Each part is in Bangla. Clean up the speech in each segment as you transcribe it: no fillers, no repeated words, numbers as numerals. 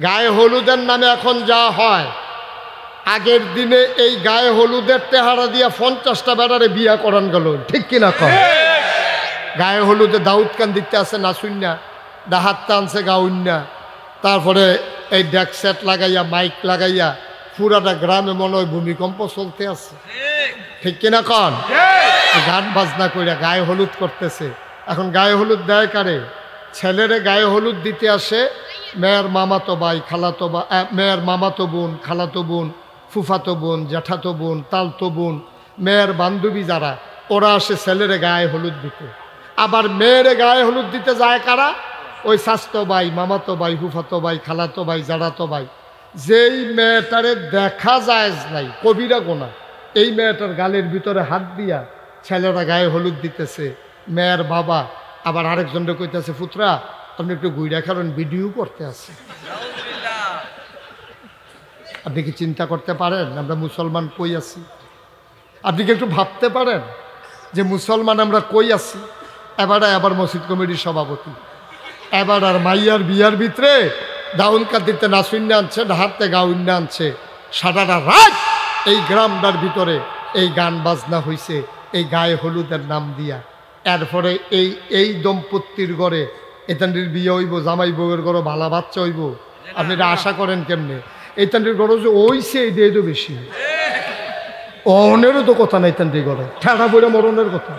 গায়ে হলুদের নামে এখন যা হয়, আগের দিনে এই গায়ে হলুদের তেহারা দিয়া 50টা বেড়ারে বিয়া করান গেল, ঠিক কিনা কর? গায়ে হলুদে দাউদ কান দিতে আছে নাসুন্না, ডাহাতটা আনছে গাউন্না, তারপরে এই ডেক সেট লাগাইয়া মাইক লাগাইয়া পুরাটা গ্রামে মনে হয় ভূমিকম্প চলতে আছে, ঠিক কিনা কন? গান বাজনা কইরা গায়ে হলুদ করতেছে। এখন গায়ে হলুদ দেয় কারে? ছেলেরে গায়ে হলুদ দিতে আসে মেয়ের মামাতো ভাই, খালাতো ভাই, মেয়ের মামাতো বোন, খালাতো বোন, ফুফাতো বোন, জ্যাঠাতো বোন, তালতো বোন, মেয়ের বান্ধবী যারা, ওরা আসে ছেলেরে গায়ে হলুদ দিতে। আবার মেয়েরে গায়ে হলুদ দিতে যায় কারা? ওই স্বাস্থ্য ভাই, মামাতো ভাই, ফুফাতো ভাই, খালাতো ভাই, জাড়াতো ভাই। যেই মেয়েটারে দেখা যায় নাই, কবিরা গোনা, এই মেয়েটার গালের ভিতরে হাত দিয়া ছেলেরা গায়ে হলুদ দিতেছে। মেয়ের বাবা আবার আরেকজনকে কইতেছে, পুত্রা আপনি একটু গুইরা কারণ ভিডিও করতে আছে। আপনি কি চিন্তা করতে পারেন আমরা মুসলমান কই আছি? আপনি কি একটু ভাবতে পারেন যে মুসলমান আমরা কই আছি? আবার মসজিদ কমিটির সভাপতি, এবার আর মাইয়ার বিয়ার ভিতরে দাউন কাদিতে নাসুন্না আনছে, ডাহাতে গাউন্না আনছে, সারাটা রাত এই গ্রামটার ভিতরে এই গান বাজনা হইছে এই গায়ে হলুদের নাম দিয়া। এরপরে এই দম্পতির ঘরে এতান্ডির বিয়ে হইব, জামাই বউয়ের ঘরে ভালা বাচ্চা হইব। আপনি এটা আশা করেন কেমনে? এইতান্ডির ঘরে যে ওইছে এই দিয়ে তো বেশি, অনেরও তো কথা নাই তান্ডির ঘরে, ঠেড়া বইরা মরণের কথা।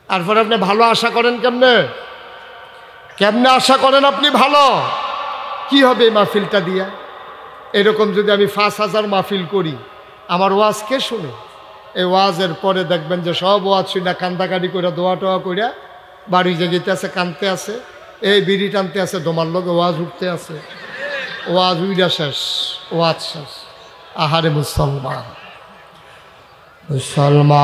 তারপরে আপনি ভালো আশা করেন কেমনে? কেমনে আশা করেন আপনি ভালো? কি হবে এই মাহফিলটা দিয়া? এরকম যদি আমি 5000 মাহফিল করি, আমার ওয়াজ কে শুনে? এই ওয়াজের পরে দেখবেন যে সব ওয়াজ শুনে কান্দাকাটি করে দোয়া টোয়া করে বাড়ি যেতে আছে, কানতে আছে, এই বিড়ি টানতে আছে, দোমার লোকে ওয়াজ উঠতে আছে, ওয়াজ উইরা শেষ, ওয়াজ শেষ। আহারে মুসলমান, মুসলমান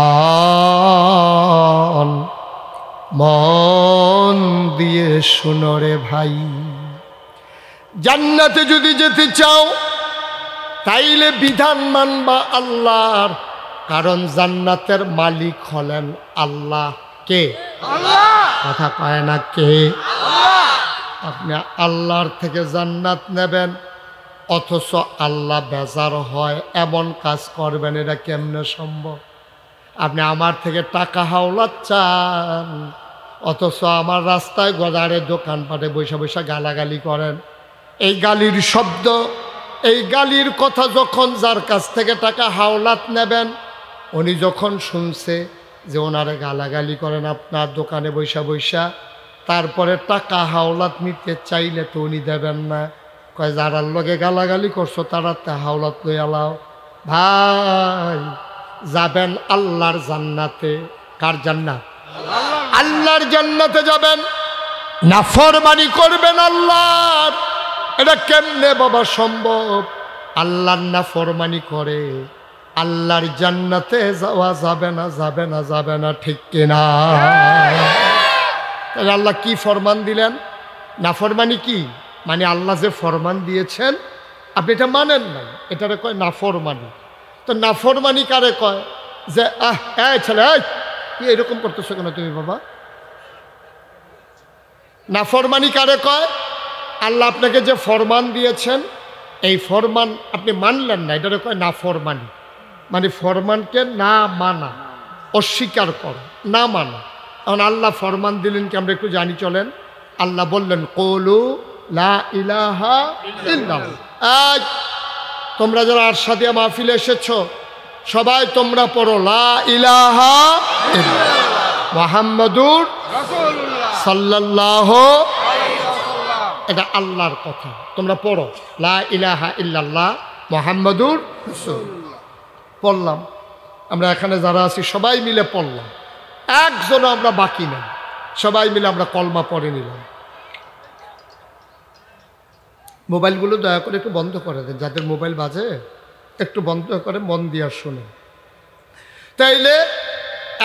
মন দিয়ে শুনো রে ভাই, জান্নাতে যদি যেতে চাও তাইলে বিধান মানবা আল্লাহর, কারণ জান্নাতের মালিক হলেন আল্লাহ। কে? আল্লাহ। কথা কয় না কে? আল্লাহ। আপনি আল্লাহর থেকে জান্নাত নেবেন, অথচ আল্লাহ বেজার হয় এমন কাজ করবেন, এটা কেমনে সম্ভব? আপনি আমার থেকে টাকা হাওলাত চান, অথচ আমার রাস্তায় গদারে দোকানপাটে বৈশা বৈশা গালাগালি করেন। এই গালির শব্দ, এই গালির কথা যখন যার কাছ থেকে টাকা হাওলাত নেবেন, উনি যখন শুনছে যে ওনারে গালাগালি করেন আপনার দোকানে বৈশা বৈশা, তারপরে টাকা হাওলাত নিতে চাইলে তো উনি দেবেন না। কয় যারার লগে গালাগালি করছো তারা তে হাওলাত লই আলাও। ভাই যাবেন আল্লাহর জান্নাতে। কার জান্নাত? আল্লাহর জান্নাতে যাবেন, নাফরমানি করবেন আল্লাহর। এটা কেমনে বাবা সম্ভব? আল্লাহর নাফরমানি করে আল্লাহর জান্নাতে যাওয়া যাবে না, যাবে না, যাবে না, ঠিক কিনা? তাহলে আল্লাহ কি ফরমান দিলেন? নাফরমানি কি মানে? আল্লাহ যে ফরমান দিয়েছেন আপনি এটা মানেন নাই, এটারে কয় নাফরমানি। তো নাফরমানি কারে কয়? যে এই ছেলে, কি এরকম করতেছো কেন তুমি বাবা? নাফরমানি কারে কয়? আল্লাহ আপনাকে যে ফরমান দিয়েছেন এই ফরমান আপনি মানলেন না, এটারে কয় নাফরমানি। মানে ফরমানকে না মানা, অস্বীকার করা, না মানা। এখন আল্লাহ ফরমান দিলেন কি আমরা একটু জানি চলেন। আল্লাহ বললেন কওলু লা ইলাহা ইল্লাল্লাহ। তোমরা যারা আরশাদিয়া মাহফিলে এসেছো সবাই তোমরা পড়ো লা ইলাহা ইল্লাল্লাহ মুহাম্মাদুর রাসূলুল্লাহ সাল্লাল্লাহু আলাইহি ওয়াসাল্লাম। এটা আল্লাহর কথা, তোমরা পড়ো লা ইলাহা ইল্লাল্লাহ মুহাম্মাদুর রাসূলুল্লাহ। পড়লাম আমরা, এখানে যারা আছি সবাই মিলে পড়লাম, একজনও আমরা বাকি নেই, সবাই মিলে আমরা কলমা পড়ে নিলাম। মোবাইলগুলো দয়া করে একটু বন্ধ করে দেন, যাদের মোবাইল বাজে একটু বন্ধ করে মন দিয়ে শুনুন। তাইলে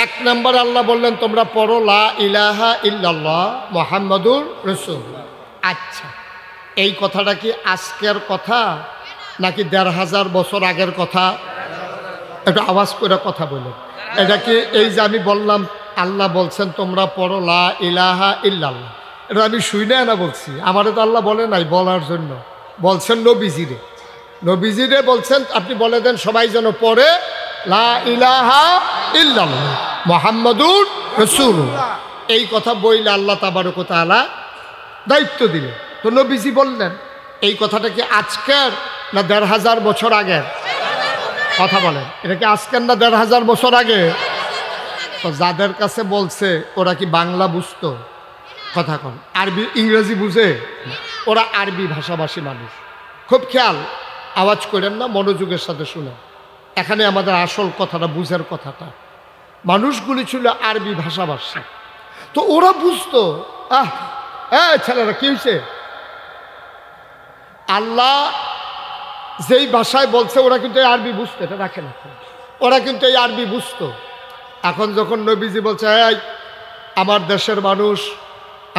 1 নম্বর আল্লাহ বললেন তোমরা পড়ো লা ইলাহা ইল্লাল্লাহ মুহাম্মাদুর রাসূলুল্লাহ। আচ্ছা, এই কথাটা কি আজকের কথা নাকি 1500 বছর আগের কথা? একটু আওয়াজ করে কথা বলেন। এটা কি এই যে আমি বললাম আল্লাহ বলছেন তোমরা পড়ো লা ইলাহা ইল্লাল্লাহ, এটা আমি শুই না বলছি, আমারে তো আল্লাহ বলে নাই বলার জন্য, বলছেন নবীজিরে। নবীজিরে বলছেন আপনি বলে দেন সবাই যেন পড়ে লা ইলাহা ইল্লাল্লাহ মুহাম্মাদুর রাসূলুল্লাহ। এই কথা বইলে আল্লাহ তাবারক ওয়া তাআলা দায়িত্ব দিলেন। তো নবীজি বললেন এই কথাটা কি আজকের না ১৫০০ বছর আগের কথা বলেন? এটা কি আজকের না ১৫০০ বছর আগে? তো যাদের কাছে বলছে ওরা কি বাংলা বুঝতো? কথা কন, আরবি ইংরেজি বুঝে? ওরা আরবি ভাষাভাষী মানুষ। খুব খেয়াল, আওয়াজ করেন না, মনোযোগের সাথে শুনে। এখানে আমাদের আসল কথাটা, বুঝের কথাটা। মানুষগুলি ছিল আরবি ভাষাভাষী, তো ওরা বুঝতো ছেলেরা কি হয়েছে, আল্লাহ যেই ভাষায় বলছে ওরা কিন্তু এই আরবি বুঝতো। এটা রাখে না, ওরা কিন্তু এই আরবি বুঝতো। এখন যখন নবীজি বলছে এই আমার দেশের মানুষ,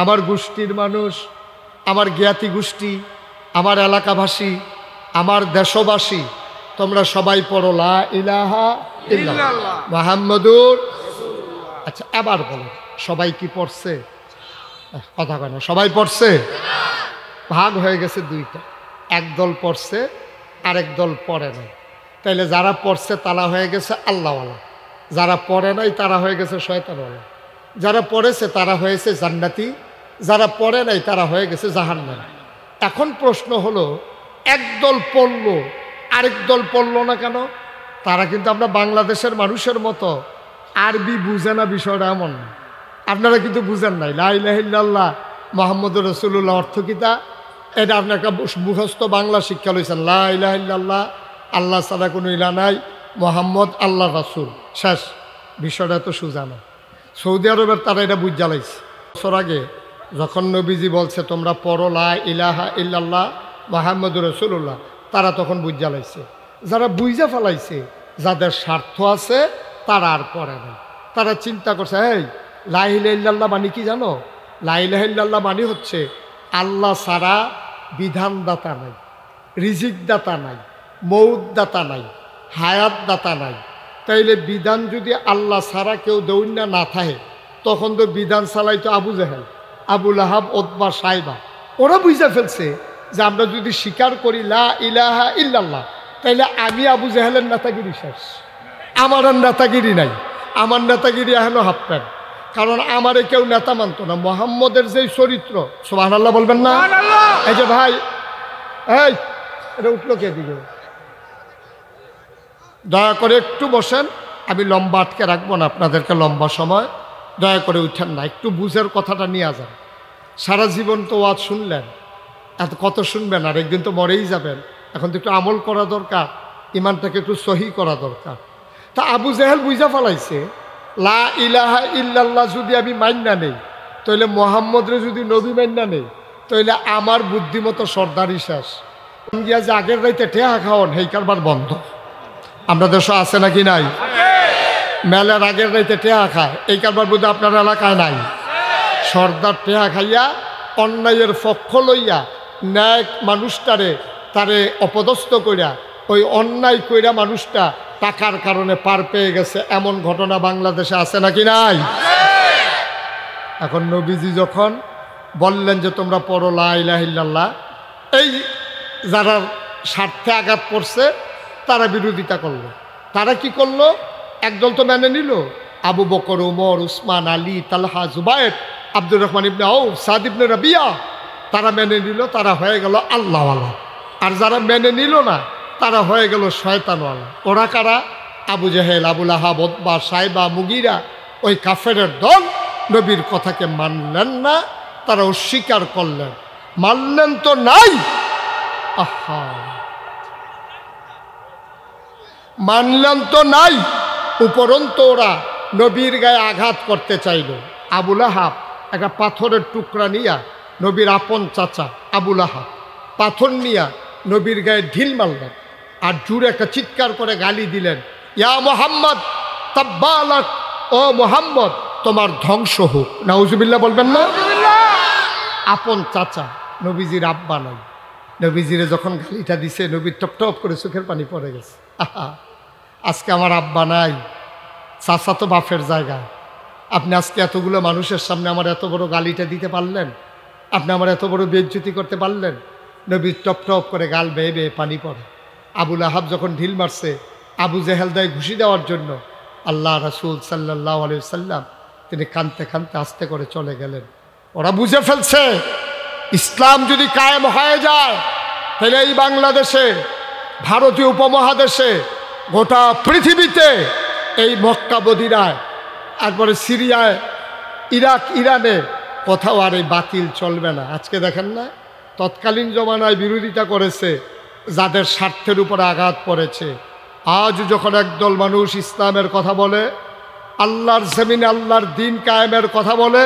আমার গোষ্ঠীর মানুষ, আমার জ্ঞাতি গোষ্ঠী, আমার এলাকাবাসী, আমার দেশবাসী, তোমরা সবাই পড়ো লা ইলাহা ইল্লাল্লাহ মুহাম্মাদুর। আচ্ছা এবার বলো সবাই কি পড়ছে? কথা কেন, সবাই পড়ছে? ভাগ হয়ে গেছে দুইটা, একদল পড়ছে আরেক দল পড়ে নাই। তাইলে যারা পড়ছে তারা হয়ে গেছে আল্লাহওয়ালা, যারা পড়ে নাই তারা হয়ে গেছে শয়তানওয়ালা। যারা পড়েছে তারা হয়েছে জান্নাতি, যারা পড়ে নাই তারা হয়ে গেছে জাহান্নামী। এখন প্রশ্ন হলো একদল পড়লো আরেক দল পড়লো না কেন? তারা কিন্তু আমরা বাংলাদেশের মানুষের মতো আরবি বুঝে না, বিষয়টা এমন না। আপনারা কিন্তু বুঝেন নাই লা ইলাহা ইল্লাল্লাহ মুহাম্মাদুর রাসূলুল্লাহ অর্থ কিতা, এটা আপনি একটা মুখস্থ বাংলা শিক্ষা লইছেন। লা ইলাহা ইল্লাল্লাহ আল্লাহ ছাড়া কোনো ইলাহ নাই, মুহাম্মদ আল্লাহ রাসূল, শেষ। বিষয়টা তো সোজা না। সৌদি আরবের তারা এটা বুঝ জ্বালাইছে। বছর আগে যখন নবীজি বলছে তোমরা পড়ো লা ইলাহা ইল্লাল্লাহ মুহাম্মাদুর রাসূলুল্লাহ, তারা তখন বুঝ জ্বালাইছে। যারা বুঝা ফেলাইছে, যাদের স্বার্থ আছে তারা আর পড়ে না। তারা চিন্তা করছে এই লা ইলাহা ইল্লাল্লাহ মানে কি জানো? লা ইলাহা ইল্লাল্লাহ মানে হচ্ছে আল্লাহ ছাড়া বিধানদাতা নাই, রিজিকদাতা নাই, মৌতদাতা নাই, হায়াতদাতা নাই। তাইলে বিধান যদি আল্লাহ ছাড়া কেউ দৌড়না না থাকে, তখন তো বিধান চালাইতো আবু জেহেল, আবু লাহাব, ওতবা, সাইবা। ওরা বুঝে ফেলছে যে আমরা যদি স্বীকার করি লা ইলাহা ইল্লাল্লাহ, তাইলে আমি আবু জেহেলের নেতাগিরি শেষ, আমার আর নেতাগিরি নাই, আমার নেতাগিরি এখনো হাফ প্যান্ট। কারণ আমারে কেউ নেতা মানত না। মুহাম্মদের যেই চরিত্র, সুবহানাল্লাহ বলবেন না? এই যে ভাই, এই এটা উঠলো কে দিকে, দয়া করে একটু বসেন, আমি লম্বা আটকে রাখবো না আপনাদেরকে লম্বা সময়, দয়া করে উঠেন না, একটু বুঝের কথাটা নিয়ে যান। সারা জীবন তো ওয়াজ শুনলেন, এত কত শুনবেন, আর একদিন তো মরেই যাবেন। এখন তো একটু আমল করা দরকার, ইমানটাকে একটু সহি করা দরকার। তা আবু জেহেল বুঝা ফেলাইছে লা ইলাহা ইল্লাল্লাহ যদি আমি মান্না নেই, তাইলে মুহাম্মদরে যদি নবী মান্না নেই, তাইলে আমার বুদ্ধিমতো সর্দারি শেষ। গিয়া যে আগের রাইতে টেহা খাওয়ান সেই কারবার বন্ধ। আমরা দেশে আছে নাকি নাই? মেলার আগের রাইতে টেহা খায়, এই কারবার বোধহয় আপনার এলাকায় নাই। সর্দার টেহা খাইয়া অন্যায়ের পক্ষ লইয়া ন্যায় মানুষটারে তারে অপদস্থ কইরা, ওই অন্যায় কইরা মানুষটা টাকার কারণে পার পেয়ে গেছে, এমন ঘটনা বাংলাদেশে আছে নাকি নাই? এখন নবীজি যখন বললেন যে তোমরা পড়ো লা ইলাহা ইল্লাল্লাহ, এই যারা স্বার্থে আঘাত পড়ছে তারা বিরোধিতা করলো। তারা কি করলো? একদল তো মেনে নিল, আবু বকর, ওমর, উসমান, আলী, তালহা, জুবায়ের, আব্দুর রহমান ইবনে আউফ, সাদ ইবনে রাবিয়া, তারা মেনে নিল, তারা হয়ে গেল আল্লাহওয়ালা। আর যারা মেনে নিল না তারা হয়ে গেল শয়তানওয়ালা। ওরা কারা? আবু জেহেল, আবু লাহাব, ওতবা, সাইবা, মুগিরা, ওই কাফেরের দল নবীর কথাকে মানলেন না, তারা অস্বীকার করলেন। মানলেন তো নাই, আহা, মানলেন তো নাই, উপরন্তু ওরা নবীর গায়ে আঘাত করতে চাইল। আবু লাহাব একটা পাথরের টুকরা নিয়া, নবীর আপন চাচা আবু লাহাব পাথর নিয়া নবীর গায়ে ঢিল মারলেন, আর জুড়ে একটা চিৎকার করে গালি দিলেন, ইয়া মুহাম্মদ তাব্বালাক, ও মুহাম্মদ তোমার ধ্বংস হোক। নাউজুবিল্লাহ বলবেন না? আপন চাচা, নবীজির আব্বা নাই। নবীজিরে যখন গালিটা দিছে, নবীর টপ টপ করে চোখের পানি পড়ে গেছে। আহা, আজকে আমার আব্বা নাই, চাচা তো বাপের জায়গা, আপনি আজকে এতগুলো মানুষের সামনে আমার এত বড় গালিটা দিতে পারলেন? আপনি আমার এত বড় বেইজ্জতি করতে পারলেন? নবী টপ টপ করে গাল বেয়ে বেয়ে পানি পড়ে। আবুল আহাব যখন ঢিল মারছে আবু জেহেল দায় ঘুষি দেওয়ার জন্য, আল্লাহ রাসূল সাল্লাল্লাহু আলাইহি ওয়াসাল্লাম তিনি কাঁদতে কাঁদতে আস্তে করে চলে গেলেন। ওরা বুঝে ফেলছে ইসলাম যদি কায়েম হয়ে যায় তাহলে এই বাংলাদেশে, ভারতীয় উপমহাদেশে, গোটা পৃথিবীতে, এই মক্কা মদিনায়, একবারে সিরিয়ায়, ইরাক, ইরানে কোথাও আর এই বাতিল চলবে না। আজকে দেখেন না, তৎকালীন জমানায় বিরোধিতা করেছে যাদের স্বার্থের উপরে আঘাত পড়েছে। আজ যখন একদল মানুষ ইসলামের কথা বলে, আল্লাহর জমিনে আল্লাহর দিন কায়েমের কথা বলে,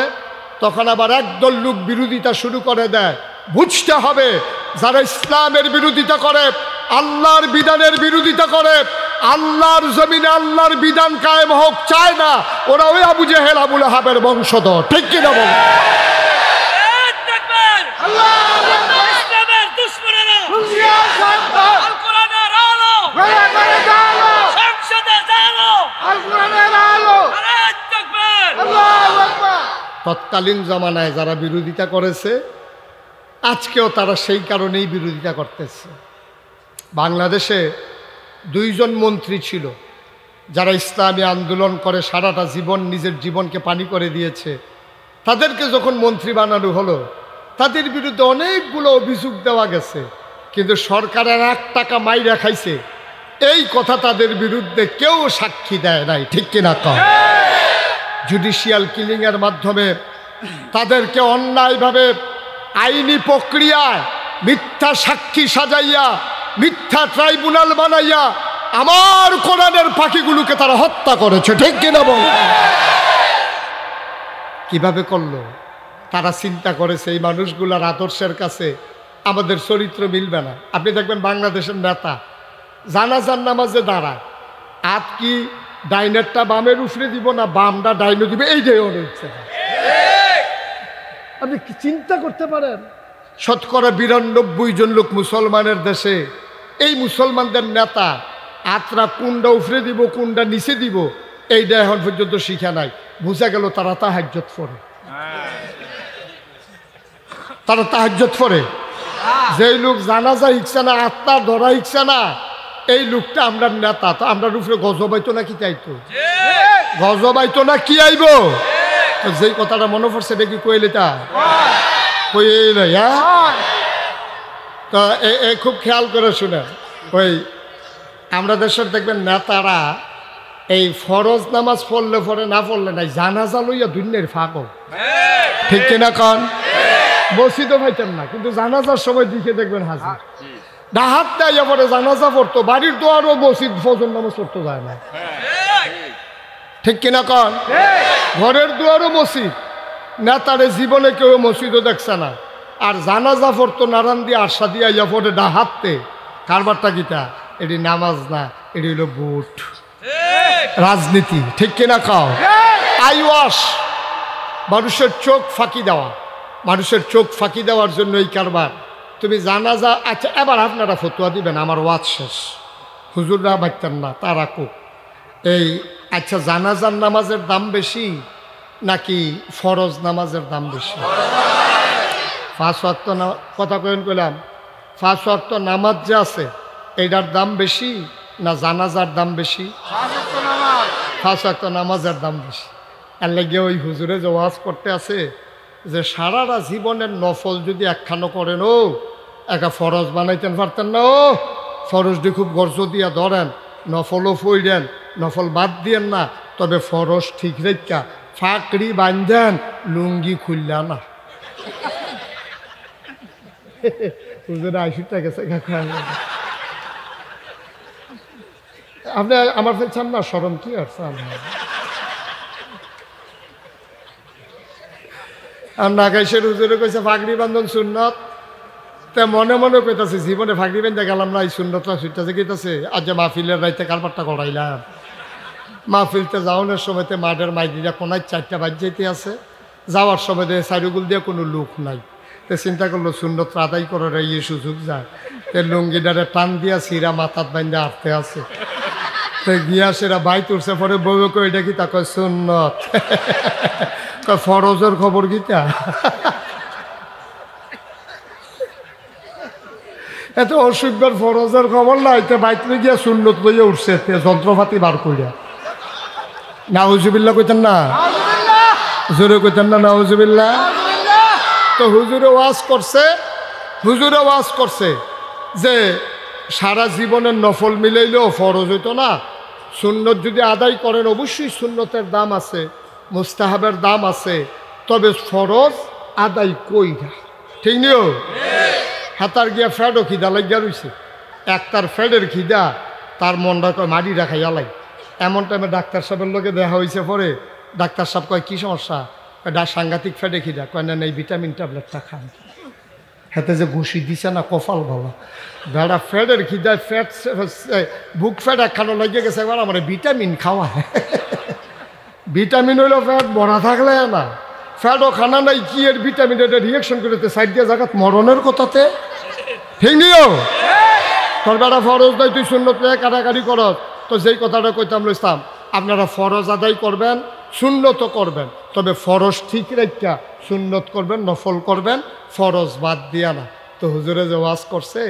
তখন আবার একদল লোক বিরোধিতা শুরু করে দেয়। বুঝতে হবে যারা ইসলামের বিরোধিতা করে, আল্লাহর বিধানের বিরোধিতা করে, আল্লাহর জমিনে আল্লাহর বিধান কায়েম হোক চায় না, ওরা ওই আবু জেহেল আবুল আহাবের বংশধর। ঠিক কিনা বল? তৎকালীন জমানায় যারা বিরোধিতা করেছে আজকেও তারা সেই কারণেই বিরোধিতা করতেছে। বাংলাদেশে 2 জন মন্ত্রী ছিল যারা ইসলামী আন্দোলন করে সারাটা জীবন নিজের জীবনকে পানি করে দিয়েছে। তাদেরকে যখন মন্ত্রী বানানো হলো তাদের বিরুদ্ধে অনেকগুলো অভিযোগ দেওয়া গেছে, কিন্তু সরকারের 1 টাকা মাইরা খাইছে এই কথা তাদের বিরুদ্ধে কেউ সাক্ষী দেয় নাই। ঠিক কিনা কম? জুডিশিয়াল কিলিংয়ের মাধ্যমে তাদেরকে অন্যায়ভাবে আইনি প্রক্রিয়ায় মিথ্যা সাক্ষী সাজাইয়া, মিথ্যা ট্রাইব্যুনাল বানাইয়া আমার কোরআনের পাখিগুলোকে তারা হত্যা করেছে। ঠিক কিনা বল? কিভাবে করলো? তারা চিন্তা করেছে এই মানুষগুলার আদর্শের কাছে আমাদের চরিত্র মিলবে না। আপনি দেখবেন বাংলাদেশের নেতা জানাজার নামাজে দাঁড়ায়, আপ কি ডাইনেরটা বামের উফরে দিব না বামটা ডাইনে দিবে, এইটাই ওর ইচ্ছে। আপনি কি চিন্তা করতে পারেন? 92% জন লোক মুসলমানের দেশে, এই মুসলমানদের নেতা আত্রা কোনটা উফরে দিব কোনটা নিচে দিব এইটা এখন পর্যন্ত শিখা নাই। বুঝা গেল তারা তাহাজ্জুদ পড়ে। তারা তাহাজ্জুদ পড়ে। যেই লোক জানাজা ইচ্ছা না, আত্মা ধরা ইচ্ছা না, এই লোকটা আমরা নেতা, তো আমরা উপরে গজব আইতো না কি চাইতো? গজব আইতো না কি আইব? তো যেই কথাটা মনে পড়ছে দেখি কইলে তা কইলে, হ্যাঁ। তো খুব খেয়াল করে শুনে, ওই আমরা দেশের দেখবেন নেতারা এই ফরজ নামাজ পড়লে পরে না পড়লে নাই, জানাজা লইয়া দুনিয়ার ফাঁকো। ঠিক কিনা কন? মসজিদও পাইতেন না, কিন্তু জানাজার সময় দিকে দেখবেন হাজির। ডাহাত দেয় পরে জানাজা পড়তো, বাড়ির দোয়ারও মসজিদ ফজর নামাজ পড়তে যায় না। ঠিক কিনা কন? ঘরের দুয়ারও মসজিদ। নেতারে জীবনে কেউ মসজিদও দেখছে না, আর জানাজা পড়তো নারায়ণ দিয়ে আশা দিয়ে ইয়া পরে ডাহাতে। কারবারটা গীতা এটি নামাজ না, এটি হইল বুট, রাজনীতি। ঠিক কিনা খাও? আইওয়াস, মানুষের চোখ ফাঁকি দেওয়া, মানুষের চোখ ফাঁকি দেওয়ার জন্য এই কারবার। তুমি জানাজা, আচ্ছা এবার আপনারা ফতোয়া দিবেন, আমার ওয়াজ শেষ, হুজুররা বাঁচতেন না তারা কুক। এই আচ্ছা জানাজার নামাজের দাম বেশি নাকি ফরজ নামাজের দাম বেশি? 5 ওয়াক্ত কথা কইলাম, 5 ওয়াক্ত নামাজ যে আছে এইটার দাম বেশি না জানাজার দাম বেশি? 5 ওয়াক্ত নামাজের দাম বেশি। এর লাগে ওই হুজুরে যে ওয়াজ করতে আছে যে সারাটা জীবনের নফল যদি একখানো করেন, ও একা ফরজ বানাইতেন পারতেন না? ও ফরজটি খুব গর্জ দিয়া ধরেন, নফলও ফইরেন, নফল বাদ দিয়েন না, তবে ফরজ ঠিক রেখা ফাঁকড়ি বান্ধেন, লুঙ্গি খুললা না। হুজুরে 80 টাকা গেছে। আপনি আমার ফেলছেন না, শরম কি আছে? আর নাগাইশের হুজুরে কইছে ফাঁকড়ি বান্ধন সুন্নত, তা মনে মনে কইতাছে জীবনে ফাঁকড়ি বান্ধে গেলাম না, এই সুন্নতটা ছুটতেছে গেতেছে। আজ যে মাহফিলের রাইতে কারবারটা করাইলাম, মাহফিলতে যাওয়ানোর সময়তে মাঠের মাইদিরা কোনায় 4টা বাজ যেতে আছে, যাওয়ার সময় সাইডুগুল দিয়ে কোনো লোক নাই। তো চিন্তা করলো সুন্নত আদায় করার এই সুযোগ যায়, তো লুঙ্গিডারে টান দিয়া সিরা মাথাত বান্ধে আটতে আছে। তো গিয়া সেরা বাই তুলছে, পরে বউ কই এটা কি? তা কয় সুন্নত। ফরজের খবর গীতা। এত অসুখের ফরজের খবর নাই, তে বাইতে গিয়া সুন্নত লইয়া উঠছে, তে যন্ত্রপাতি বার করিয়া। নাউজুবিল্লাহ কইতেন না, হুজুরে কইতেন না নাউজুবিল্লাহ। তো হুজুরে ওয়াজ করছে যে সারা জীবনের নফল মিলাইলেও ফরজ হইতো না, সুন্নত যদি আদায় করেন অবশ্যই সুন্নতের দাম আছে, মুস্তাহাবের দাম আছে, তবে ফরজ আদায় কইরা। ঠিক নিও? হাতার গিয়া ফ্যাডও খিদা লাগিয়া রইছে, একটার ফ্যাডের খিদা তার মনটা কয় মারি রাখাই আলাই। এমন টাইমে ডাক্তার সাহেবের লোকে দেখা হয়েছে, পরে ডাক্তার সাহেব কয় কী সমস্যা? সাংঘাতিক ফ্যাডে খিদা। কয় না এই ভিটামিন ট্যাবলেটটা খান। হাতে যে ঘুষি দিছে না, কপাল ভালো। বেড়া ফ্যাডের খিদায় ফ্যাট বুক ফ্যাট একখানো লাগিয়ে গেছে, এবার আমার ভিটামিন খাওয়া। ভিটামিন হইলো ফ্যাট ভরা থাকলে না, ফ্যাটও খানা নাই, কি এর ভিটামিন এটা রিয়াকশন করতে সাইড দিয়ে জায়গা মরণের কথাতে। ঠিক নিও? তোর বেড়া ফরজ দেয়, তুই সুন্নত নিয়ে কাটাকাটি করস। তো যেই কথাটা কইতাম ইসলাম, আপনারা ফরজ আদায় করবেন, সুন্নত করবেন, তবে ফরজ ঠিক রাখা সুন্নত করবেন, নফল করবেন, ফরজ বাদ দিয়া না। তো হুজুরে যে ওয়াজ করছে,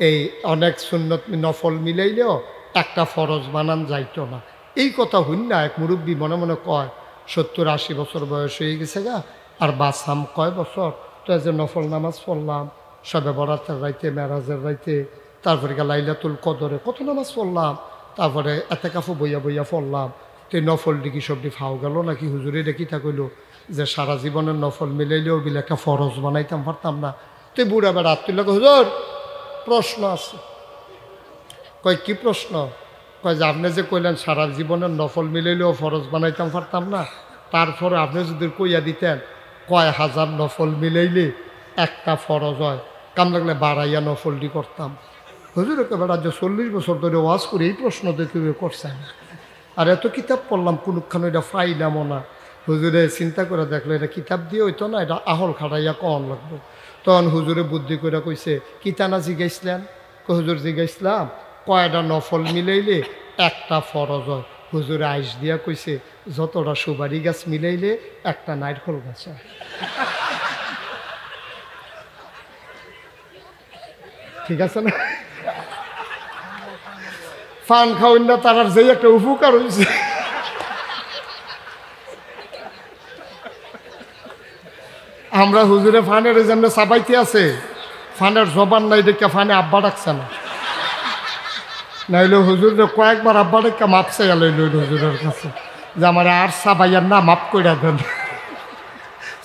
এই অনেক সুন্নত নফল মিলাইলেও একটা ফরজ বানান যাইতো না। এই কথা হইন না, এক মুরব্বী মনে মনে কয় 70-80 বছর বয়স হয়ে গেছে গা, আর বাসাম কয় বছর। তো যে নফল নামাজ পড়লাম, সবে বরাতের রাইতে, মেরাজের রাইতে, তারপরে লাইলাতুল কদরে কত নামাজ পড়লাম, তারপরে এতেকাফু বইয়া বইয়া পড়লাম। তো নফল ডিকি সবটি ফাও গেল নাকি? হুজুরে দেখি তা কইল যে সারা জীবনের নফল মিলাইলেও বিলে একটা ফরজ বানাইতাম পারতাম না। তো বুড়া বেড়া আত্মীয় হুজুর প্রশ্ন আছে। কয় কি প্রশ্ন? কয় যে আপনি যে কইলেন সারা জীবনের নফল মিলাইলেও ফরজ বানাইতাম পারতাম না, তারপরে আপনি যদি কইয়া দিতেন কয় হাজার নফল মিলাইলে একটা ফরজ হয়, কাম লাগলে বাড়াইয়া নফলটি করতাম। হুজুর একেবারে যে 40 বছর ধরে ওয়াজ করে এই প্রশ্ন দেখে করছেন, আর এত কিতাব পড়লাম কোনখানে এটা ফাইলামও না। হুজুরে চিন্তা করে দেখলো এটা কিতাব দিয়ে হইতো না, এটা আহল খাটাইয়া কন লাগবে। তখন হুজুরে বুদ্ধি করে কইছে, কিতানা জিগাইছিলেন? হুজুর জিগাইছিলাম কয়টা নফল মিলাইলে একটা ফরজ হয়। হুজুরে আইস দিয়া কইছে যতটা সুপারি গাছ মিলাইলে একটা নারকেল গাছ হয়। ঠিক আছে না? ফান খাওয়ান না, তার যেই একটা উপকার হয়েছে। আমরা হুজুরে ফানের জন্য চাপাইতে আছে, ফানের জবান নাই দেখে ফানে আব্বা ডাকছে না, নাইলে হুজুর কয়েকবার আব্বা ডাকা মাপ চাইয়া লইল হুজুরের কাছে যে আমার আর চাবাইয়ার না, মাপ কইরা দেন।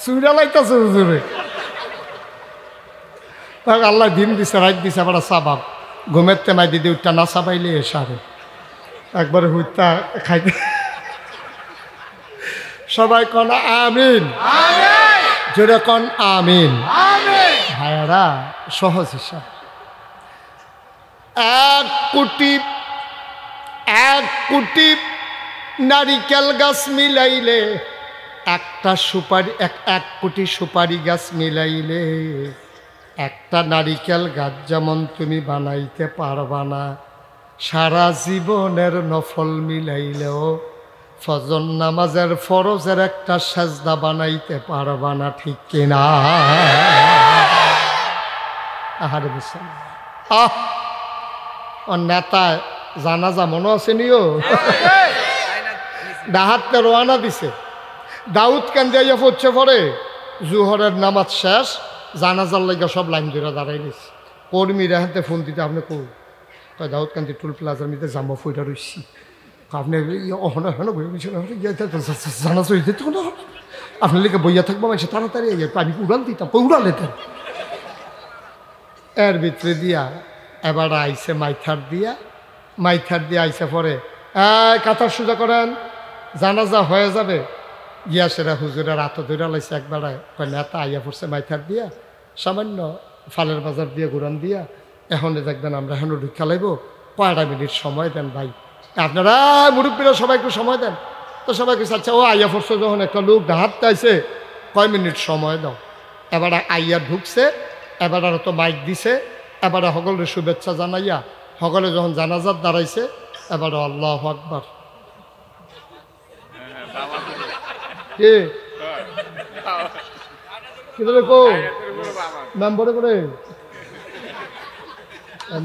চুইরা লাইতেছে হুজুরে। তাকে আল্লাহ দিন দিছে, রাত দিছে, আবার চাবাব। ঘুমের তেমাই দিদি উঠটা না চাবাইলে এসারে একবারে হুইতা খাইতে। সবাই কন আমিন, জোরে কন আমিন। ভাইয়ারা সহজ হিসাব, 1 কোটি নারিকেল গাছ মিলাইলে একটা সুপারি, 1 কোটি সুপারি গাছ মিলাইলে একটা নারিকেল গাছ যেমন তুমি বানাইতে পারবা না, সারা জীবনের নফল মিলাইলেও ফজর নামাজের ফরজের একটা সাজদা বানাইতে পারবা না। ঠিক কিনা? আহারে বিশাল। নেতা জানাজা মনে আছে নিও, ডাহাতে রোয়ানা দিছে, দাউদ কান্দিয়া পড়ছে, পরে জুহরের নামাজ শেষ, জানাজার লাগে সব লাইন ধরে দাঁড়াই নিছে। কর্মীরা হাতে ফোন দিতে, আপনি কই? কয় দাউদ কান্দি টুল প্লাজার মধ্যে জাম্বা ফুইটা রইছি। আপনি জানাজা হইতে আপনার লিখে বইয়া থাকবো, মানুষ তাড়াতাড়ি আমি উড়াল দিতাম, উড়াল দিতাম। এর ভিতরে দিয়া এবার আইসে মাইথার দিয়া আইসে, পরে কাতার সোজা করেন, জানাজা হয়ে যাবে। গিয়া সেরা হুজুরের হাত ধরে লাইছে একবারে, নেতা আইয়া পড়ছে মাইথার দিয়া, সামান্য ফালের বাজার দিয়ে ঘুরান দিয়া, এখন দেখবেন আমরা এখন ঢুকা লাইব, কয়টা মিনিট সময় দেন ভাই, আপনারা মুরব্বীরা সবাই একটু সময় দেন। তো সবাই কিছু আচ্ছা, ও আইয়া পড়ছে যখন একটা লোক ডাহাতে আইছে, কয় মিনিট সময় দাও। এবারে আইয়া ঢুকছে, এবারে তো মাইক দিছে, এবারে সকলের শুভেচ্ছা জানাইয়া সকলে যখন জানাজার দাঁড়াইছে, এবারে আল্লাহু আকবার। কি করে কো মেম্বরে করে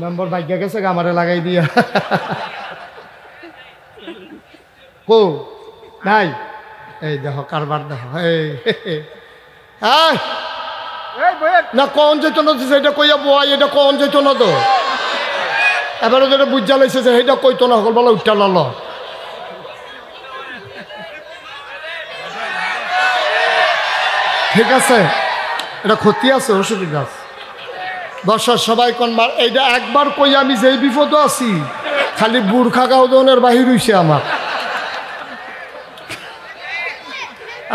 নম্বর ভাগ্য গেছে আমারে লাগাই দিয়া কো নাই এই দেখো কারবার দেখো না কন যেত না সেটা কইয়া বয় এটা কন যেত না তো এবারে যেটা বুঝা লাইছে যে সেইটা কইতো না সকল বেলা উঠা লল ঠিক আছে এটা ক্ষতি আছে অসুবিধা আছে দর্শক সবাই কোন মার এইটা একবার কই আমি যেই বিপদ আছি খালি বুর্খা গাউদনের বাহির হইছে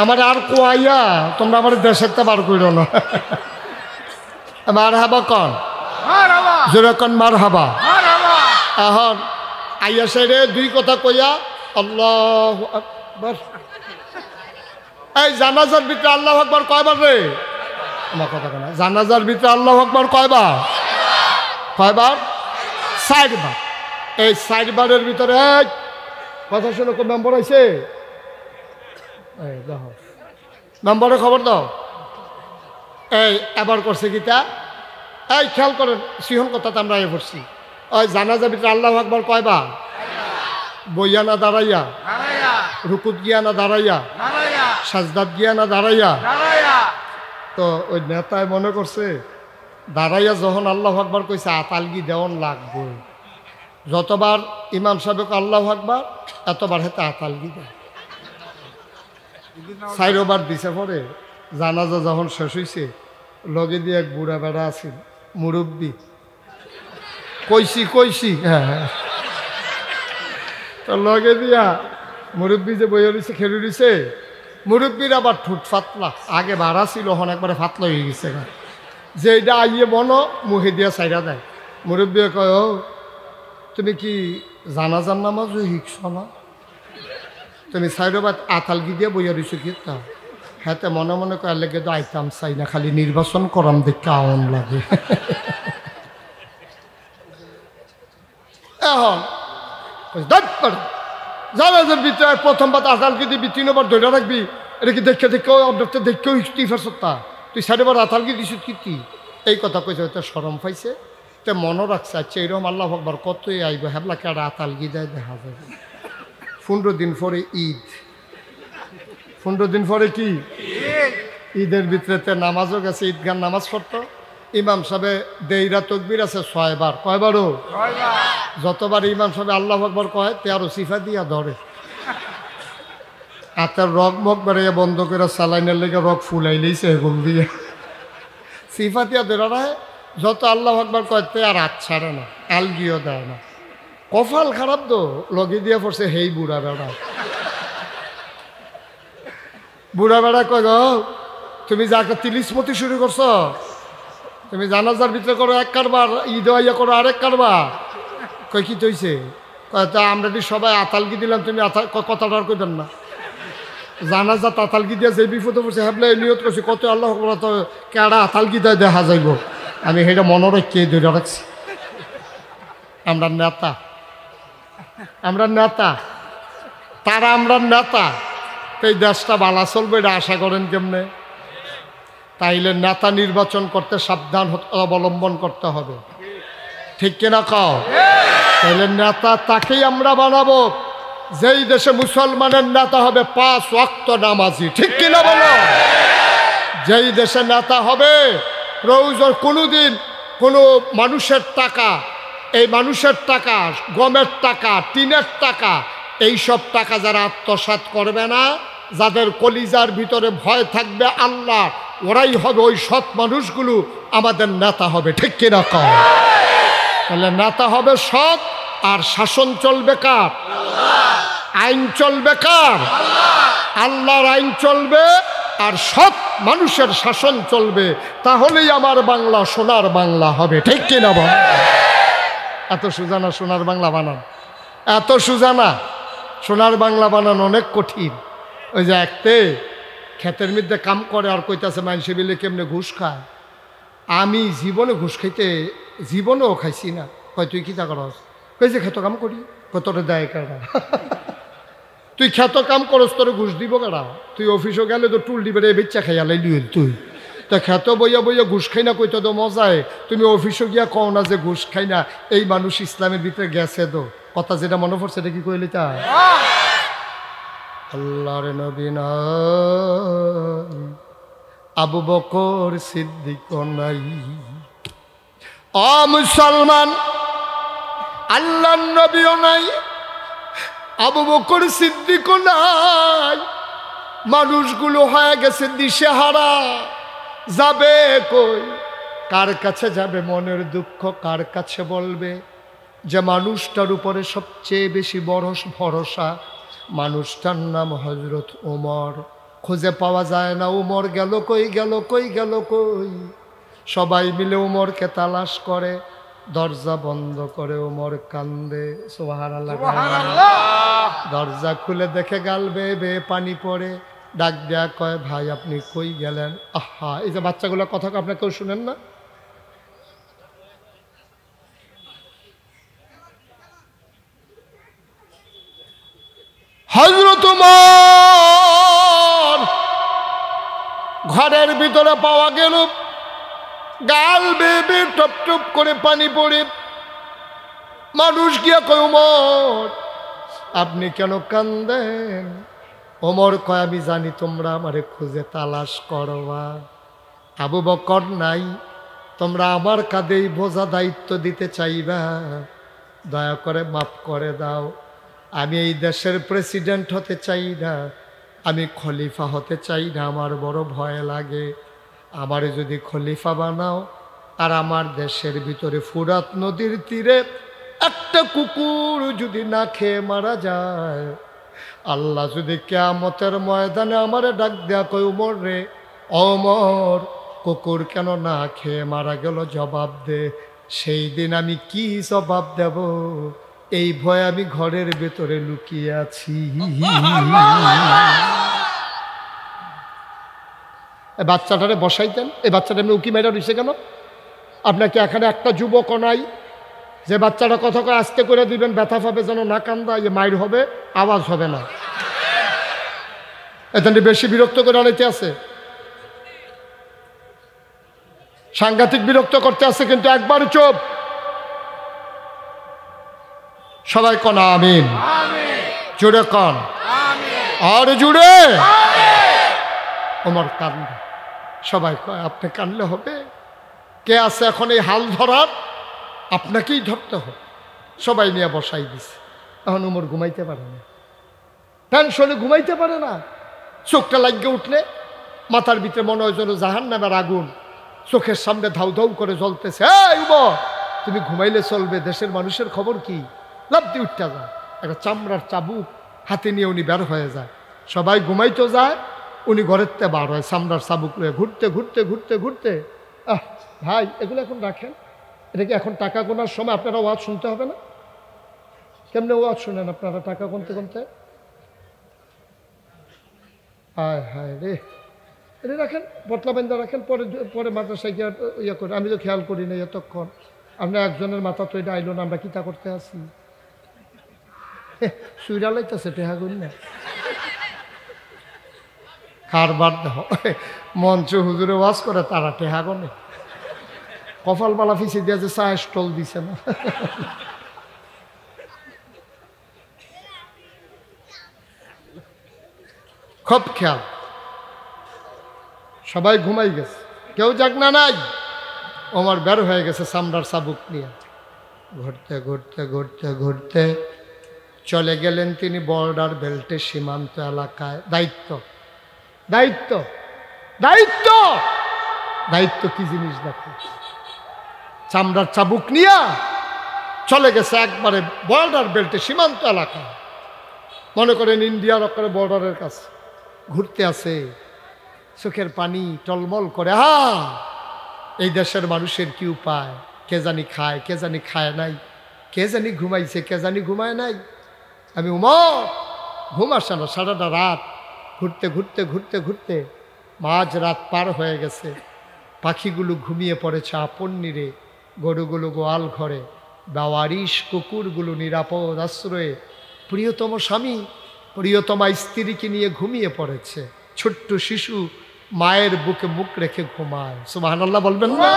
আমার আর কোয়াইয়া তোমরা আমার দেশের তে বার কইরো না মার হাবা কন জোরে কন মার হাবা এখন আইয়া সাইডে দুই কথা কইয়া আল্লাহু আকবার এই জানাজার ভিতরে আল্লাহু আকবার কয়বার রে আমার কথা কেনা জানাজার ভিতরে আল্লাহু আকবার কয়বার 6 বার এই 6 বারের ভিতরে কথা শুনে কোন নম্বর আইছে এই দেখো নম্বরে খবর দাও এই এবার করছে গীতা এই খেয়াল করেন সিহন কথা তো আমরা এ পড়ছি ওই জানাজার ভিতরে আল্লাহু আকবার কয়বার বইয়া না দাঁড়াইয়া রুকুত গিয়া না দাঁড়াইয়া সাজদাত গিয়া না দাঁড়াইয়া তো ওই নেতায় মনে করছে দাঁড়াইয়া যখন আল্লাহু আকবার কইছে আতালগি দেওয়ান লাগবে যতবার ইমাম সাহেবকে আল্লাহু আকবার এতবার হেতে আতালগি দেয় 4 বার দিছে পরে জানাজা যখন শেষ হইছে লগে দিয়ে এক বুড়া বেড়া আছে মুরব্বী কইছি হ্যাঁ তো লগে দিয়া মুরব্বী যে বইয়া রয়েছে খেলে রয়েছে মুরব্বীর আবার ঠুট ফাতলা আগে ভাড়া ছিল হন একবারে ফাতলা হয়ে গেছে যে এটা আইয়ে বনো মুখে দিয়া সাইরা দেয় মুরব্বী কয় ও তুমি কি জানাজার নামাজও শিখছ না তুমি 4 বার আতালগি দিয়ে বইয়া রয়েছো কি তা হ্যাঁ মনে মনে কয় লেগে তো আইতাম চাই না খালি নির্বাচন করাম দেখতে আওয়ান লাগে এখন জানাজার ভিতরে প্রথমবার আতালগি দিবি 3 বার ধরে রাখবি এটা কি দেখেও ইস্তিফার সত্তা তুই 4 বার আতালগি দিস কি এই কথা কইছে হয়তো শরম পাইছে তো মনে রাখছে আচ্ছা এইরকম আল্লাহু আকবার কতই আইব হেবলাকে আর আতালগি দেয় দেখা যাবে 15 দিন পরে ঈদ 15 দিন পরে কি ঈদের ভিতরে নামাজও গেছে ঈদগাহ নামাজ পড়তো ইমাম সাহেবে দেইরা তকবির আছে 6 বার কয়বারও 6 বার যতবার ইমাম সাহেব আল্লাহু আকবার কয় 13 সিফা দিয়া ধরে হাতের রগ মগ বেড়ে বন্ধ করে সালাইনের লেগে রগ ফুলাই লইছে এগুল দিয়ে সিফা দিয়া ধরে যত আল্লাহু আকবার কয় তে আর হাত ছাড়ে না আলগিও দেয় না কপাল খারাপ তো লগে দিয়ে পড়ছে হেই বুড়া বেড়া কয় গো তুমি যাকে তিলিসমতি শুরু করছো তুমি জানাজার ভিতরে করো 1 কারবার ঈদ আইয়া করো আরেক কারবার কই কি তৈছে তা আমরা সবাই আতালগি দিলাম তুমি কথাটা আর কইতেন না জানাজা আতালগি দিয়া যে বিপদে পড়ছে হাবলে নিয়ত করছি কত আল্লাহ তো কেডা আতালগি দেয় দেখা যাইব আমি সেটা মনে রেখে ধরে রাখছি আমরা নেতা তারা আমরা নেতা এই দেশটা ভালো চলবে এটা আশা করেন কেমনে তাইলে নেতা নির্বাচন করতে সাবধান অবলম্বন করতে হবে ঠিক কিনা কও তাইলে নেতা তাকেই আমরা বানাবো যেই দেশে মুসলমানের নেতা হবে 5 ওয়াক্ত নামাজি ঠিক কিনা বলো যেই দেশে নেতা হবে প্রয়োজন কোনোদিন কোনো মানুষের টাকা এই মানুষের টাকা গমের টাকা টিনের টাকা এইসব টাকা যারা আত্মসাৎ করবে না যাদের কলিজার ভিতরে ভয় থাকবে আল্লাহ ওরাই হবে ওই সৎ মানুষগুলো আমাদের নেতা হবে ঠিক কিনা কও তাহলে নেতা হবে সৎ আর শাসন চলবে কার আইন চলবে কার আল্লাহর আইন চলবে আর সৎ মানুষের শাসন চলবে তাহলেই আমার বাংলা সোনার বাংলা হবে ঠিক কিনা বল এত সুজানা সোনার বাংলা বানান এত সুজানা সোনার বাংলা বানানো অনেক কঠিন ওই যে একতে ক্ষেতের মধ্যে কাম করে আর কইতাছে মানুষে বিলে কেমনে ঘুষ খায় আমি জীবনে ঘুষ খাইতে জীবনেও খাইছি না কয় তুই কিতা করস কইছে ক্ষেত কাম করি কতটা দেয় কেডা তুই ক্ষেত কাম করস তোর ঘুষ দিব কেডা তুই অফিসও গেলে তো টুল দিবে রে বেচ্চা খাইয়া লাইলি তুই তা খেত বইয়া বইয়া ঘুষ খাই না কইতে তো মজায়, তুমি অফিসে গিয়া কও না যে ঘুষ খাই না। এই মানুষ ইসলামের ভিতরে গেছে তো, কথা যেটা মনে পড়ছে এটা কি কইলি তা? আল্লাহর নবী নাই, আবু বকর সিদ্দিক নাই। ও মুসলমান, আল্লাহর নবীও নাই, আবু বকর সিদ্দিক নাই। মানুষগুলো হয়ে গেছে দিশেহারা, যাবে কই, কার কাছে যাবে? মনের দুঃখ কার কাছে বলবে? যে মানুষটার উপরে সবচেয়ে বেশি বড় ভরসা, মানুষটার নাম হযরত ওমর। খুঁজে পাওয়া যায় না, ওমর গেল কই, গেল কই, গেল কই। সবাই মিলে ওমরকে তালাশ করে, দরজা বন্ধ করে ওমর কান্দে। সুবহানাল্লাহ। দরজা খুলে দেখে গাল বেয়ে বেয়ে পানি পড়ে, ডাক দেয়া কয়, ভাই আপনি কই গেলেন? আহা, এই যে বাচ্চাগুলো কথা আপনার কেউ শুনেন না? হযরত ওমর ঘরের ভিতরে পাওয়া গেল, গাল বেয়ে বেয়ে টপ টপ করে পানি পড়ে। মানুষ গিয়া কয়, ওমর আপনি কেন কান্দেন? ওমর কয়, আমি জানি তোমরা আমারে খুঁজে তালাশ করবা। আবু বকর নাই, তোমরা আমার কাঁধেই বোঝা দায়িত্ব দিতে চাইবা, দয়া করে মাফ করে দাও। আমি এই দেশের প্রেসিডেন্ট হতে চাই না, আমি খলিফা হতে চাই না, আমার বড় ভয় লাগে। আমারে যদি খলিফা বানাও, আর আমার দেশের ভিতরে ফুরাত নদীর তীরে একটা কুকুর যদি না খেয়ে মারা যায়, আল্লাহ যদি কিয়ামতের ময়দানে আমারে ডাক দেয়া কই, ওমর রে, ওমর কুকুর কেন না খেয়ে মারা গেল, জবাব দে। সেই দিন আমি কি জবাব দেব, এই ভয় আমি ঘরের ভেতরে লুকিয়ে আছি। বাচ্চাটারে বসাইতেন, এই বাচ্চাটা এমনি উকি মেরা রয়েছে কেন? আপনাকে এখানে একটা যুবক নাই যে বাচ্চাটা কথা করে আস্তে করে দিবেন, ব্যথা পাবে যেন না কান্দা, যে মাইর হবে, আওয়াজ হবে না। এখানে বেশি বিরক্ত করে অনেকে আছে, সাংঘাতিক বিরক্ত করতে আছে, কিন্তু একবার চুপ। সবাই কন আমিন, জুড়ে কন, আর জুড়ে। ওমর কান্দে, সবাই কয় আপনি কানলে হবে? কে আছে এখন এই হাল ধরার? আপনাকেই ধরতে হবে। সবাই নিয়ে বসাই দিছে। এখন ওমর ঘুমাইতে পারে না, টেনশনে ঘুমাইতে পারে না। চোখটা লাগিয়ে উঠলে মাথার ভিতরে মনে হয় যেন জাহান্নামের আগুন চোখের সামনে ধাউ ধাউ করে জ্বলতেছে। এই ওমর, তুমি ঘুমাইলে চলবে? দেশের মানুষের খবর কি? লাফ দিয়ে উঠতে যায়, একটা চামড়ার চাবুক হাতে নিয়ে উনি বের হয়ে যায়। সবাই ঘুমাইতে যায়, উনি ঘরের তে বার হয় চামড়ার চাবুক নিয়ে, ঘুরতে ঘুরতে ঘুরতে ঘুরতে। ভাই এগুলো এখন রাখেন, এটা কি এখন টাকা গোনার সময়? আপনারা ওয়াজ শুনতে হবে না? কেমনে ওয়াজ শুনেন আপনারা টাকা গুনতে গুনতে? হায় হায় রে, এটা রাখেন, পটলা বেঁধে রাখেন, পরে পরে মাদ্রাসায় গিয়ে ইয়ে করে। আমি তো খেয়াল করি না এতক্ষণ। আমরা একজনের মাথা তো এটা আইলো না, আমরা কিতা করতে আসি? সুইরা লাইতেছে টেহা গুন না, কারবার দেহ। মঞ্চ হুজুরে ওয়াজ করে, তারা টেহা গনে। কপাল বালা ফিসে দিয়ে যে চা স্টল দিছে না। খুব খেয়াল। সবাই ঘুমাই গেছে, কেউ জাগনা নাই। ওমর বের হয়ে গেছে চামড়ার চাবুক নিয়ে। ঘুরতে ঘুরতে ঘুরতে ঘুরতে চলে গেলেন তিনি বর্ডার বেল্টে, সীমান্ত এলাকায়। দায়িত্ব দায়িত্ব দায়িত্ব দায়িত্ব কি জিনিস দেখো। চামড়ার চাবুক নিয়ে চলে গেছে একবারে বর্ডার বেল্টে, সীমান্ত এলাকায়। মনে করেন ইন্ডিয়ার ওপরে বর্ডারের কাছে ঘুরতে আসে, চোখের পানি টলমল করে। এই দেশের মানুষের কি উপায়? কে জানি খায়, কে জানি খায় নাই, কে জানি ঘুমাইছে, কে জানি ঘুমায় নাই। আমি ওমর ঘুম আসে না, সারাটা রাত ঘুরতে ঘুরতে ঘুরতে ঘুরতে মাঝ রাত পার হয়ে গেছে। পাখিগুলো ঘুমিয়ে পড়েছে আপন নিরে, গরুগুলো গোয়াল ঘরে, বাওয়ারিশ কুকুরগুলো নিরাপদ আশ্রয়ে, প্রিয়তম স্বামী প্রিয়তমা স্ত্রীকে নিয়ে ঘুমিয়ে পড়েছে। ছোট্ট শিশু মায়ের বুকে মুখ রেখে ঘুমায়। সুবহানাল্লাহ বলবেন না?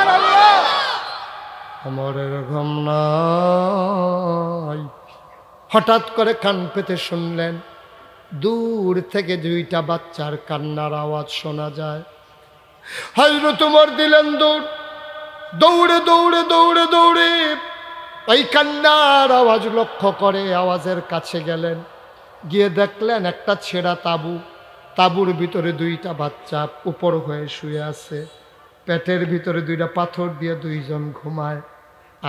আমরের ঘুম নাই। হঠাৎ করে কান পেতে শুনলেন দূর থেকে দুইটা বাচ্চার কান্নার আওয়াজ শোনা যায়। হযরত ওমর দিলেন দৌড়, দৌড়ে দৌড়ে দৌড়ে দৌড়ে ওই কান্নার আওয়াজ লক্ষ্য করে আওয়াজের কাছে গেলেন। গিয়ে দেখলেন একটা ছেঁড়া তাঁবু, তাঁবুর ভিতরে দুইটা বাচ্চা উপর হয়ে শুয়ে আছে। পেটের ভিতরে দুইটা পাথর দিয়ে দুইজন ঘুমায়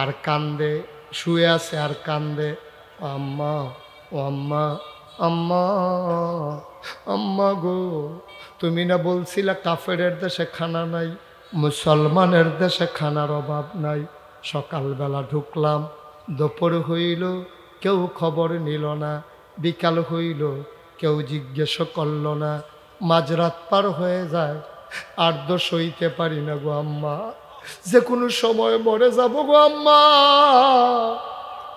আর কান্দে, শুয়ে আছে আর কান্দে। আম্মা, ও আম্মা, আম্মা, আম্মা গো, তুমি না বলছিলা কাফেরের দেশে খানা নাই, মুসলমানের দেশে খানার অভাব নাই। সকালবেলা ঢুকলাম, দুপুর হইল, কেউ খবর নিল না। বিকাল হইল, কেউ জিজ্ঞেস করল না। মাঝরাত পার হয়ে যায়, আর তো সইতে পারি না গো আম্মা, যে কোনো সময় মরে যাব গো আম্মা।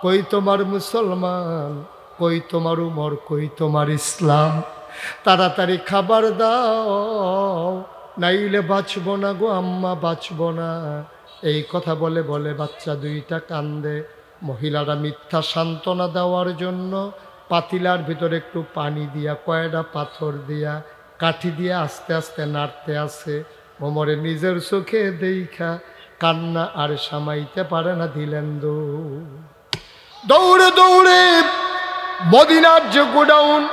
কই তোমার মুসলমান, কই তোমার উমর, কই তোমার ইসলাম? তাড়াতাড়ি খাবার দাও, নাইলে বাঁচব না গো আম্মা, বাঁচব না। এই কথা বলে বলে বাচ্চা দুইটা কান্দে। মহিলারা মিথ্যা সান্ত্বনা দেওয়ার জন্য পাতিলার ভিতরে একটু পানি দিয়া, কয়টা পাথর দিয়া, কাঠি দিয়া আস্তে আস্তে নাড়তে আছে। ওমরে নিজের চোখে দেখা কান্না আর সামাইতে পারে না, দিলেন দৌড়ে দৌড়ে মদিনার যে গোডাউন,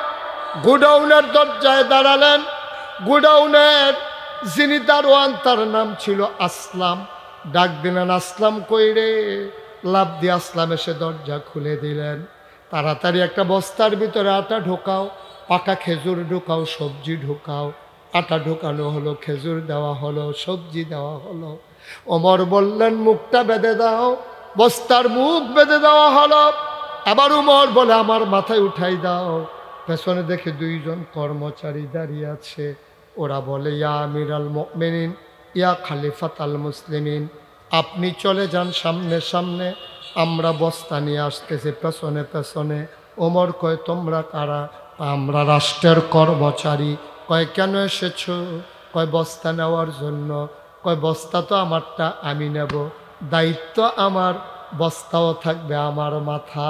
গোডাউনের দরজায় দাঁড়ালেন। গোডাউনের যিনি দারোয়ান তার নাম ছিল আসলাম। ডাক দিলেন, আসলাম কই রে? লাফ দিয়ে আসলাম এসে দরজা খুলে দিলেন। তাড়াতাড়ি একটা বস্তার ভিতরে আটা ঢোকাও, পাকা খেজুর ঢোকাও, সবজি ঢোকাও। আটা ঢোকানো হলো, খেজুর দেওয়া হলো, সবজি দেওয়া হলো। ওমর বললেন মুখটা বেঁধে দাও, বস্তার মুখ বেঁধে দেওয়া হলো। আবার উমর বলে আমার মাথায় উঠাই দাও। পেছনে দেখে দুইজন কর্মচারী দাঁড়িয়ে আছে। ওরা বলে ইয়া আমিরাল মুমিনিন, ইয়া খলিফাতাল মুসলিমিন, আপনি চলে যান সামনে সামনে, আমরা বস্তা নিয়ে আসতেছি পেছনে পেছনে। ওমর কয় তোমরা কারা? আমরা রাষ্ট্রের কর্মচারী। কয় কেন এসেছো? কয় বস্তা নেওয়ার জন্য। কয় বস্তা তো আমারটা, আমি নেব, দায়িত্ব আমার, বস্তাও থাকবে আমার মাথা।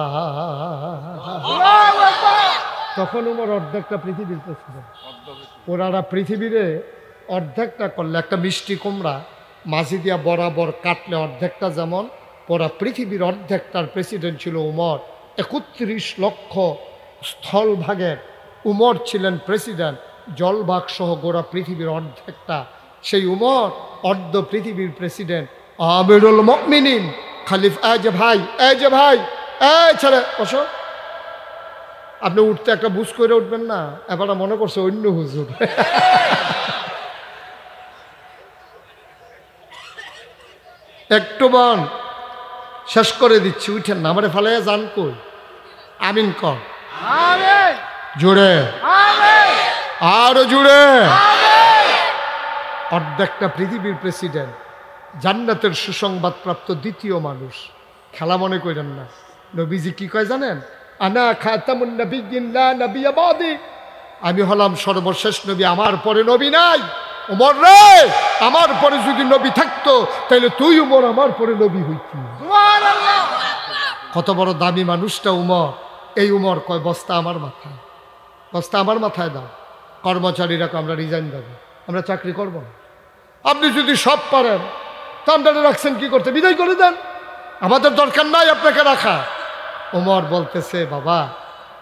তখন ওমর অর্ধেকটা পৃথিবীর প্রেসিডেন্ট। ওনারা পৃথিবীরে অর্ধেকটা করলে, একটা মিষ্টি কুমড়া মাঝি দিয়া বরাবর কাটলে অর্ধেকটা যেমন, পুরা পৃথিবীর অর্ধেকটার প্রেসিডেন্ট ছিল উমর। ৩১ লক্ষ স্থলভাগের উমর ছিলেন প্রেসিডেন্ট, জলভাগ সহ গোড়া পৃথিবীর অর্ধেকটা সেই উমর, অর্ধ পৃথিবীর প্রেসিডেন্ট আমিরুল মুমিনিন খলিফা। এই যে ভাই, এই যে ভাই, এই ছেলে বসো। আপনি উঠতে একটা বুঝ করে উঠবেন না, এবার মনে করছে অন্য হুজুর। একটু বন শেষ করে দিচ্ছি, উঠেন না, আমারে ফালাইয়া যান কই? আমিন কর জুড়ে, আরো জুড়ে। অর্ধেকটা পৃথিবীর প্রেসিডেন্ট, জান্নাতের সুসংবাদ প্রাপ্ত দ্বিতীয় মানুষ। খেলা মনে করেন না। নবীজি কি কয় জানেন? আনা খাতামুন নবিয়্যিন লা নবিয়্যা বাদি, আমি হলাম সর্বশেষ নবী, আমার পরে নবী নাই। উমর রে, আমার পরে যদি নবী থাকতো তাহলে তুই উমর আমার পরে নবী হইতি। সুবহানাল্লাহ। কত বড় দামি মানুষটা উমর। এই উমর কয় বস্তা আমার মাথায়, বস্তা আমার মাথায় দাও। কর্মচারীরা আমরা রিজাইন দেবো, আমরা চাকরি করব না। আপনি যদি সব পারেন তা আপনারা রাখছেন কি করতে? বিদায় করে দেন, আমাদের দরকার নাই আপনাকে রাখা। ওমর বলতেছে বাবা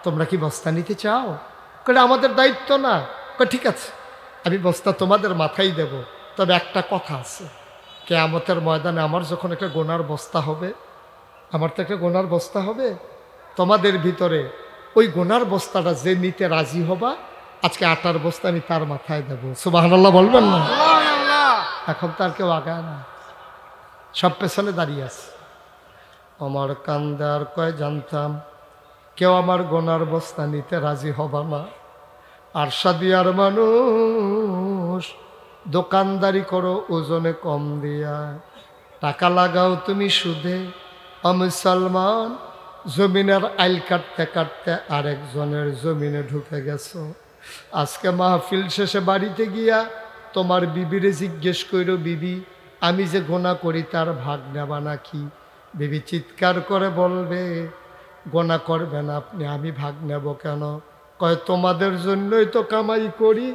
তোমরা কি বস্তা নিতে চাও? কলে আমাদের দায়িত্ব না। ঠিক আছে, আমি বস্তা তোমাদের মাথায় দেব, তবে একটা কথা আছে, কিয়ামতের ময়দানে আমার যখন একটা গোনার বস্তা হবে, আমার তো একটা গোনার বস্তা হবে, তোমাদের ভিতরে ওই গোনার বস্তাটা যে নিতে রাজি হবা, আজকে আটার বস্তা আমি তার মাথায় দেবো। সুবহানাল্লাহ বলবেন না? এখন তার কেউ আগায় না, সব পেছনে দাঁড়িয়ে আছে। আমার কান্দার কয় জানতাম কেউ আমার গোনার বস্তা নিতে রাজি হবা না। আর সাদিয়ার মানুষ, দোকানদারি করো ওজনে কম দিয়া, টাকা লাগাও তুমি সুদে। মুসলমান, জমিনের আইল কাটতে কাটতে আরেকজনের জমিনে ঢুকে গেছো। আজকে মাহফিল শেষে বাড়িতে গিয়া তোমার বিবিরে জিজ্ঞেস করো, বিবি আমি যে গোনা করি তার ভাগ নেবা নাকি? বিবি চিৎকার করে বলবে, গোনা করবেন আপনি, আমি ভাগ নেব কেন? কয় তোমাদের জন্যই তো কামাই করি,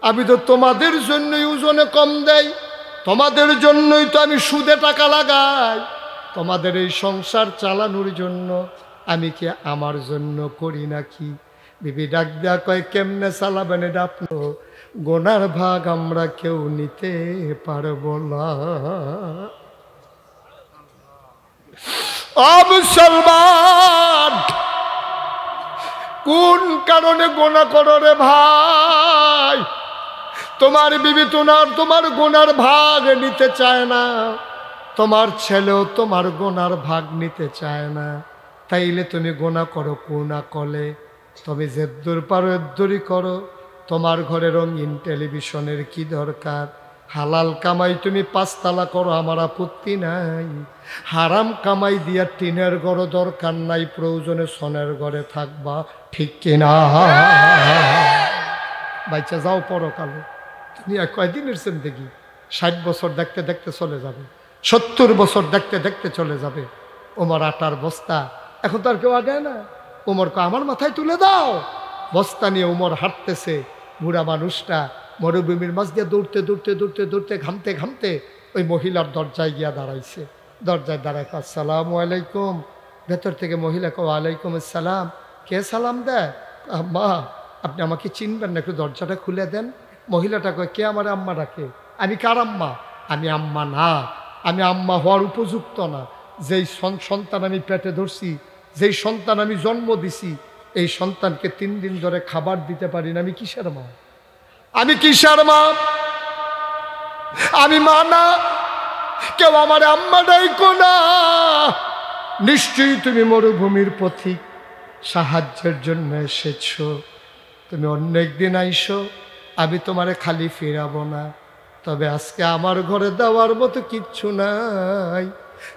আমি তো তোমাদের জন্যই ওজনে কম দেই, তোমাদের জন্যই তো আমি সুদে টাকা লাগাই, তোমাদের এই সংসার চালানোর জন্য, আমি কি আমার জন্য করি নাকি? বিবি ডাক দেয়া কয়, কেমনে চালাবেন এটা আপনি, গোনার ভাগ আমরা কেউ নিতে পারবো না। মুসলমান, কোন কারণে গোনা করো রে ভাই? তোমার বিবি তোমার গোনার ভাগ নিতে চায় না, তোমার ছেলেও তোমার গোনার ভাগ নিতে চায় না, তাইলে তুমি গোনা করো কোনা কলে? তবে যেদ্দুর পারো এদ্দুরই করো। তোমার ঘরে রঙিন টেলিভিশনের কি দরকার? হালাল কামাই তুমি 5 তালা করো, আমার আপত্তি নাই। হারাম কামাই দিয়া টিনের ঘর দরকার নাই, প্রয়োজনে সোনের ঘরে থাকবা, ঠিক কিনা? বাচ্চা যাও পরকালে, তুমি কয়দিনের জিন্দেগি? 60 বছর দেখতে দেখতে চলে যাবে, 70 বছর দেখতে দেখতে চলে যাবে। ওমর আটার বস্তা, এখন তো আর কেউ আগে না। ওমরকে আমার মাথায় তুলে দাও। বস্তা নিয়ে ওমর হাঁটতেছে, বুড়া মানুষটা মরুভূমির মাঝ দিয়ে দৌড়তে দৌড়তে দৌড়তে দৌড়তে ঘামতে ঘামতে ওই মহিলার দরজায় গিয়া দাঁড়াইছে। দরজায় দাঁড়ায়, আসসালামু আলাইকুম। ভেতর থেকে মহিলা কো, ওয়ালাইকুম আসসালাম। কে সালাম দেয়? আম্মা, আপনি আমাকে চিনবেন না, একটু দরজাটা খুলে দেন। মহিলাটা কয়, কে আমার আম্মা ডাকে? আমি কার আম্মা? আমি আম্মা না, আমি আম্মা হওয়ার উপযুক্ত না। যেই সন্তান আমি পেটে ধরছি, যেই সন্তান আমি জন্ম দিছি, এই সন্তানকে 3 দিন ধরে খাবার দিতে পারি না, আমি কিসের মা? আমি কিসের মা? আমি মা না, কেউ আমার আম্মা ডাইকো না। নিশ্চয়ই তুমি মরুভূমির পথিক, সাহায্যের জন্য এসেছ, তুমি অন্য একদিন আইসো, আমি তোমারে খালি ফিরাবো না। তবে আজকে আমার ঘরে দেওয়ার মতো কিচ্ছু নাই।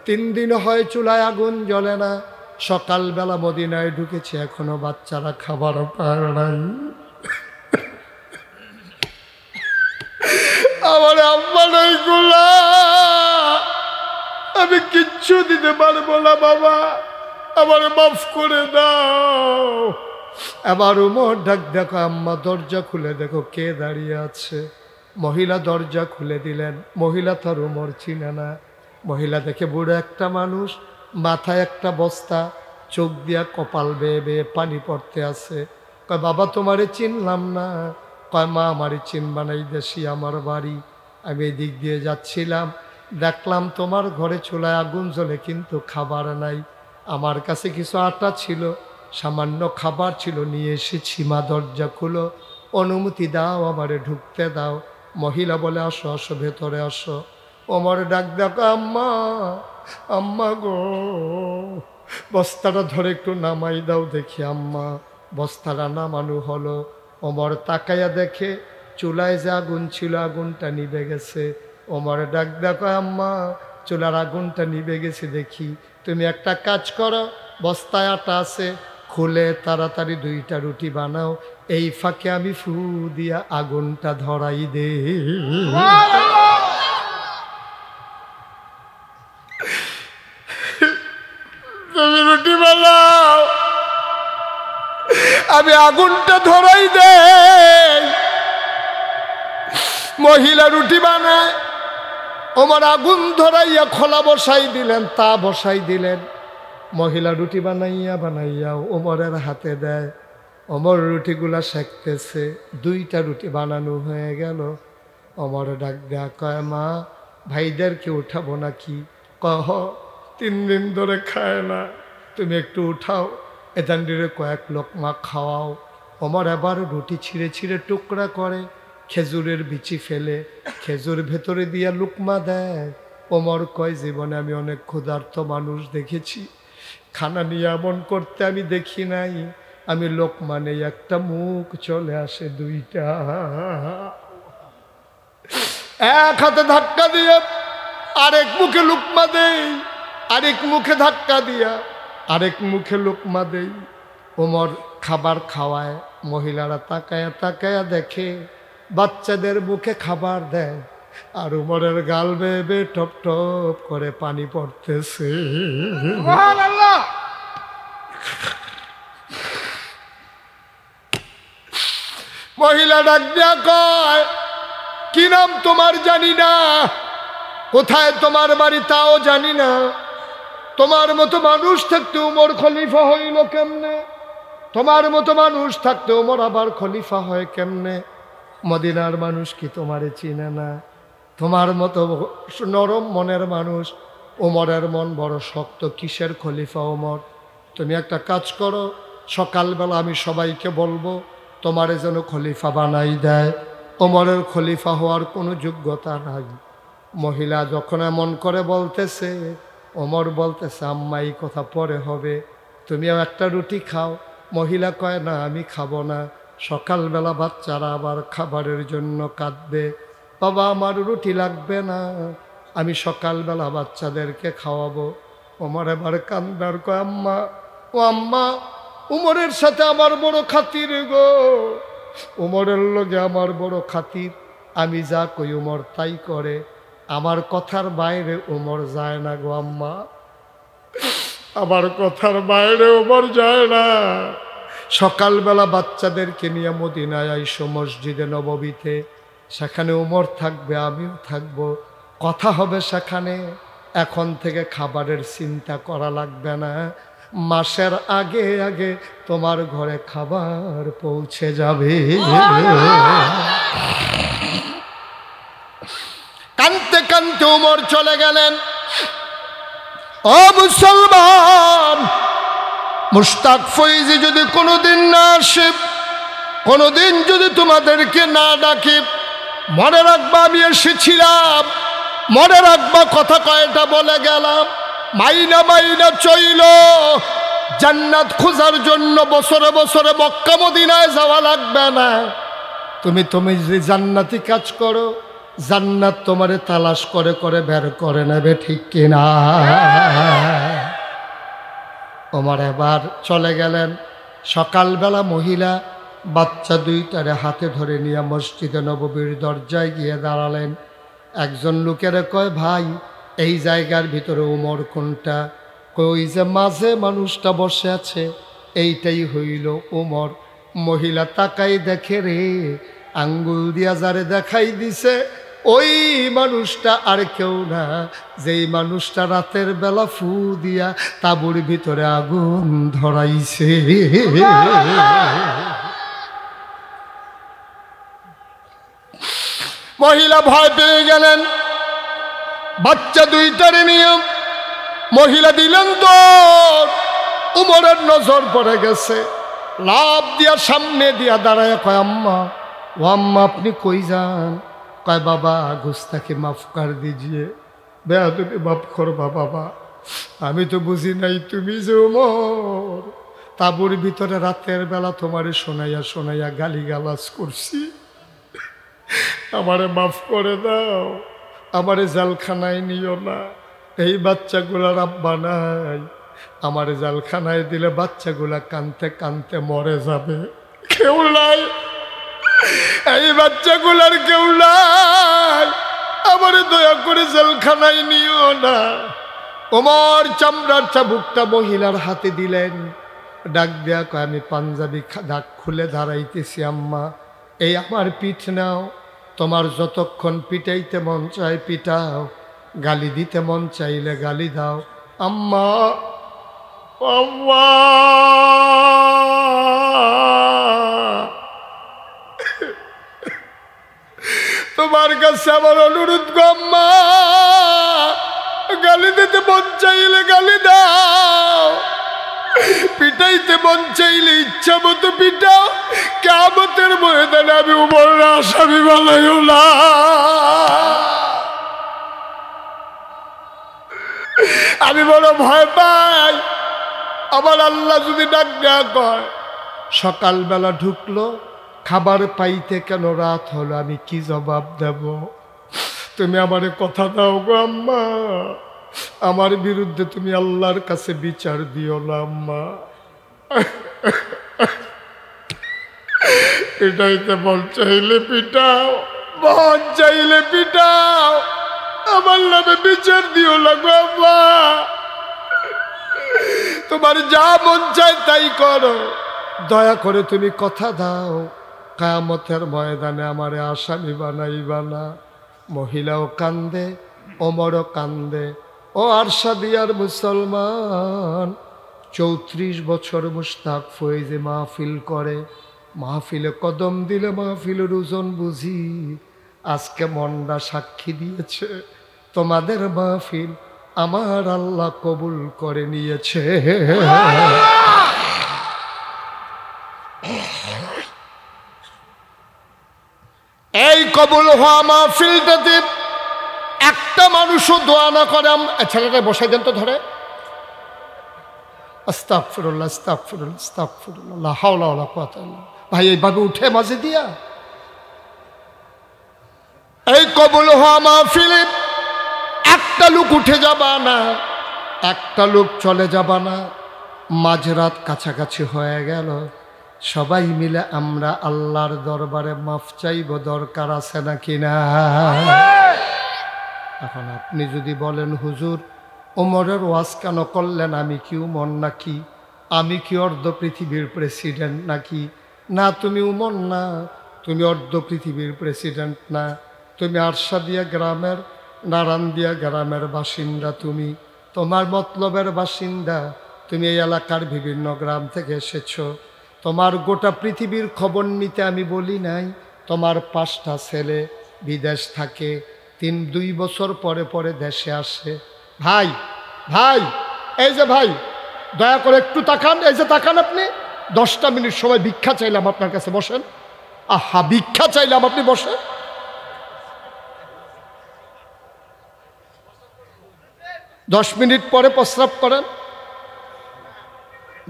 3 দিন হয় চুলায় আগুন জ্বলে না, সকালবেলা মদিনায় ঢুকেছে, এখনো বাচ্চারা খাবার পায় নাই। আমার আম্মা নাই গোলা, আমি কিচ্ছু দিতে পারবো না বাবা, আমার মাফ করে দাও। আবার উমর ডাক দেখো, আম্মা দরজা খুলে দেখো কে দাঁড়িয়ে আছে। মহিলা দরজা খুলে দিলেন। মহিলা তার উমর চিনে না। মহিলা দেখে বুড়ো একটা মানুষ, মাথায় একটা বস্তা, চোখ দিয়া কপাল বেয়ে বেয়ে পানি পড়তে আছে। কয়, বাবা তোমারে চিনলাম না। কয়, মা আমারে চিনবা না, এই দেশি আমার বাড়ি। আমি এদিক দিয়ে যাচ্ছিলাম, দেখলাম তোমার ঘরে চুলায় আগুন জ্বলে, কিন্তু খাবার নাই। আমার কাছে কিছু আটা ছিল, সামান্য খাবার ছিল, নিয়ে এসেছি। মা দরজা খুলো, অনুমতি দাও, আমারে ঢুকতে দাও। মহিলা বলে, আসো আসো, ভেতরে আসো। ওমর ডাক দেখো, আম্মা আম্মা গো, বস্তাটা ধরে একটু নামাই দাও দেখি। আম্মা বস্তাটা নামানো হলো। ওমর তাকাইয়া দেখে চুলায় যে আগুন ছিল, আগুনটা নিভে গেছে। ওমর ডাক দেখো, আম্মা চুলার আগুনটা নিভে গেছে দেখি, তুমি একটা কাজ করো, বস্তায় আটা আছে, খুলে তাড়াতাড়ি 2টা রুটি বানাও, এই ফাঁকে আমি ফু দিয়া আগুনটা ধরাই দে। তুমি রুটি বানাও, আমি আগুনটা ধরাই দে। মহিলা রুটি বানায়, ওমর আগুন ধরাইয়া খোলা বসাই দিলেন, তা বসাই দিলেন। মহিলা রুটি বানাইয়া বানাইয়া ওমরের হাতে দেয়। ওমর রুটিগুলা সেঁকতেছে। 2টা রুটি বানানো হয়ে গেল। ওমর ডাক দেয়া কয়, মা ভাইদেরকে উঠাবো নাকি? কহ 3 দিন ধরে খায় না, তুমি একটু উঠাও, এদান্ডিরে কয়েক লোকমা খাওয়াও। ওমর আবার রুটি ছিঁড়ে ছিঁড়ে টুকরা করে, খেজুরের বিচি ফেলে খেজুর ভেতরে দিয়া লুকমা দেয়। ওমর কয়, জীবনে আমি অনেক ক্ষুধার্ত মানুষ দেখেছি, খানা নিয়ে এমন করতে আমি দেখি নাই। আমি লোকমা নেই, একটা মুখ চলে আসে, 2টা। এক হাতে ধাক্কা দিয়ে আরেক মুখে লুকমা দেই, আরেক মুখে ধাক্কা দিয়া আরেক মুখে লুকমা দেই। ওমর খাবার খাওয়ায়, মহিলারা তাকায়া তাকায়া দেখে বাচ্চাদের মুখে খাবার দেয়, আর উমরের গাল বেয়ে বেয়ে টপ টপ করে পানি পড়তেছে। সুবহানাল্লাহ। মহিলা ডাক দিয়া কয়, কি নাম তোমার জানি না, কোথায় তোমার বাড়ি তাও জানি না, তোমার মতো মানুষ থাকতে উমর খলিফা হইল কেমনে, তোমার মতো মানুষ থাকতে উমর আবার খলিফা হয় কেমনে, মদিনার মানুষ কি তোমারে চিনে না, তোমার মতো নরম মনের মানুষ, উমরের মন বড় শক্ত, কিসের খলিফা উমর? তুমি একটা কাজ করো, সকালবেলা আমি সবাইকে বলবো তোমারে যেন খলিফা বানাই দেয়, ওমরের খলিফা হওয়ার কোনো যোগ্যতা নাই। মহিলা যখন এমন করে বলতেছে, ওমর বলতেছে, আম্মা এই কথা পরে হবে, তুমিও একটা রুটি খাও। মহিলা কয়, না আমি খাবো না, সকালবেলা বাচ্চারা আবার খাবারের জন্য কাঁদবে, বাবা আমার রুটি লাগবে না, আমি সকালবেলা বাচ্চাদেরকে খাওয়াবো। ওমর এবার কান্দার কয়, আম্মা ও আম্মা, উমরের সাথে আমার বড় খাতির গো, উমরের লগে আমার বড় খাতির, আমি যা কই উমর তাই করে, আমার কথার বাইরে উমর যায় না গো আম্মা, আমার কথার বাইরে উমর যায় না। সকালবেলা বাচ্চাদেরকে নিয়ে মদিনায় আইসো মসজিদে নববীতে, সেখানে উমর থাকবে, আমিও থাকবো, কথা হবে সেখানে, এখন থেকে খাবারের চিন্তা করা লাগবে না, মাসের আগে আগে তোমার ঘরে খাবার পৌঁছে যাবে। কানতে কানতে উমর চলে গেলেন। ও মুসলমান, মুশতাক ফৈজি যদি কোনোদিন না আসে, কোনোদিন যদি তোমাদেরকে না ডাকি, মনে রাখবা আমি এসেছিলাম, মনে রাখবা কথা কয়টা বলে গেলাম, মাইনা মাইনা চইল, জান্নাত খোঁজার জন্য বছরে বছরে মক্কা মদিনায় যাওয়া লাগবে না, তুমি যদি জান্নাতি কাজ করো, জান্নাত তোমারে তালাশ করে করে বের করে নেবে, ঠিক কিনা? ওমর এবার চলে গেলেন। সকালবেলা মহিলা বাচ্চা দুইটারে হাতে ধরে নিয়ে মসজিদে নববীর দরজায় গিয়ে দাঁড়ালেন। একজন লোকের কয়, ভাই এই জায়গার ভিতরে উমর কোনটা? কই যে মাঝে মানুষটা বসে আছে, এইটাই হইল উমর। মহিলা তাকাই দেখে রে, আঙ্গুল দিয়া যারে দেখাই দিছে ওই মানুষটা আর কেউ না, যেই মানুষটা রাতের বেলা ফু দিয়া তাঁবুর ভিতরে আগুন ধরাইছে। মহিলা ভয় পেয়ে গেলেন, বাচ্চা দুইটারে নিয়ে মহিলা দিলেন তো, উমরের নজর পড়ে গেছে, লাভ দিয়া সামনে দিয়া দাঁড়ায় কয়, আম্মা ও আম্মা আপনি কই যান? কয়, বাবা গুস্তাকে মাফ কর দিজিয়ে, বেয়াদবি মাফ করবা বাবা, আমি তো বুঝি নাই তুমি যে উমর, তাঁবুর ভিতরে রাতের বেলা তোমারে শোনাইয়া শোনাইয়া গালিগালাজ করছি, আমারে মাফ করে দাও, আমারে জেলখানায় নিও না, এই বাচ্চাগুলার আব্বা নাই, আমারে জেলখানায় দিলে বাচ্চাগুলা কানতে কানতে মরে যাবে, কেউ নাই, এই বাচ্চাগুলার কেউ নাই, আমারে দয়া করে জেলখানায় নিও না। ওমর চামড়ার চাবুকটা মহিলার হাতে দিলেন, ডাক দেয়া কয়, আমি পাঞ্জাবি দাগ খুলে দাঁড়াইতেছি আম্মা, এই আমার পিঠ নাও, তোমার যতক্ষণ পিটাইতে মন চায় পিটাও, গালি দিতে মন চাইলে গালি দাও। আম্মা আম্মা তোমার কাছে আমার অনুরোধ গো আম্মা, গালি দিতে মন চাইলে গালি দাও, পিটাইতে মন চাইলে ইচ্ছা মতো পিটাও, কিয়ামতের ময়দানে আমি উমরের আসামি বানাইও না। আমি বড় ভয় পাই, আমার আল্লাহ যদি ডাক দেয়া কয়, সকালবেলা ঢুকলো, খাবার পাইতে কেন রাত হলো, আমি কি জবাব দেব? তুমি আমারে কথা দাও গো আম্মা, আমার বিরুদ্ধে তুমি আল্লাহর কাছে বিচার দিও না আম্মা। পিটাইতে মন চাইলে পিটাও, মন চাইলে পিটাও, আমার নামে বিচার দিও লাগবে আব্বা। তোমার যা মন চায় তাই করো, দয়া করে তুমি কথা দাও কিয়ামতের ময়দানে আমারে আসামি বানাইবা না। মহিলাও কান্দে, ওমরও কান্দে। ও আরশাদিয়ার মুসলমান, 34 বছর মুশতাক ফয়েজে মাহফিল করে, মাহফিলে কদম দিলে মাহফিলের ওজন বুঝি। আজকে মনটা সাক্ষী দিয়েছে তোমাদের মাহফিল আমার আল্লাহ কবুল করে নিয়েছে। এই কবুল হওয়া মাহফিলটাতে একটা মানুষও দোয়া না করে। ছেলেটা বসাই দেন তো ধরে। আস্তাগফিরুল্লাহ, আস্তাগফিরুল্লাহ, আস্তাগফিরুল্লাহ, লা হাওলা ওয়ালা কুওয়াতা ইল্লা বিল্লাহ। ভাই এইভাবে উঠে মাঝে দিয়া এই কবুল হওয়া মাহফিলে একটা লোক উঠে যাবা না, একটা লোক চলে যাবা না। মাঝরাত কাছাকাছি হয়ে গেল, সবাই মিলে আমরা আল্লাহর দরবারে মাফ চাইব, দরকার আছে নাকি না? এখন আপনি যদি বলেন হুজুর ওমরের ওয়াজ কেন করলেন, আমি কি উমর নাকি? আমি কি অর্ধ পৃথিবীর প্রেসিডেন্ট নাকি? না, তুমি উমর না, তুমি অর্ধ পৃথিবীর প্রেসিডেন্ট না, তুমি আরশাদিয়া গ্রামের, নারায়ণদিয়া গ্রামের বাসিন্দা। তুমি তোমার মতলবের বাসিন্দা, তুমি এই এলাকার বিভিন্ন গ্রাম থেকে এসেছো। তোমার গোটা পৃথিবীর খবর নিতে আমি বলি নাই। তোমার 5টা ছেলে বিদেশ থাকে, 2 বছর পরে পরে দেশে আসে। ভাই ভাই, এই যে ভাই, দয়া করে একটু তাকান, এই যে তাকান আপনি। 10টা মিনিট সময় ভিক্ষা চাইলাম আপনার কাছে, বসেন। আহা, ভিক্ষা চাইলাম, আপনি বসেন। 10 মিনিট পরে প্রস্রাব করেন,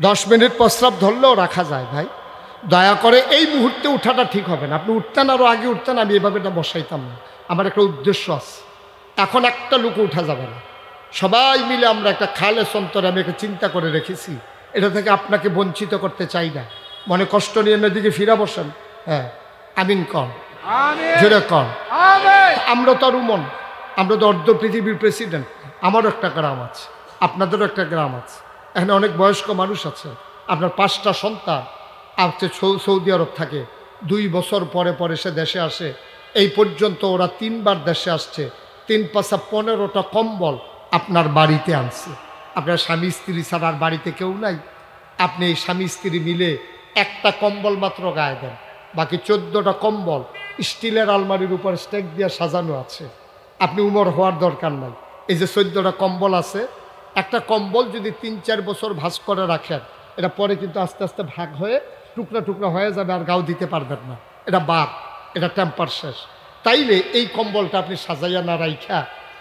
10 মিনিট প্রস্রাব ধরলেও রাখা যায়। ভাই দয়া করে এই মুহূর্তে উঠাটা ঠিক হবে না। আপনি উঠতেন, আরও আগে উঠতেন, আমি এভাবে এটা বসাইতাম না। আমার একটা উদ্দেশ্য আছে। এখন একটা লোক উঠা যাবে না। সবাই মিলে আমরা একটা খালেস অন্তরে আমি একটা চিন্তা করে রেখেছি, এটা থেকে আপনাকে বঞ্চিত করতে চাই না। মনে কষ্ট নিয়ে এদিকে ফিরা বসেন। হ্যাঁ, আমিন কন, জোরে কন। আমরা তো আর উমন, আমরা তো অর্ধ পৃথিবীর প্রেসিডেন্ট। আমারও একটা গ্রাম আছে, আপনাদেরও একটা গ্রাম আছে, এখানে অনেক বয়স্ক মানুষ আছে। আপনার 5টা সন্তান আছে, সৌদি আরব থাকে। 2 বছর পরে পরে সে দেশে আসে। এই পর্যন্ত ওরা 3বার দেশে আসছে। 3 পাশা 15টা কম্বল আপনার বাড়িতে আনছে। আপনার স্বামী স্ত্রী ছাড়া আর বাড়িতে কেউ নাই। আপনি এই স্বামী স্ত্রী মিলে একটা কম্বল মাত্র গায়ে দেন, বাকি 14টা কম্বল স্টিলের আলমারির উপর স্টেক দিয়ে সাজানো আছে। আপনি উমর হওয়ার দরকার নাই। এই যে 14টা কম্বল আছে, একটা কম্বল যদি 3-4 বছর ভাঁজ করে রাখেন, এটা পরে কিন্তু আস্তে আস্তে ভাগ হয়ে টুকরা টুকরা হয়ে যাবে, আর গাও দিতে পারবেন না। এটা বাদ, এটা টেম্পার শেষ। তাইলে এই কম্বলটা আপনি সাজাইয়া না রাইখা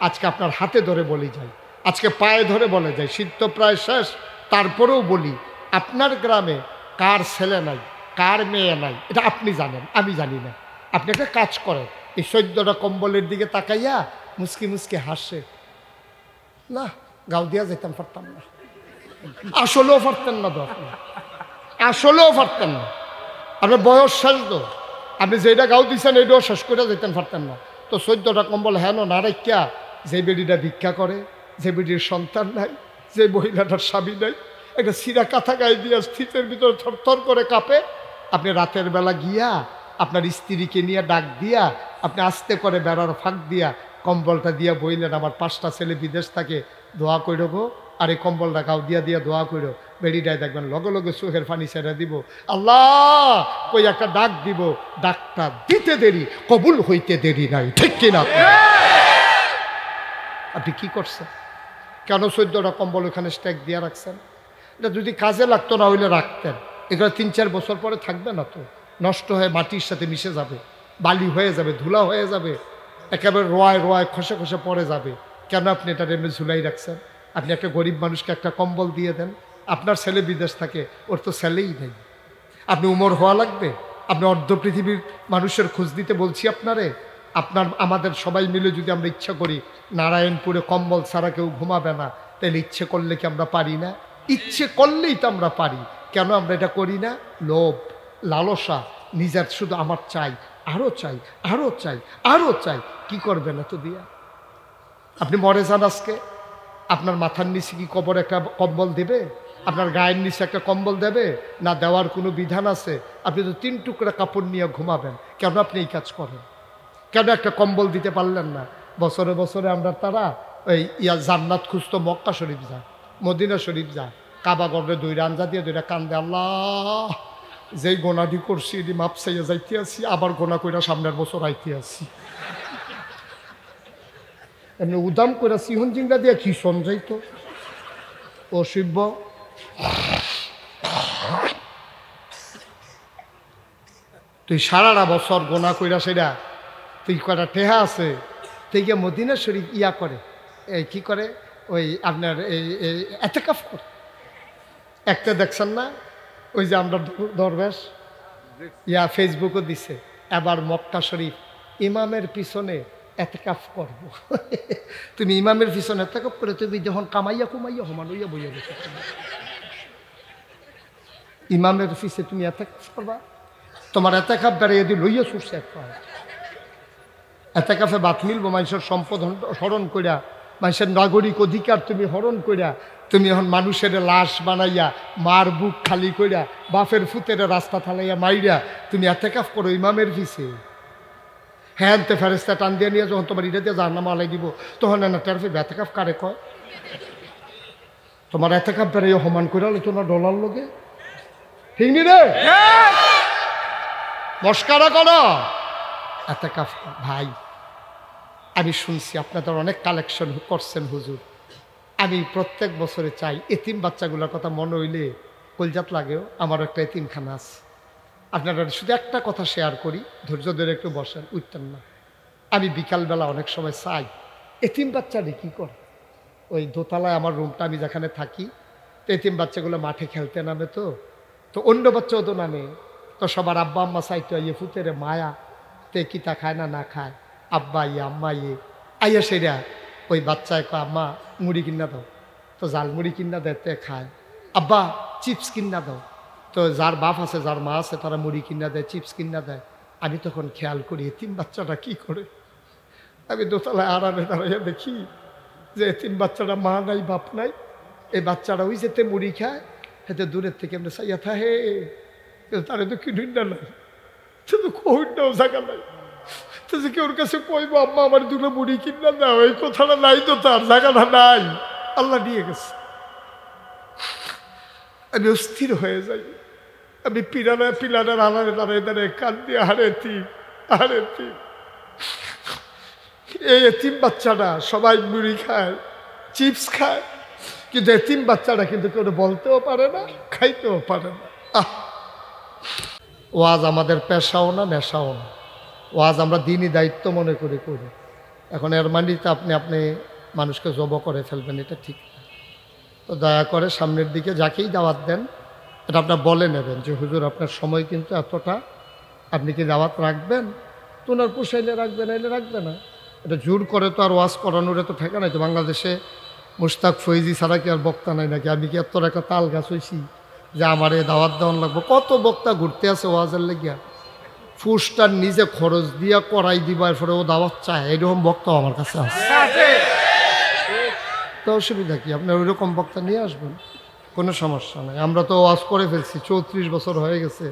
আজকে আপনার হাতে ধরে বলি যাই, আজকে পায়ে ধরে বলে যায়, শীত তো প্রায় শেষ, তারপরেও বলি, আপনার গ্রামে কার ছেলে নাই, কার মেয়ে নাই, এটা আপনি জানেন, আমি জানি না। আপনি একটা কাজ করেন, এই 14টা কম্বলের দিকে তাকাইয়া মুসকি মুসকি হাসে। না, গাও দিয়া যেতাম পারতাম না, আসলেও পারতেন না, আসলেও পারতেন না। আপনার বয়স শেষ তো, আপনি যেটা গাও দিচ্ছেন এটাও শেষ করে যেতেন পারতেন না। তো 14টা কম্বল হেন না রেখা, যে বেডিটা ভিক্ষা করে, যে বেডির সন্তান নাই, যে মহিলাটার স্বামী নাই, একটা সিরা কাঁথা গায়ে দিয়া স্থিতের ভিতরে থরথর করে কাঁপে, আপনি রাতের বেলা গিয়া আপনার স্ত্রীকে নিয়ে ডাক দিয়া আপনি আস্তে করে বেড়ার ফাঁক দিয়া কম্বলটা দিয়া বইলেন, আমার 5টা ছেলে বিদেশ থাকে, দোয়া কইরো গো। আর এই কম্বলটা গাও দিয়া দিয়া দোয়া কইরো। বেড়িটায় দেখবেন লগে লগে চোখের পানি ছেড়ে দিব, আল্লাহ কই একটা ডাক দিব, ডাকটা দিতে দেরি, কবুল হইতে দেরি নাই। ঠিক কিনা? আপনি কি করছেন? কেন 14টা কম্বল ওখানে স্ট্যাক দিয়ে রাখছেন? এটা যদি কাজে লাগতো না হইলে রাখতেন। এগুলো 3-4 বছর পরে থাকবে না তো, নষ্ট হয়ে মাটির সাথে মিশে যাবে, বালি হয়ে যাবে, ধুলা হয়ে যাবে, একেবারে রোয়ায় রোয়ায় খসে খসে পড়ে যাবে। কেন আপনি এটা এমনি ঝুলাই রাখছেন? আপনি একটা গরিব মানুষকে একটা কম্বল দিয়ে দেন। আপনার ছেলে বিদেশ থাকে, ওর তো ছেলেই নেই। আপনি উমর হওয়া লাগবে? আপনি অর্ধ পৃথিবীর মানুষের খোঁজ দিতে বলছি আপনারে। আপনার আমাদের সবাই মিলে যদি আমরা ইচ্ছা করি নারায়ণপুরে কম্বল ছাড়া কেউ ঘুমাবে না, তাহলে ইচ্ছে করলে কি আমরা পারি না? ইচ্ছে করলেই তো আমরা পারি। কেন আমরা এটা করি না? লোভ, লালসা, নিজের শুধু আমার চাই, আরও চাই, আরও চাই, আরও চাই। কি করবেন এত দিয়া? আপনি মরে যান আজকে, আপনার মাথার নিচে কি কবর একটা কম্বল দেবে? আপনার গায়ের নিচে একটা কম্বল দেবে? না, দেওয়ার কোনো বিধান আছে? আপনি তো 3 টুকরা কাপড় নিয়ে ঘুমাবেন। কেন আপনি এই কাজ করেন? কেন একটা কম্বল দিতে পারলেন না? বছরে বছরে আমরা তারা ওই জান্নাত খুঁজতো মক্কা শরীফ যায়, মদিনা শরীফ যায়, কাবা গড়ে 2 রাঞ্জা দিয়ে 2টা কান্দে, আল্লাহ যেই গোনাটি করছি এটি মাপ চাইয়া যাইতে আছি, আবার গোনা কইরা সামনের বছর আইতে আছি। এমনি উদাম করে সিহন জিঙ্গা দিয়ে কি শোন যাইতো অসিব্য। তুই সারাটা বছর গোনা কইরা সেটা তুই কয়টা টেহা আছে, তুই গিয়ে মদিনা শরীফ ইয়া করে, এই কি করে, ওই আপনার এই এতেকাফ করে। একটা দেখছেন না ওই যে আমরা দরবেশ ইয়া ফেসবুকও দিছে, এবার মক্কা শরীফ ইমামের পিছনে এতেকাফ করব। তুমি ইমামের পিছনে এতেকাফ করে তুমি যখন কামাইয়া কুমাইয়া হমান হইয়া বইয়া গেছো, ইমামের পিছে তুমি এতেকাফ করবা? তোমার এতেকাফ বেড়ে যদি লইয়া ছুটছে একটা এতেকাফে বাত মিলবো? মানুষের সম্পদ হরণ কইরা, মানুষের নাগরিক অধিকার তুমি হরণ কইরা, তুমি এখন মানুষের লাশ বানাইয়া, মার বুক খালি কইরা, বাপের ফুতের রাস্তা থালাইয়া মাইরা তুমি এতেকাফ করো ইমামের পিছে? হ্যাঁ, তে ফেরেস্তা টান দিয়ে নিয়ে যখন তোমার ইটা দিয়ে জাহান্নামে আলাই দিব, তখন না টারফে এতেকাফ কারে কয়? তোমার এতেকাফ বেড়ে সমান কইরা লো তোমার ডলার লোকে, ঠিক নি রে? মস্কারা করো এতেকাফ। ভাই আমি শুনছি আপনাদের অনেক কালেকশন করছেন হুজুর, আমি প্রত্যেক বছরে চাই এতিম বাচ্চাগুলোর কথা মনে হইলে কলজাত লাগেও। আমারও একটা এতিমখানা আছে। আপনারা শুধু একটা কথা শেয়ার করি, ধৈর্য ধরে একটু বসেন, উঠতেন না। আমি বিকালবেলা অনেক সময় চাই এতিম বাচ্চারা কী করে। ওই দোতলায় আমার রুমটা, আমি যেখানে থাকি, তো এতিম বাচ্চাগুলো মাঠে খেলতে নামে, তো অন্য বাচ্চাও তো নামে, তো সবার আব্বা আম্মা চাইতো ইয়ে ফুতেরে মায়া, তে কিতা খায় না খায়, আব্বা ইয়ে আম্মা ইয়ে আইয়া সেরা ওই বাচ্চায় কয় আম্মা মুড়ি কিনা দাও, তো জাল মুড়ি কিনা দেয়, তে খায়। আব্বা চিপস কিনা দাও, তো যার বাপ আছে যার মা আছে তারা মুড়ি কিনা দেয়, চিপস কিনা দেয়। আমি তখন খেয়াল করি এতিম বাচ্চাটা কি করে। আমি দোতলায় আড়ালে দাঁড়াইয়া দেখি যে এতিম বাচ্চাটা মা নাই বাপ নাই, এই বাচ্চাটা ওই যেতে মুড়ি খায়, হেতে দূরের থেকে এমনি চাইয়া থাকে, তারে তো কি ঢুন্ডা নাই, তো কইটাও জায়গা নাই, তো যে কি ওর কাছে কইব আম্মা আমার 2টা মুড়ি কিনা দাও, এই কথাটা নাই, তো তার জায়গাটা নাই, আল্লাহ নিয়ে গেছে। আমি অস্থির হয়ে যাই, আমি পিলারের আড়ালে দাঁড়িয়ে দাঁড়িয়ে কান্দি, আরে এই এতিম বাচ্চাটা সবাই মুড়ি খায়, চিপস খায়, কিন্তু এতিম বাচ্চাটা কিন্তু কেউ বলতেও পারে না, খাইতেও পারে না। ওয়াজ আমাদের পেশাও না, নেশাও না। ওয়াজ আমরা দিনই দায়িত্ব মনে করি। এখন এর মানিতে আপনি মানুষকে জব করে ফেলবেন, এটা ঠিক না। তো দয়া করে সামনের দিকে যাকেই দাওয়াত দেন এটা আপনার বলে নেবেন যে হুজুর আপনার সময় কিন্তু এতটা, আপনি কি দাওয়াত রাখবেন? তো ওনার পোষাইলে রাখবেন, এলে রাখবে না। এটা জোর করে তো আর ওয়াজ করানোর এত ঠেকা নাই তো। বাংলাদেশে মুশতাক ফৈজি ছাড়া কি আর বক্তা নাই নাকি? আমি কি এত একটা তাল গাছ হয়েছি যে আমার এই দাওয়াত দেওয়ান লাগবো? কত বক্তা ঘুরতে আছে ওয়াজের লেগিয়া, ফুসটার নিজে খরচ দিয়া করাই দিবা, এরপরে ও দাওয়াত চায়, এরকম বক্তাও আমার কাছে আছে। তো অসুবিধা কি? আপনার ওই রকম বক্তা নিয়ে আসবেন, কোনো সমস্যা নেই। আমরা তো ওয়াজ করে ফেলছি, 34 বছর হয়ে গেছে।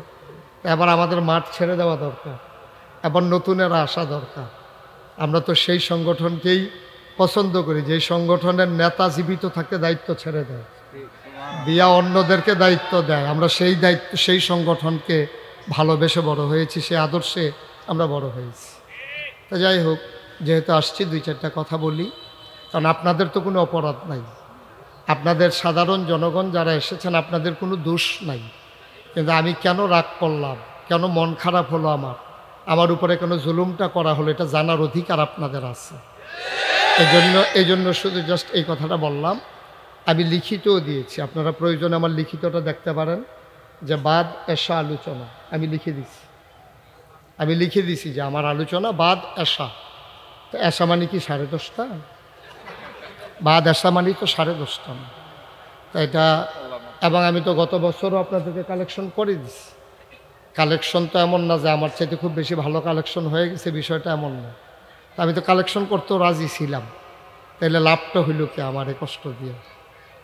এবার আমাদের মাঠ ছেড়ে দেওয়া দরকার, এবার নতুনেরা আসা দরকার। আমরা তো সেই সংগঠনকেই পছন্দ করি যেই সংগঠনের নেতা জীবিত থাকতে দায়িত্ব ছেড়ে দেয়, দিয়া অন্যদেরকে দায়িত্ব দেয়। আমরা সেই দায়িত্ব, সেই সংগঠনকে ভালোবেসে বড় হয়েছি, সেই আদর্শে আমরা বড় হয়েছি। তা যাই হোক, যেহেতু আসছি 2-4টা কথা বলি, কারণ আপনাদের তো কোনো অপরাধ নাই, আপনাদের সাধারণ জনগণ যারা এসেছেন আপনাদের কোনো দোষ নাই। কিন্তু আমি কেন রাগ করলাম, কেন মন খারাপ হলো, আমার উপরে কেন জুলুমটা করা হলো, এটা জানার অধিকার আপনাদের আছে। এই জন্য শুধু জাস্ট এই কথাটা বললাম। আমি লিখিতও দিয়েছি, আপনারা প্রয়োজনে আমার লিখিতটা দেখতে পারেন, যে বাদ এশা আলোচনা আমি লিখে দিছি যে আমার আলোচনা বাদ এশা। তো এশা মানে কি 10:30? বাদ এশা মানে তো 10:30 না। তো এটা, এবং আমি তো গত বছরও আপনাদেরকে কালেকশন করে দিছি, কালেকশন তো এমন না যে আমার চাইতে খুব বেশি ভালো কালেকশন হয়ে গেছে, বিষয়টা এমন না। তা আমি তো কালেকশন করতেও রাজি ছিলাম, তাইলে লাভটা হইল কি আমার এই কষ্ট দিয়ে?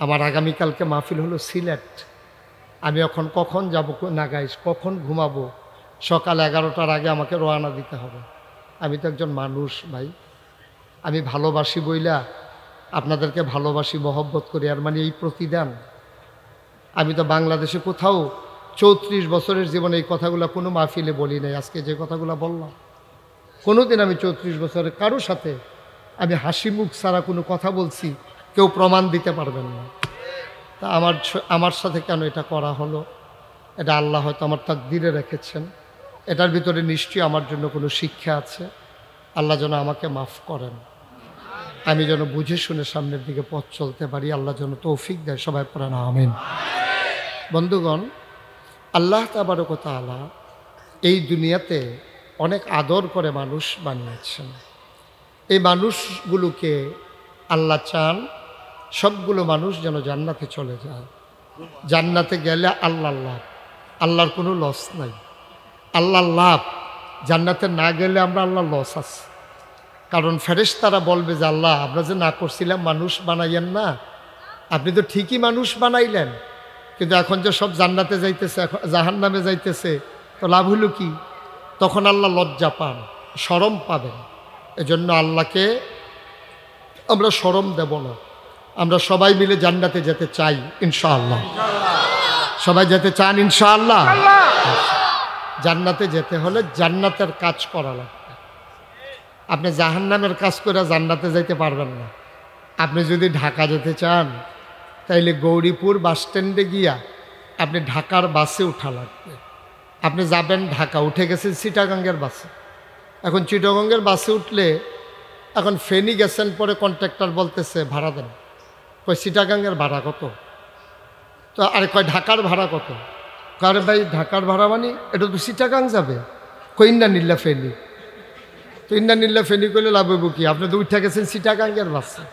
আমার আগামীকালকে মাহফিল হলো সিলেট। আমি এখন কখন যাব না গাইস, কখন ঘুমাবো? সকাল 11টার আগে আমাকে রওনা দিতে হবে। আমি তো একজন মানুষ ভাই, আমি ভালোবাসি বইলা আপনাদেরকে ভালোবাসি, মহব্বত করি, আর মানে এই প্রতিদান। আমি তো বাংলাদেশে কোথাও 34 বছরের জীবনে এই কথাগুলো কোনো মাহফিলে বলি নাই। আজকে যে কথাগুলো বললাম, কোনোদিন আমি 34 বছরের কারোর সাথে আমি হাসি মুখ ছাড়া কোনো কথা বলছি কেউ প্রমাণ দিতে পারবেন না। তা আমার সাথে কেন এটা করা হলো? এটা আল্লাহ হয়তো আমার তাকদীরে রেখেছেন। এটার ভিতরে নিশ্চয়ই আমার জন্য কোনো শিক্ষা আছে। আল্লাহ যেন আমাকে মাফ করেন, আমি যেন বুঝে শুনে সামনের দিকে পথ চলতে পারি। আল্লাহ যেন তৌফিক দেয়। সবাই পড়েন আমিন। বন্ধুগণ, আল্লাহ তাবারক ওয়া তাআলা এই দুনিয়াতে অনেক আদর করে মানুষ বানিয়েছেন। এই মানুষগুলোকে আল্লাহ চান সবগুলো মানুষ যেন জান্নাতে চলে যায়। জান্নাতে গেলে আল্লাহ লাভ, আল্লাহর কোনো লস নাই। আল্লাহ লাভ, জান্নাতে না গেলে আমরা আল্লাহ লস আছে। কারণ ফেরেশতারা বলবে যে আল্লাহ, আমরা যে না করছিলাম মানুষ বানাইয়েন না, আপনি তো ঠিকই মানুষ বানাইলেন, কিন্তু এখন যে সব জান্নাতে যাইতেছে, জাহান্নামে যাইতেছে, তো লাভ হইল কি? তখন আল্লাহ লজ্জা পান, শরম পাবেন। এজন্য আল্লাহকে আমরা শরম দেব না। আমরা সবাই মিলে জান্নাতে যেতে চাই ইনশাআল্লাহ। সবাই যেতে চান ইনশাআল্লাহ? জান্নাতে যেতে হলে জান্নাতের কাজ করা লাগবে। আপনি জাহান্নামের কাজ করে জান্নাতে যাইতে পারবেন না। আপনি যদি ঢাকা যেতে চান, তাইলে গৌরীপুর বাস স্ট্যান্ডে গিয়া আপনি ঢাকার বাসে উঠা লাগবে। আপনি যাবেন ঢাকা, উঠে গেছেন চিটাগাঙ্গের বাসে। এখন চিটাগাঙ্গের বাসে উঠলে, এখন ফেনী গেছেন, পরে কন্ট্রাক্টর বলতেছে ভাড়া দেন। কই চিটাগাঙ্গের ভাড়া কত? তো আরে কয় ঢাকার ভাড়া কত? কারে ভাই ঢাকার ভাড়া মানে এটা তো চিটাগাং যাবে। কই ইন্না নিল্লা ফেনী। তো ইন্না নিল্লা ফেনী করলে লাভ হইব কি? আপনি তো উঠে গেছেন চিটাগাঙ্গের বাসে।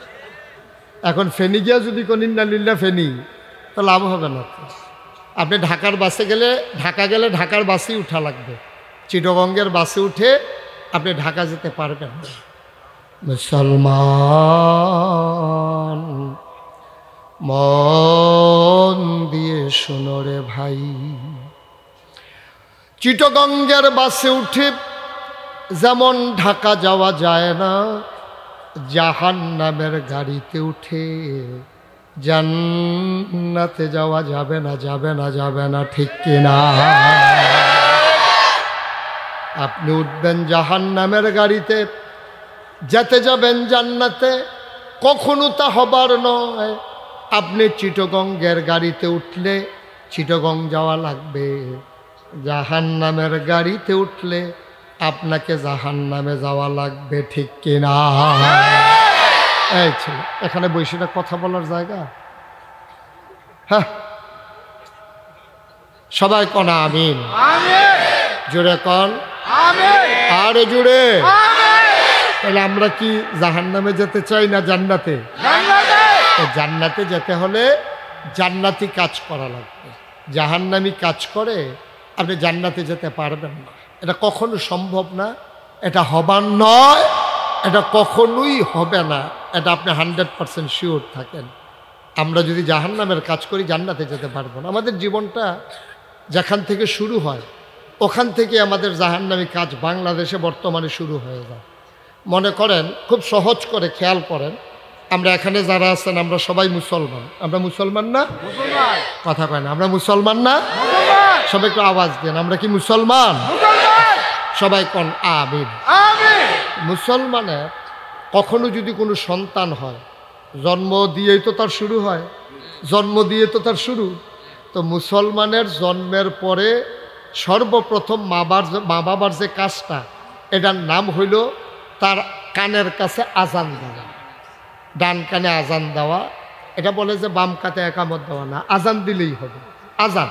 এখন ফেনী গিয়া যদি কোন ইন্না নিল্লা ফেনী, তো লাভ হবে না। আপনি ঢাকার বাসে গেলে, ঢাকা গেলে ঢাকার বাসেই উঠা লাগবে। চিটাগঙ্গের বাসে উঠে আপনি ঢাকা যেতে পারবেন। মুসলমান মন দিয়ে শোনো রে ভাই, চিটাগঙ্গের বাসে উঠে যেমন ঢাকা যাওয়া যায় না, জাহান্নামের গাড়িতে উঠে জান্নাতে যাওয়া যাবে না, যাবে না, যাবে না, ঠিক কিনা? আপনি উঠবেন জাহান্নামের গাড়িতে, যেতে যাবেন জান্নাতে, কখনো তা হবার নয়। আপনি চিটাগঙ্গের গাড়িতে উঠলে চিটাগং যাওয়া লাগবে, জাহান্নামের গাড়িতে উঠলে আপনাকে জাহান্নামে যাওয়া লাগবে, ঠিক কিনা? এই ছিল এখানে বৈশিটা কথা বলার জায়গা? হ্যাঁ, সবাই কন আমিন। জোরে কন আরে জোরে। তাহলে আমরা কি জাহান্নামে যেতে চাই না জান্নাতে? জান্নাতে যেতে হলে জান্নাতি কাজ করা লাগবে। জাহান্নামি কাজ করে আপনি জান্নাতে যেতে পারবেন না। এটা কখনো সম্ভব না, এটা হবার নয়, এটা কখনোই হবে না। এটা আপনি 100% শিওর থাকেন। আমরা যদি জাহান্নামের কাজ করি জান্নাতে যেতে পারবো না। আমাদের জীবনটা যেখান থেকে শুরু হয় ওখান থেকে আমাদের জাহান্নামী কাজ বাংলাদেশে বর্তমানে শুরু হয়ে যায়। মনে করেন, খুব সহজ করে খেয়াল করেন, আমরা এখানে যারা আছেন আমরা সবাই মুসলমান। আমরা মুসলমান না? কথা কয় না, আমরা মুসলমান না? সবাই একটু আওয়াজ দেন, আমরা কি মুসলমান? সবাই কন আমিন। মুসলমানের কখনো যদি কোনো সন্তান হয়, জন্ম দিয়েই তো তার শুরু হয়, জন্ম দিয়ে তো তার শুরু। তো মুসলমানের জন্মের পরে সর্বপ্রথম মা বাবার যে কাজটা, এটার নাম হইল তার কানের কাছে আজান দেওয়া। ডান কানে আজান দেওয়া, এটা বলে যে বাম কাতে একামত দেওয়া না, আজান দিলেই হবে, আজান।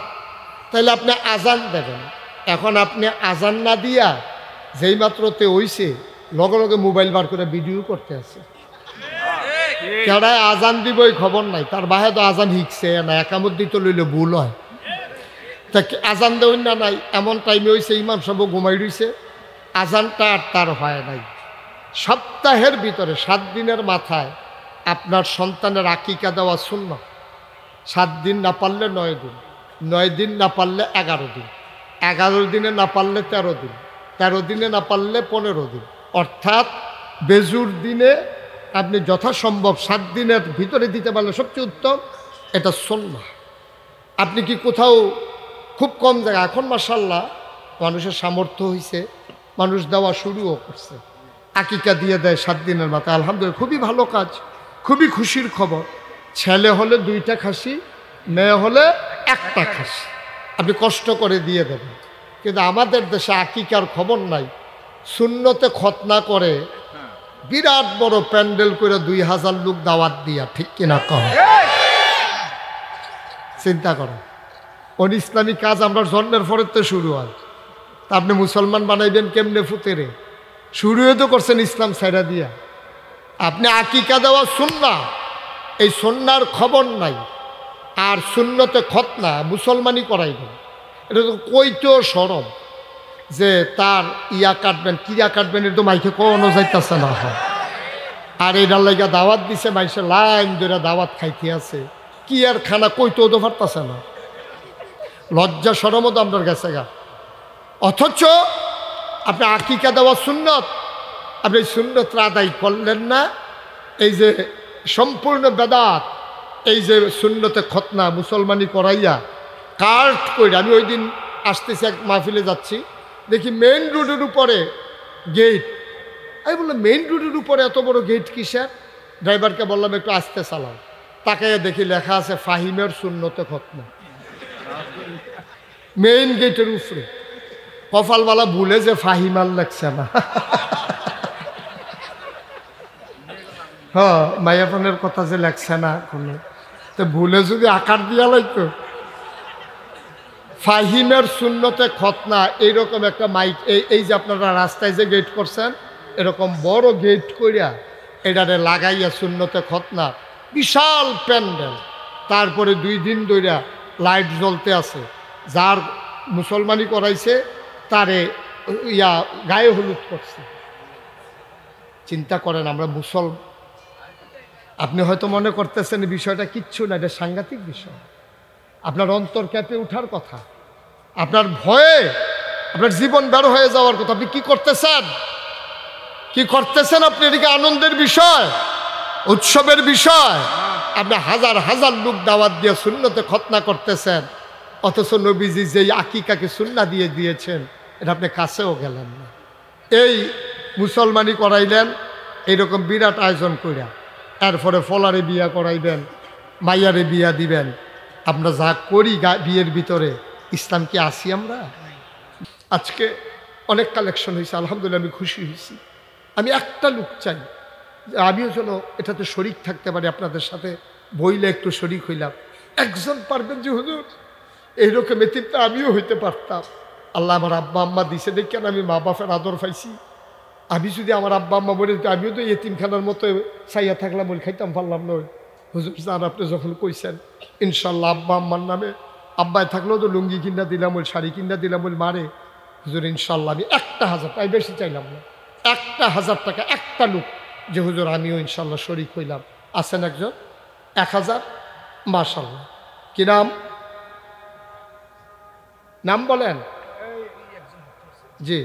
তাহলে আপনি আজান দেবেন। এখন আপনি আজান না দিয়া যেই মাত্রতে হইছে লগে লগে মোবাইল বার করে ভিডিও করতে আছে। কেডায় আজান দিবই খবর নাই, তার বাহে তো আজান হিকছে না, একামত দিতে লইলে ভুল হয়। তা আজান দেওয়ার না নাই, এমন টাইমে হয়েছে ইমাম সাহেব ঘুমাই রয়েছে, আজানটা আর তার হয় নাই। সপ্তাহের ভিতরে 7 দিনের মাথায় আপনার সন্তানের আকিকা দেওয়া সুন্নাত। 7 দিন না পারলে 9 দিন, 9 দিন না পারলে 11 দিন, 11 দিনে না পারলে 13 দিন, 13 দিনে না পারলে 15 দিন, অর্থাৎ বেজুর দিনে আপনি যথাসম্ভব 7 দিনের ভিতরে দিতে পারলে সবচেয়ে উত্তম। এটা সুন্নাহ। আপনি কি কোথাও খুব কম জায়গা, এখন মাশাআল্লাহ মানুষের সামর্থ্য হয়েছে, মানুষ দেওয়া শুরুও করছে, আকিকা দিয়ে দেয় 7 দিনের মাথায়। আলহামদুলিল্লাহ, খুবই ভালো কাজ, খুবই খুশির খবর। ছেলে হলে 2টা খাসি, মেয়ে হলে 1টা খাসি, আপনি কষ্ট করে দিয়ে দেবেন। কিন্তু আমাদের দেশে আকিকার খবর নাই। সুন্নতে খতনা করে বিরাট বড় প্যান্ডেল করে 2000 লোক দাওয়াত দিয়া, ঠিক কিনা কম? চিন্তা করেন, কোন ইসলামী কাজ আমরা জন্মের পরে তো শুরু হয়, তা আপনি মুসলমান বানাইবেন কেমনে ফুতেরে? শুরুও তো করছেন ইসলাম ছাইড়া দিয়া। আপনি আকিকা দেওয়া সুন্নাহ, এই সুন্নাহর খবর নাই। আর সুন্নতে খতনা মুসলমানই করাইবেন, এটা তো কইতেও শরম যে তার ইয়া কাটবেন, কিয়া কাটবেন, এটা তো মাইকে কোনো যাইতেছে না। হয় আর এটার লাইগা দাওয়াত দিছে, মাইসে লাইন ধরে দাওয়াত খাইতে আছে, কি আর খানা কইতেও তো পারতেছে না। লজ্জা শরমও তো আপনার গেছে গা। অথচ আপনি আকিকা দেওয়া সুন্নত, আপনি সুন্নতরা আদায় করলেন না। এই যে সম্পূর্ণ বেদাত, এই যে সুন্নতে খতনা মুসলমানি করাইয়া কার্ড করে। আমি ওই দিন আসতেছি, এক মাহফিলে যাচ্ছি, দেখি মেইন রোডের উপরে গেট। আমি বললাম মেইন রোডের উপরে এত বড় গেট কিসের? ড্রাইভারকে বললাম একটু আস্তে চালাও। তাকে দেখি লেখা আছে ফাহিমের সুন্নতে খতনা, মেইন গেটের উপরে। কপালওয়ালা ভুলে যে ফাহিমাল লেখছে না। হ্যাঁ, মায়াপনের কথা যে লেখছে না কোনো, তো ভুলে যদি আকার দিয়া লাগতো। ফাহিমের সুন্নতে খতনা এইরকম একটা মাইক, এই যে আপনারা রাস্তায় যে গেট করছেন, এরকম বড় গেট করিয়া এটারে লাগাইয়া সুন্নতে খতনা, বিশাল প্যান্ডেল। তারপরে 2 দিন ধইরা লাইট জ্বলতে আছে। যার মুসলমানি করাইছে তারে ইয়া গায়ে হলুদ করছে। চিন্তা করেন, আমরা মুসলমান। আপনি হয়তো মনে করতেছেন বিষয়টা কিচ্ছু না, এটা সাংঘাতিক বিষয়। আপনার অন্তর ক্যাপে উঠার কথা, আপনার ভয়ে আপনার জীবন বের হয়ে যাওয়ার কথা। আপনি কি করতেছেন? কি করতেছেন আপনি? এদিকে আনন্দের বিষয়, উৎসবের বিষয়। আপনি হাজার হাজার লোক দাওয়াত দিয়ে সুন্নতে খতনা করতেছেন, অথচ নবীজি যেই আকিকাকে সুন্না দিয়ে দিয়েছেন এটা আপনি কাছেও গেলেন না। এই মুসলমানি করাইলেন এইরকম বিরাট আয়োজন করিয়া, এরপরে ফলারে বিয়া করাইবেন, মাইয়ারে বিয়া দিবেন। আমরা যা করি বিয়ের ভিতরে, ইসলাম কি আসি আমরা? আজকে অনেক কালেকশন হয়েছে, আলহামদুলিল্লাহ, আমি খুশি হয়েছি। আমি একটা লোক চাই যে আমিও যেন এটাতে শরিক থাকতে পারি, আপনাদের সাথে বইলে একটু শরিক হইলাম। একজন পারবেন যে হুজুর এইরকম এতিমটা আমিও হইতে পারতাম। আল্লাহ আমার আব্বা আম্মা দিছে দেখেন আমি মা বাপের আদর পাইছি। আমি যদি আমার আব্বা আম্মা বলে দিতে, আমিও তো এতিমখানার মতো চাইয়া থাকলাম, ওই খাইতাম পারলাম নয়। হুজুর স্যার আপনি যখন কইছেন, ইনশাল্লাহ আব্বা আম্মার নামে, আব্বায় থাকলেও তো লুঙ্গি কিনা দিলাম, ওই শাড়ি কিনা দিলাম, ওই মারে। হুজুর ইনশাল্লাহ আমি 1000 টাকা, বেশি চাইলাম না, 1000 টাকা একটা লোক যে হুজুর আমিও ইনশাল্লাহ শরিক হইলাম। আছেন একজন? 1000? মাশাল্লাহ। কি নাম? নাম বলেন। জি,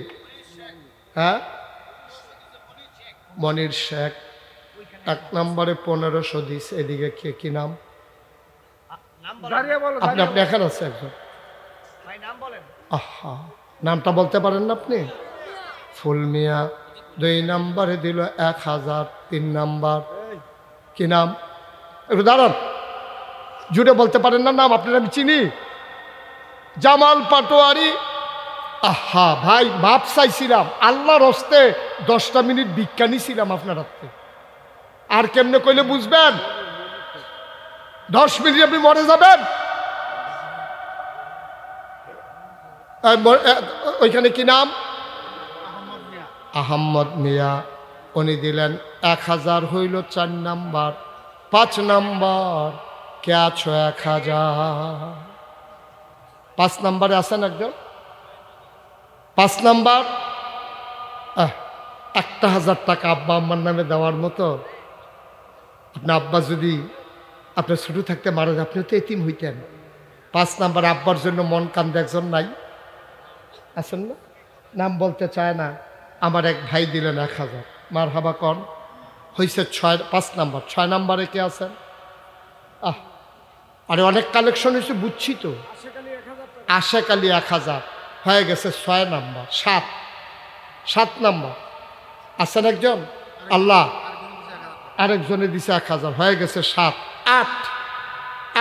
হ্যাঁ, মনির শেখ। 1 নম্বরে 1500 দিস। এদিকে কে, কি নাম? আপনি এখানে আছে একজন। আহা, নামটা বলতে পারেন না আপনি? ফুল মিয়া। 2 নম্বরে দিল 1000। 3 নাম্বার কি নাম? একটু দাঁড়ান, জুড়ে বলতে পারেন না নাম? আপনার আমি চিনি, জামাল পাটোয়ারি। আহা ভাই, মাপ চাইছিলাম, আল্লাহর হস্তে 10টা মিনিট ভিক্ষা নিছিলাম আপনার হাতে। আর কেমনে কইলে বুঝবেন? 10 মিনিট আপনি মরে যাবেন। ওইখানে কি নাম? আহম্মদ মিয়া। উনি দিলেন 1000। হইল 4 নাম্বার। 5 নাম্বার কে আছো? 1000। 5 নম্বরে আছেন একজন? 5 নম্বর 1000 টাকা আব্বা আম্মার নামে দেওয়ার মতো। আপনার আব্বা যদি আপনার ছোট থাকতে মারা যায়, আপনিও তো এতিম হইতেন। 5 নম্বর আব্বার জন্য মন কান্দে একজন নাই? আছেন না? নাম বলতে চায় না। আমার এক ভাই দিলেন 1000। মারহাবা কন। হয়েছে 5 নম্বর। 6 নম্বরে কে আছেন? আরে অনেক কালেকশন হয়েছে, বুঝছি তো। আশেক আলী 1000 হয়ে গেছে 6 নম্বর। 7 নম্বর আছেন একজন? আল্লাহ আরেকজনে দিছে 1000 হয়ে গেছে 7।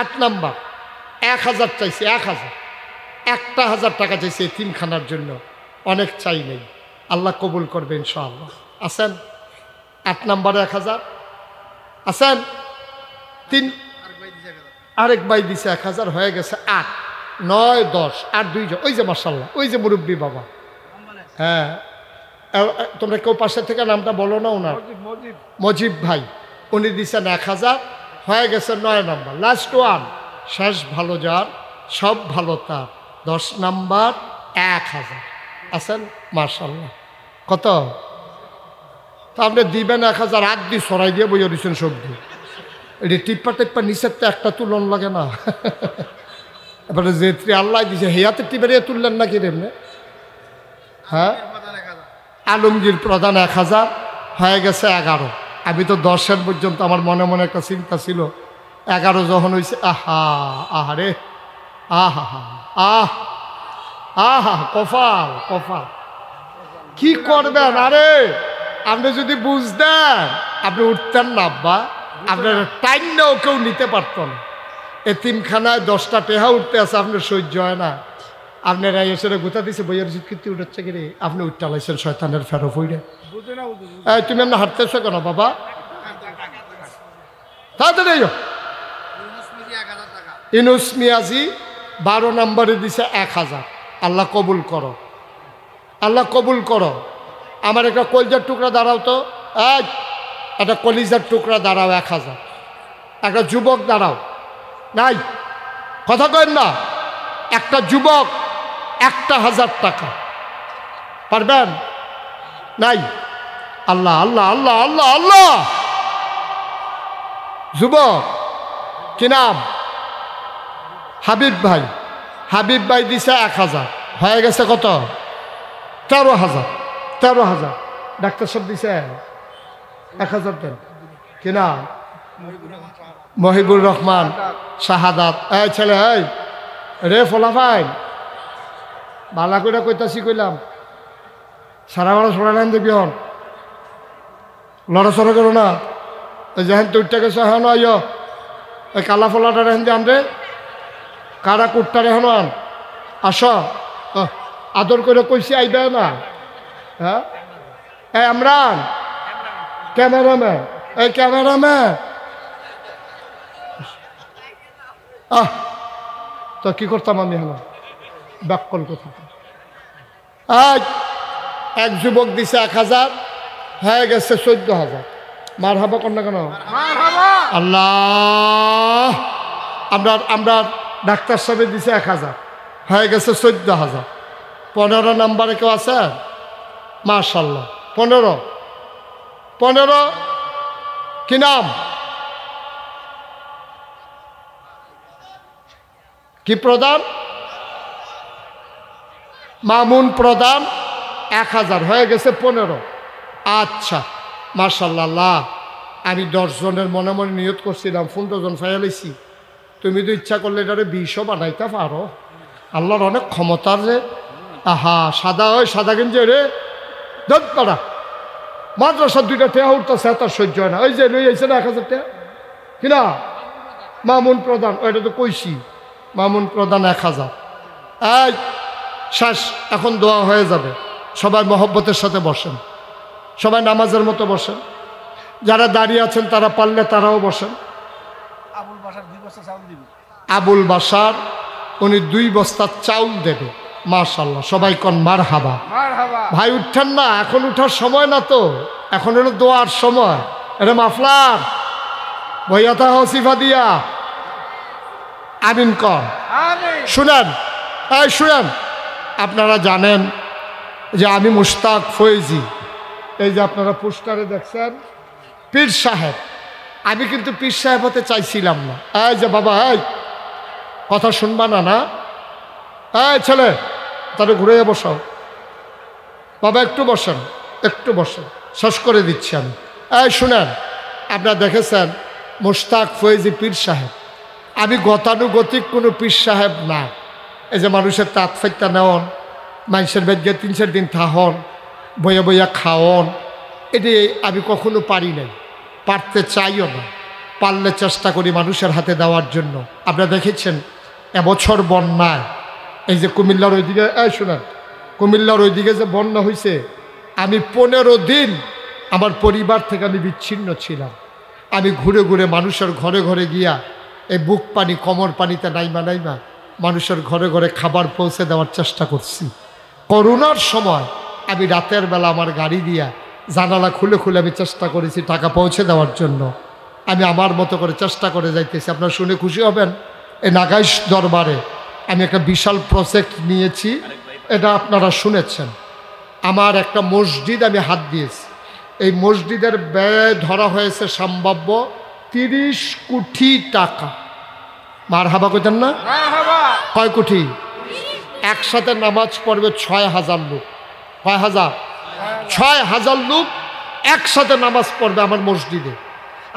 8 নম্বর 1000 চাইছে। 1000 টাকা চাইছে এতিমখানার জন্য। অনেক চাই নেই, আল্লাহ কবুল করবে ইনশাআল্লাহ। আছেন? 8 নম্বরে 1000 আছেন? 3 আরেক ভাই দিছে 1000 হয়ে গেছে 8, 9, 10 আর 2 জন। ওই যে মাশাআল্লাহ, ওই যে মুরব্বী বাবা। হ্যাঁ, তোমরা কেউ পাশে থেকে নামটা বলো না ওনার? মজিব ভাই, উনি দিচ্ছেন 1000 হয়ে গেছে 9 নম্বর। লাস্ট ওয়ান, শেষ ভালো যার সব ভালো তার, 10 নম্বর 1000 আছেন? মাশাআল্লাহ। কত? তা আপনি দিবেন 1000, হাত দিয়ে সরাই দিয়ে বইয়া দিচ্ছেন সবজি। এটি টিপ্পা নিচের তো একটা তুলন লাগে না। এবারে যে আল্লাহ দিছে হেয়াতে টিপে তুললেন নাকি রেমনে? হ্যাঁ, আলমগীর প্রধান 1000 হয়ে গেছে 11। আমি তো 10 পর্যন্ত আমার মনে মনে একটা চিন্তা ছিল। 11 যখন হয়েছে, আহারে কপাল কি করবেন? আরে আপনি যদি বুঝতেন আপনি উঠতেন না আব্বা। আপনার টাইম নাও কেউ নিতে পারত না। এতিমখানায় 10টা টেহা উঠতে আছে, আপনার সহ্য হয় না। আপনারা এসে গোথা দিছে বইয়ের কীর্তি উঠেছে কি রে? আপনি উঠতে লাইছেন শয়তানের ফেরো ফইরে। তুমি আপনি হাঁটতেছো কেন বাবা? তাড়াতাড়ি ইনুস মিয়াজি 12 নম্বরে দিছে 1000। আল্লাহ কবুল করো, আল্লাহ কবুল করো। আমার একটা কলিজার টুকরা দাঁড়াও তো, একটা কলিজার টুকরা দাঁড়াও 1000। একটা যুবক দাঁড়াও, নাই কথা কইন না। একটা যুবক 1000 টাকা পারবেন? নাই। আল্লাহ আল্লাহ আল্লাহ আল্লাহ আল্লাহ। যুবক কি নাম? হাবিব ভাই। হাবিব ভাই দিছে 1000 হয়ে গেছে কত? 13,000। ডাক্তার সব দিছে 1000 দেন। কি নাম? মহিবুর রহমান শাহাদাত। এই ছেলে, এই রে ফলা ভাই, বালা করে কইতাছি কইলাম, সারা বারো ছড়া লাইন দেখবি হন, লড়াচড়া করো না। ওই যেহেন তুইটা গেছে হ্যাঁ আইয়, ওই কালা ফলাটা রেহেন দিয়ে আনরে, কারা কুটটা রেহেন আন, আস আদর করে কইছি আইবে না। হ্যাঁ, এই আমরান ক্যামেরাম্যান, এই ক্যামেরাম্যান তো কি করতাম আমি হলো ব্যাকল কথা। আজ এক যুবক দিছে 1000 হয়ে গেছে 14,000। মারহাবা কন্যা কেন? আল্লাহ। আমরা ডাক্তার সাহেব দিছে 1000 হয়ে গেছে 14,000। 15 নম্বরে কেউ আছে? মাশাআল্লাহ। 15 কি নাম? কি প্রধান? মামুন প্রধান 1000 হয়ে গেছে 15। আচ্ছা মাশাআল্লাহ। আমি 10 জনের মনে মনে নিয়ত করছিলাম, 15 জন ফাইলাইছি। তুমি তো ইচ্ছা করলে এটারে 20 বানাইতে পারো। আল্লাহর অনেক ক্ষমতার রে। সাদা ওই সাদা গেঞ্জি রে দত পাড়া মাদ্রাসার 2টা টেহা উঠতেছে, তার সহ্য হয় না। ওই যে লই আইছে না 1000 টাকা কিনা মামুন প্রধান, ওইটা তো কইছি। মামুন প্রধান 1000। এই শেষ, এখন দোয়া হয়ে যাবে। সবাই মহব্বতের সাথে বসেন, সবাই নামাজের মতো বসেন। যারা দাঁড়িয়ে আছেন তারা পারলে তারাও বসেন। আবুল বাসার উনি 2 বস্তা চাউল দেবে। মাশাআল্লাহ, সবাই কন মারহাবা। ভাই উঠছেন না, এখন উঠার সময় না তো, এখন হলো দোয়ার সময়। এটা মাফলার বইয়াতা হসিফা দিয়া আমিন কর। শুনেন, এই শুনেন, আপনারা জানেন যে আমি মুশতাক ফয়েজি, এই যে আপনারা পোস্টারে দেখছেন পীর সাহেব। আমি কিন্তু পীর সাহেব হতে চাইছিলাম না। এই যে বাবা, এই কথা শুনবা না? না, এই ছেলে তাহলে ঘুরে বসাও। বাবা একটু বসেন, একটু বসেন, শেষ করে দিচ্ছি আমি। এই শুনেন, আপনারা দেখেছেন মুশতাক ফয়েজি পীর সাহেব। আমি গতানুগতিক কোনো পীর সাহেব না। এই যে মানুষের তাঁত ফাইতা নেওয়ন, মানুষের বেদকে 3-4 দিন থাহন, বইয়া বইয়া খাওয়ন, এটি আমি কখনো পারি নাই, পারতে চাইও না। পারলে চেষ্টা করি মানুষের হাতে দেওয়ার জন্য। আপনারা দেখেছেন এবছর বন্যায় এই যে কুমিল্লার ওইদিকে, এই শোনেন, কুমিল্লার ওইদিকে যে বন্যা হয়েছে, আমি 15 দিন আমার পরিবার থেকে আমি বিচ্ছিন্ন ছিলাম। আমি ঘুরে ঘুরে মানুষের ঘরে ঘরে গিয়া এই বুক পানি কোমর পানিতে নাইমা নাইমা মানুষের ঘরে ঘরে খাবার পৌঁছে দেওয়ার চেষ্টা করছি। করোনার সময় আমি রাতের বেলা আমার গাড়ি দিয়া জানালা খুলে খুলে আমি চেষ্টা করেছি টাকা পৌঁছে দেওয়ার জন্য। আমি আমার মতো করে চেষ্টা করে যাইতেছি। আপনারা শুনে খুশি হবেন, এই নাগাইশ দরবারে আমি একটা বিশাল প্রজেক্ট নিয়েছি, এটা আপনারা শুনেছেন। আমার একটা মসজিদ আমি হাত দিয়েছি। এই মসজিদের ব্যয় ধরা হয়েছে সম্ভাব্য 30 কোটি টাকা। মার হাবা কইতেন না? কয় কোটি? একসাথে নামাজ পড়বে 6000 লোক। কয় হাজার? 6000 লোক একসাথে নামাজ পড়বে আমার মসজিদে।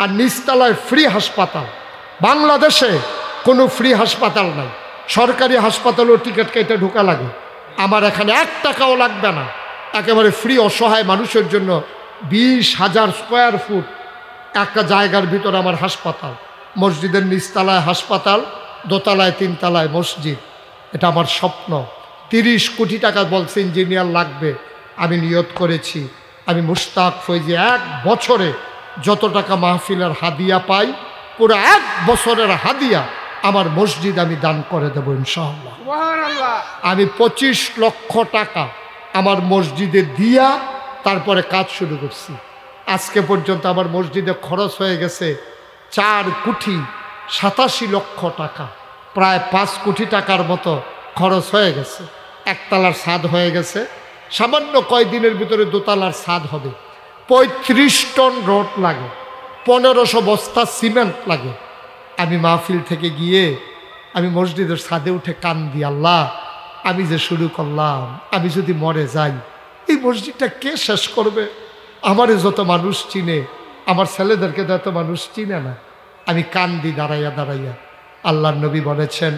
আর নিচতলায় ফ্রি হাসপাতাল। বাংলাদেশে কোনো ফ্রি হাসপাতাল নাই। সরকারি হাসপাতালেও টিকিট কেটে ঢোকা লাগে। আমার এখানে 1 টাকাও লাগবে না। একেবারে ফ্রি, অসহায় মানুষের জন্য 20,000 স্কোয়ার ফুট একটা জায়গার ভিতরে আমার হাসপাতাল। মসজিদের নিচতলায় হাসপাতাল, দোতলায় 3 তলায় মসজিদ। এটা আমার স্বপ্ন। 30 কোটি টাকা বলছে ইঞ্জিনিয়ার লাগবে। আমি নিয়ত করেছি আমি মুশতাক ফয়েজি 1 বছরে যত টাকা মাহফিলের হাদিয়া পাই, পুরো 1 বছরের হাদিয়া আমার মসজিদ আমি দান করে দেবো ইনশাআল্লাহ। আমি 25 লক্ষ টাকা আমার মসজিদে দিয়া তারপরে কাজ শুরু করছি। আজকে পর্যন্ত আমার মসজিদে খরচ হয়ে গেছে 4 কোটি 87 লক্ষ টাকা। প্রায় 5 কোটি টাকার মতো খরচ হয়ে গেছে। 1 তলার ছাদ হয়ে গেছে, সামান্য কয়দিনের ভিতরে 2 তলার ছাদ হবে। 35 টন রড লাগে, 1500 বস্তা সিমেন্ট লাগে। আমি মাহফিল থেকে গিয়ে আমি মসজিদের ছাদে উঠে কান্দি, আল্লাহ আমি যে শুরু করলাম, আমি যদি মরে যাই এই মসজিদটা কে শেষ করবে? আমারে যত মানুষ চিনে, আমার ছেলেদেরকে যত মানুষ চিনে না। আমি কান্দি দাঁড়াইয়া দাঁড়াইয়া। আল্লাহর নবী বলেছেন,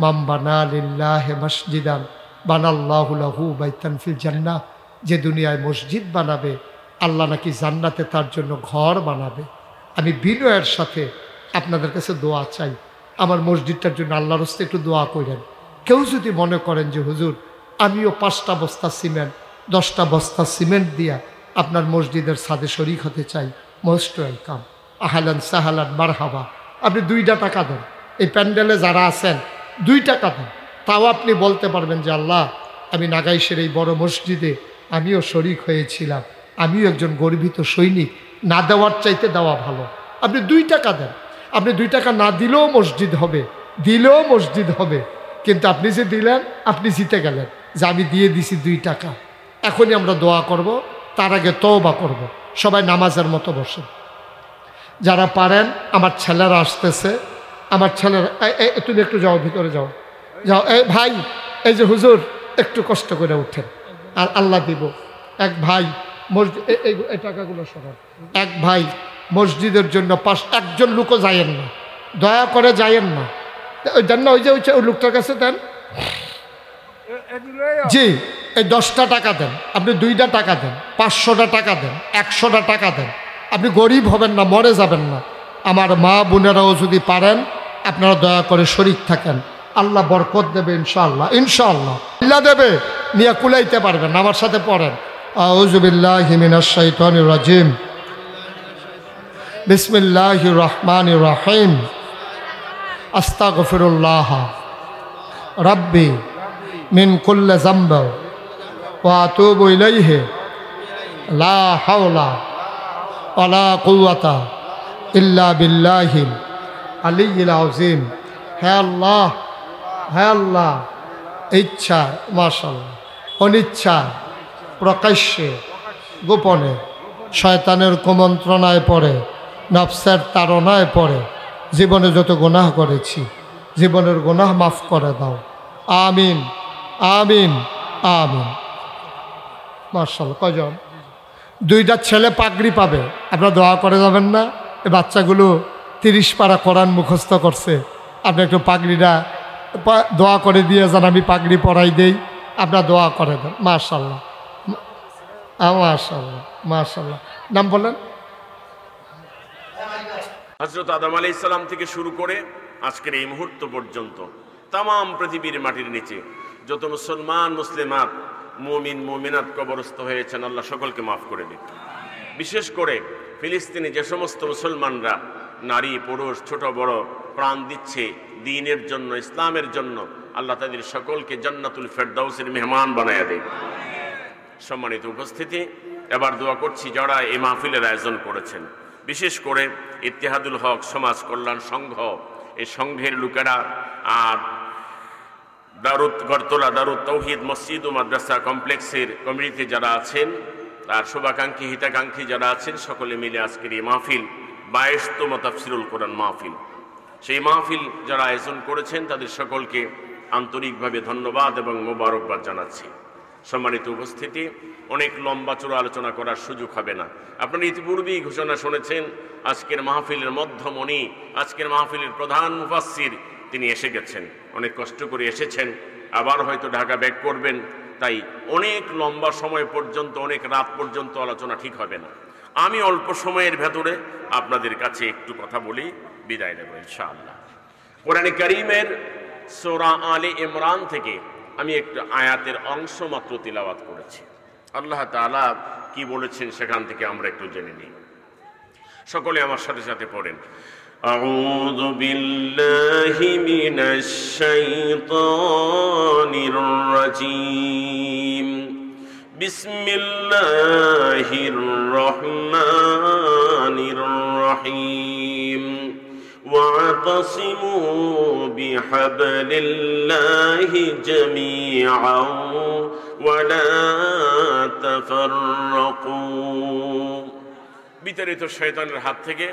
মাম বানা লিল্লাহি মসজিদান বানাল্লাহু লাহু বাইতান ফিল জান্নাহ। যে দুনিয়ায় মসজিদ বানাবে, আল্লাহ নাকি জান্নাতে তার জন্য ঘর বানাবে। আমি বিনয়ের সাথে আপনাদের কাছে দোয়া চাই, আমার মসজিদটার জন্য আল্লাহর হস্তে একটু দোয়া করেন। কেউ যদি মনে করেন যে হুজুর আমিও 5টা বস্তা সিমেন্ট 10টা বস্তা সিমেন্ট দিয়া আপনার মসজিদের ছাদে শরিক হতে চাই, মোস্ট ওয়েলকাম, আহলান সাহালান মারহাবা। আপনি 2টা টাকা দেন, এই প্যান্ডেলে যারা আছেন 2 টাকা দেন, তাও আপনি বলতে পারবেন যে আল্লাহ আমি নাগাইশের এই বড় মসজিদে আমিও শরিক হয়েছিলাম, আমিও একজন গর্বিত সৈনিক। না দেওয়ার চাইতে দেওয়া ভালো। আপনি 2 টাকা দেন। আপনি 2 টাকা না দিলেও মসজিদ হবে, দিলেও মসজিদ হবে। কিন্তু আপনি যে দিলেন, আপনি জিতে গেলেন যে আমি দিয়ে দিছি 2 টাকা। এখনই আমরা দোয়া করব, তার আগে তওবা করব। সবাই নামাজের মতো বসেন। যারা পারেন, আমার ছেলেরা আসতেছে, আমার ছেলেরা তুমি একটু যাও, ভিতরে যাও, যাও। এই ভাই, এই যে হুজুর একটু কষ্ট করে উঠেন, আর আল্লাহ দিব। এক ভাই মসজিদ, এই টাকাগুলো সরান। এক ভাই মসজিদের জন্য একজন লোকও যায়েন না, দয়া করে যায়েন না। ওই দেন না, ওই যে ওই লোকটার কাছে দেন। জি, এই 10টা টাকা দেন। আপনি 2টা টাকা দেন, 500টা টাকা দেন, 100টা টাকা দেন। আপনি গরিব হবেন না, মরে যাবেন না। আমার মা বোনেরাও যদি পারেন, আপনারা দয়া করে শরীক থাকেন। আল্লাহ বরকত দেবে ইনশাআল্লাহ, ইনশাআল্লাহ আল্লাহ দেবে। নিয়ে কুলাইতে পারবেন। আমার সাথে পড়েন, আউযু বিল্লাহি মিনাশ শাইতানির রাজিম, বিসমিল্লাহির রহমানির রহিম, আস্তাগফিরুল্লাহ রাব্বি মিন কুল্লি যামব ওয়া আতুবু ইলাইহি লা হাওলা ওয়ালা কুওয়াতা ইল্লা বিল্লাহিল আলিয়্যিল আযীম। হে আল্লাহ, হে আল্লাহ, ইচ্ছা, মাশাআল্লাহ, অনিচ্ছা, প্রকাশ্যে, গোপনে, শয়তানের কুমন্ত্রণায় পড়ে, নফসের তাড়নায় পড়ে জীবনে যত গুনাহ করেছি, জীবনের গুনাহ মাফ করে দাও। আমিন, আমিন, আমিন। মাশাআল্লাহ। কয়জন? 2টা ছেলে পাগড়ি পাবে, আপনারা দোয়া করে যাবেন না? এই বাচ্চাগুলো 30 পারা কোরআন মুখস্থ করছে, আপনি একটু পাগড়িটা দোয়া করে দিয়ে যান, আমি পাগড়ি পরাই দেই, আপনারা দোয়া করে দেন। মাশাআল্লাহ, মাশাআল্লাহ, মাশাআল্লাহ। নাম বলেন? হযরত আদম আলাইহিস সালাম থেকে শুরু করে আজকের এই মুহূর্ত পর্যন্ত তাম পৃথিবীর মাটির নিচে যত মুসলমান মুসলিমাত মুমিন মুমিনাত কবরস্থ হয়েছেন, আল্লাহ সকলকে মাফ করে দিন। বিশেষ করে ফিলিস্তিনে যে সমস্ত মুসলমানরা নারী পুরুষ ছোট বড় প্রাণ দিচ্ছে দ্বীনের জন্য, ইসলামের জন্য, আল্লাহ তাদের সকলকে জান্নাতুল ফেরদাউসের মেহমান বানায়া দেন। সম্মানিত উপস্থিতি, এবার দোয়া করছি যারা এই মাহফিলের আয়োজন করেছেন, বিশেষ করে ইত্তেহাদুল হক সমাজ কল্যাণ সংঘ, এই সংঘের লোকেরা আর গরতলা দারুত তৌহিদ মসজিদ ও মাদ্রাসা কমপ্লেক্সের কমিটিতে যারা আছেন, আর শুভাকাঙ্ক্ষী হিতাকাঙ্ক্ষী যারা আছেন, সকলে মিলে আজকের এই মাহফিল 22তম তাফসিরুল কোরআন মাহফিল, সেই মাহফিল যারা আয়োজন করেছেন তাদের সকলকে আন্তরিকভাবে ধন্যবাদ এবং মোবারকবাদ জানাচ্ছি। সম্মানিত উপস্থিতি, অনেক লম্বা চূড়া আলোচনা করার সুযোগ হবে না। আপনারা ইতিপূর্বেই ঘোষণা শুনেছেন, আজকের মাহফিলের মধ্যমণি, আজকের মাহফিলের প্রধান মুফাসসির তিনি এসে গেছেন, অনেক কষ্ট করে এসেছেন, আবার হয়তো ঢাকা ব্যাক করবেন, তাই অনেক লম্বা সময় পর্যন্ত, অনেক রাত পর্যন্ত আলোচনা ঠিক হবে না। আমি অল্প সময়ের ভেতরে আপনাদের কাছে একটু কথা বলি, বিদায় নেব ইনশাআল্লাহ। কোরআনে কারীমের সূরা আলে ইমরান থেকে আমি একটু আয়াতের অংশ মাত্র তিলাওয়াত করেছি। আল্লাহ তাআলা কি বলেছেন সেখান থেকে আমরা একটু জেনে নিই। সকলে আমার সাথে সাথে পড়েন। আউযু বিল্লাহি মিনাশ শাইতানির রাজীম। বিসমিল্লাহির রহমানির রহিম। واعتصموا بحبل الله جميعا ولا تفرقوا। বিতাড়িত শয়তানের হাত থেকে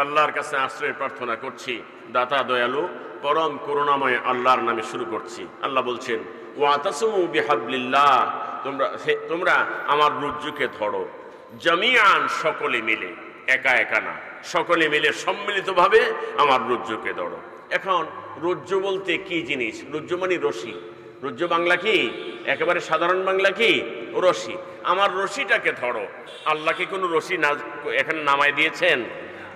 আল্লাহর কাছে আশ্রয় প্রার্থনা করছি, দাতা দয়ালু পরম করুণাময় আল্লাহর নামে শুরু করছি। আল্লাহ বলছেন, ওয়াতাসমু বিহাবলিল্লাহ, তোমরা আমার রজ্জুকে ধরো, জামিআন, সকলে মিলে, একা একা না, সকলে মিলে সম্মিলিতভাবে আমার রজ্জুকে ধরো। এখন রজ্জু বলতে কি জিনিস? রজ্জু মানে রশি। রজ্জু বাংলা কি? একেবারে সাধারণ বাংলা কি? রশি। আমার রশিটাকে ধরো। আল্লাহ কি কোনো রশি না এখানে নামায় দিয়েছেন?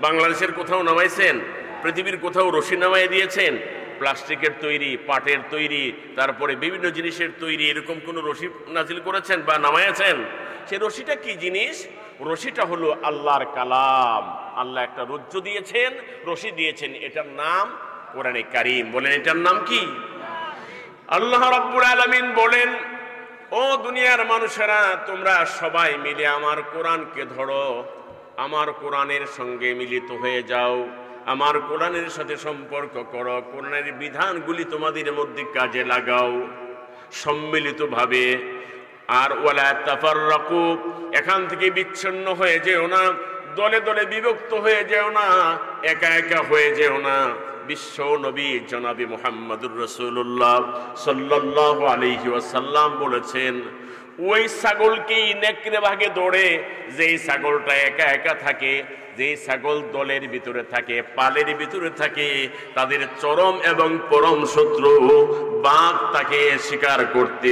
বাংলাদেশের কোথাও নামাইছেন? পৃথিবীর কোথাও রশি নামায় দিয়েছেন? প্লাস্টিকের তৈরি, পাটের তৈরি, তারপরে বিভিন্ন জিনিসের তৈরি, এরকম কোনো রশি নাজিল করেছেন বা নামাইছেন? সেই রশিটা কি জিনিস? রশিটা হলো আল্লাহর কালাম। আল্লাহ একটা রজ্জু দিয়েছেন, রশি দিয়েছেন, এটার নাম কোরআনে কারীম। বলেন, এটার নাম কি? আল্লাহ রাব্বুল আলামিন বলেন, ও দুনিয়ার মানুষেরা, তোমরা সবাই মিলে আমার কোরআনকে ধরো, আমার কোরআনের সঙ্গে মিলিত হয়ে যাও, আমার কোরআনের সাথে সম্পর্ক করো, কোরআনের বিধানগুলি তোমাদের মধ্যে কাজে লাগাও সম্মিলিতভাবে। আর ওয়ালা তাফাররাকু, এখান থেকে বিচ্ছিন্ন হয়ে যেও না, দলে দলে বিভক্ত হয়ে যেও না, একা একা হয়ে যেও না। বিশ্ব নবী জনাবি মুহাম্মদুর রাসূলুল্লাহ সাল্লাল্লাহু আলাইহি ওয়াসাল্লাম বলেছেন, ওই ছাগলকেই নেকড়ে ভাগে দৌড়ে, যেই ছাগলটা একা একা থাকে, যেই ছাগল দলের ভিতরে থাকে, পালের ভিতরে থাকে, তাদের চরম এবং পরম শত্রু বাঘ তাকে শিকার করতে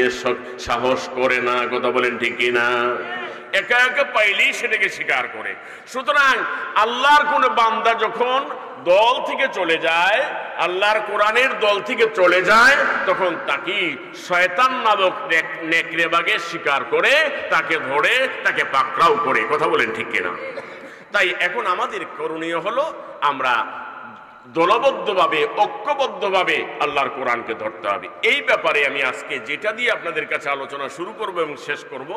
সাহস করে না। কথা বলেন ঠিক কিনা? একা একা পাইলেই সেটাকে শিকার করে। সুতরাং আল্লাহর কোন বান্দা যখন দল থেকে চলে যায়, আল্লাহর কোরআনের দল থেকে চলে যায়, তখন তাকে শয়তান নামক নেকড়ে বাঘে শিকার করে, তাকে ধরে, তাকে পাকড়াও করে। কথা বলেন ঠিক কিনা? তাই এখন আমাদের করণীয় হলো আমরা দলবদ্ধভাবে, ঐক্যবদ্ধভাবে আল্লাহর কোরআনকে ধরতে হবে। এই ব্যাপারে আমি আজকে যেটা দিয়ে আপনাদের কাছে আলোচনা শুরু করব এবং শেষ করব,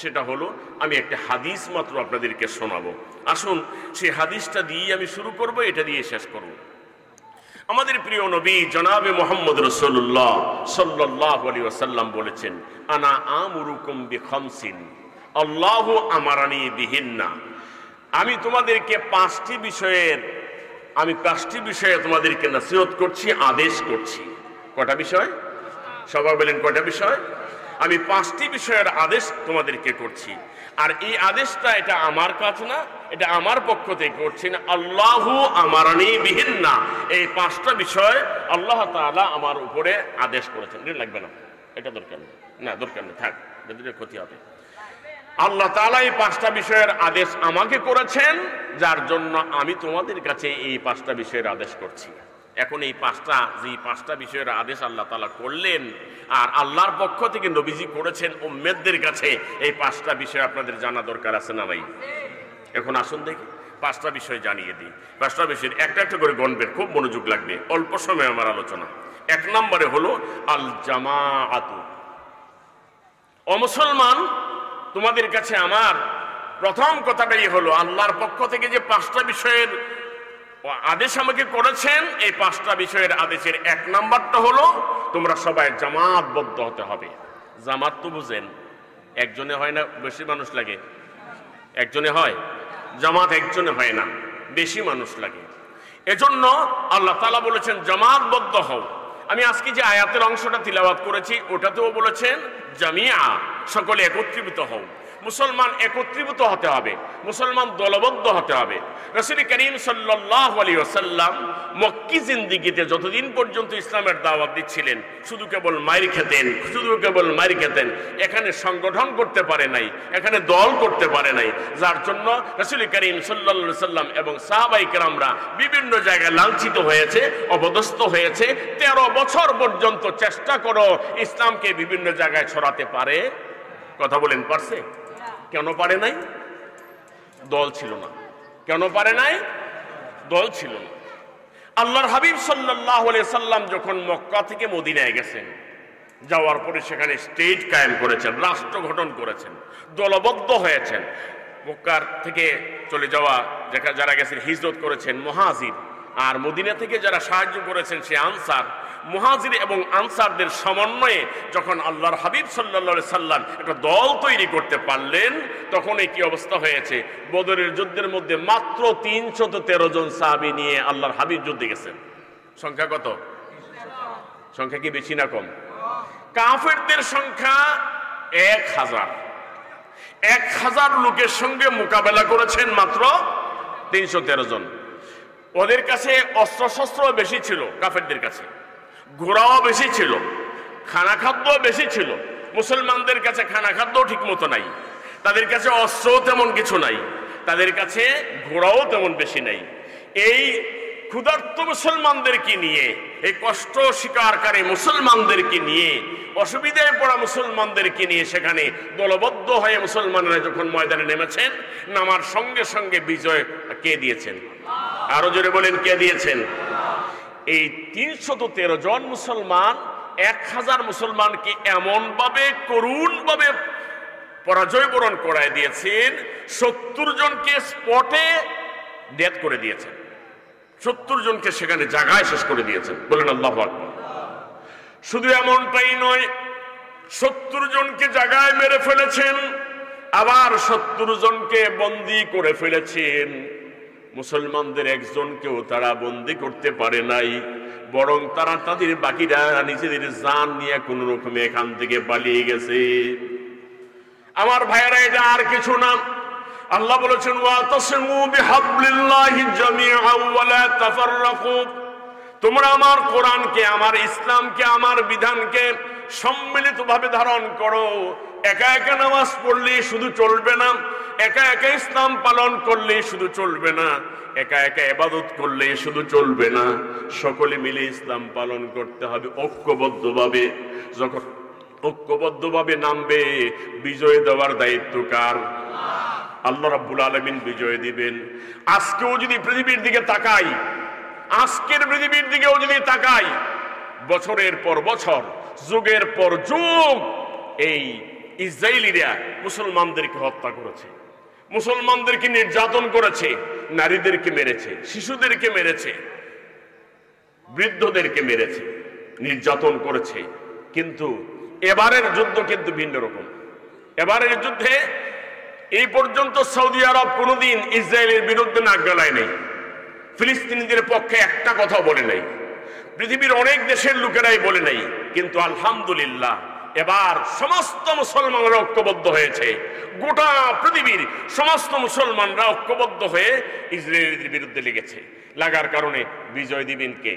সেটা হলো আমি একটা হাদিস মাত্র আপনাদেরকে শোনাবো। আসুন সেই হাদিসটা দিয়ে আমি শুরু করব, এটা দিয়ে শেষ করব। আমাদের প্রিয় নবী জনাবে মুহাম্মদ রাসূলুল্লাহ সাল্লাল্লাহু আলাইহি ওয়াসাল্লাম বলেছেন, আনা আমুরুকুম বিখামসিন আল্লাহু আমারানি বিহিন্না। আমি তোমাদেরকে পাঁচটি বিষয়ে তোমাদেরকে নসিহত করছি, আদেশ করছি। কয়টা বিষয়? সবাই বলেন কয়টা বিষয়? আমি পাঁচটি বিষয়ের আদেশ তোমাদেরকে করছি। আর এই আদেশটা এটা আমার কাজ না, এটা আমার পক্ষ থেকে করছি না, আল্লাহু আমারানি বিহিন্না। এই পাঁচটা বিষয় আল্লাহ তাআলা আমার উপরে আদেশ করেছেন। এটা লাগবে না, এটা দরকার নেই, না দরকার নেই, থাক, এদের ক্ষতি হবে। আল্লাহ তাআলা এই পাঁচটা বিষয়ের আদেশ আমাকে করেছেন, যার জন্য আমি তোমাদের কাছে এই পাঁচটা বিষয়ের আদেশ করছি। এখন এই পাঁচটা বিষয়ের আদেশ আল্লাহ তাআলা করলেন, আর আল্লাহর পক্ষ থেকে নবীজি করেছেন উম্মতদের কাছে, এই পাঁচটা বিষয় আপনাদের জানা দরকার আছে না ভাই? এখন আসুন দেখি পাঁচটা বিষয় জানিয়ে দিই। পাঁচটা বিষয়ের একটা একটা করে গণবেন, খুব মনোযোগ লাগবে, অল্প সময় আমার আলোচনা। এক নম্বরে হলো আল জামাআতু। ও মুসলমান, তোমাদের কাছে আমার প্রথম কথাটাই হলো আল্লাহর পক্ষ থেকে যে পাঁচটা বিষয়ের আদেশ আমাকে করেছেন, এই পাঁচটা বিষয়ের আদেশের এক নাম্বারটা হলো তোমরা সবাই জামাতবদ্ধ হতে হবে। জামাত তো বুঝেন, একজনে হয় না, বেশি মানুষ লাগে। একজনে হয় জামাত, একজনে হয় না, বেশি মানুষ লাগে। এজন্য আল্লাহ তাআলা বলেছেন জামাতবদ্ধ হও। আমি আজকে যে আয়াতের অংশটা তিলাওয়াত করেছি ওটাতেও বলেছেন জামিয়া, সকলে একত্রিত হও। মুসলমান একত্রিত হতে হবে, মুসলমান দলবদ্ধ হতে হবে। রাসূল করিম সাল্লাল্লাহু আলাইহি ওয়াসাল্লাম মক্কি জিন্দেগিতে যতদিন পর্যন্ত ইসলামের দাওয়াত দিচ্ছিলেন শুধু কেবল মাইর খেতেন, এখানে সংগঠন করতে পারে নাই, এখানে দল করতে পারে নাই, যার জন্য রাসূল করিম সাল্লাল্লাহু আলাইহি ওয়াসাল্লাম এবং সাহাবায়ে কেরামরা বিভিন্ন জায়গায় লাঞ্ছিত হয়েছে, অপদস্থ হয়েছে। 13 বছর পর্যন্ত চেষ্টা করো ইসলামকে বিভিন্ন জায়গায় ছড়াতে পারে? কথা বলেন, পারছে? কেন পারে নাই? দল ছিল না। কেন পারে নাই? দল ছিল না। আল্লাহর হাবিব সাল্লাল্লাহু আলাইহি সাল্লাম যখন মক্কা থেকে মদিনায় গেছেন, যাওয়ার পরে সেখানে স্টেট কায়েম করেছেন, রাষ্ট্র গঠন করেছেন, দলবদ্ধ হয়েছেন। মক্কার থেকে চলে যাওয়া যারা গেছেন হিজরত করেছেন মুহাজির, আর মদিনা থেকে যারা সাহায্য করেছেন সে আনসার। মুহাজির এবং আনসারদের সমন্বয়ে যখন আল্লাহর হাবিব সাল্লাল্লাহু আলাইহি সাল্লাম একটা দল তৈরি করতে পারলেন, তখন এই কি অবস্থা হয়েছে? বদরের যুদ্ধের মধ্যে মাত্র 313 জন সাহাবী নিয়ে আল্লাহর হাবিব যুদ্ধে গেছেন। সংখ্যা কত? সংখ্যা কি বেশি না কম? কাফেরদের সংখ্যা 1000 লোকের সঙ্গে মোকাবেলা করেছেন মাত্র 313 জন। ওদের কাছে অস্ত্রশস্ত্র বেশি ছিল, কাফেরদের কাছে ঘোড়াও বেশি ছিল, খানা খাদ্য বেশি ছিল। মুসলমানদের কাছে খানা খাদ্য ঠিক মতো নাই, তাদের কাছে অস্ত্রও তেমন কিছু নাই, তাদের কাছে ঘোড়াও তেমন বেশি নাই। এই ক্ষুধার্ত মুসলমানদেরকে নিয়ে, এই কষ্ট স্বীকারকারী মুসলমানদেরকে নিয়ে, অসুবিধায় পড়া মুসলমানদেরকে নিয়ে সেখানে দলবদ্ধ হয়ে মুসলমানরা যখন ময়দানে নেমেছেন, নামার সঙ্গে সঙ্গে বিজয় কে দিয়েছেন? আরো জোরে বলেন, কে দিয়েছেন? এই 313 জন মুসলমান 1000 মুসলমানকে এমন ভাবে করুণ ভাবে পরাজয় বরণ করায় দিয়েছেন, 70 জনকে স্পটে ডেথ করে দিয়েছেন, 70 জনকে সেখানে জায়গায় শেষ করে দিয়েছেন। বলেন আল্লাহু আকবার। শুধু এমনটাই নয়, 70 জনকে জায়গায় মেরে ফেলেছেন, আবার 70 জনকে বন্দী করে ফেলেছেন। মুসলমানদের একজনকেও তারা বন্দী করতে পারে নাই, বরং তারা তাদের বাকিরা নিজেদের জান নিয়ে কোন রকমে এখান থেকে পালিয়ে গেছে। আমার ভাইয়েরা, এটা আর কিছু না। আল্লাহ বলেছেন ওয়াতাসিমু বিহাবলিল্লাহি জামিআন ওয়া লা তাফাররাকু। তোমরা আমার কোরআনকে, আমার ইসলামকে, আমার বিধানকে সম্মিলিতভাবে ধারণ করো। একা একা নামাজ পড়লে শুধু চলবে না, একা একা ইসলাম পালন করলে শুধু চলবে না, একা একা ইবাদত করলে শুধু চলবে না, সকলে মিলে ইসলাম পালন করতে হবে ঐক্যবদ্ধভাবে। যখন ঐক্যবদ্ধভাবে নামবে, বিজয় দেওয়ার দায়িত্ব কার? আল্লাহ রাব্বুল আলামিন বিজয় দিবেন। আজকেও যদি পৃথিবীর দিকে তাকাই, আজকের পৃথিবীর দিকেও যদি তাকাই, বছরের পর বছর, যুগের পর যুগ এই ইসরায়েলিরা মুসলমানদেরকে হত্যা করেছে, মুসলমানদেরকে নির্যাতন করেছে, নারীদেরকে মেরেছে, শিশুদেরকে মেরেছে, বৃদ্ধদেরকে মেরেছে, নির্যাতন করেছে। কিন্তু এবারের যুদ্ধ কিন্তু ভিন্ন রকম। এবারের যুদ্ধে এই পর্যন্ত সৌদি আরব কোনোদিন ইসরায়েলের বিরুদ্ধে নাক গলায় নেই, ফিলিস্তিনিদের পক্ষে একটা কথা বলে নাই, পৃথিবীর অনেক দেশের লোকেরাই বলে নাই। কিন্তু আলহামদুলিল্লাহ এবার সমস্ত মুসলমানরা ঐক্যবদ্ধ হয়েছে। গোটা পৃথিবীর সমস্ত মুসলমানরা ঐক্যবদ্ধ হয়ে ইসরায়েলের বিরুদ্ধে লেগেছে। লাগার কারণে বিজয় দিবেন কে?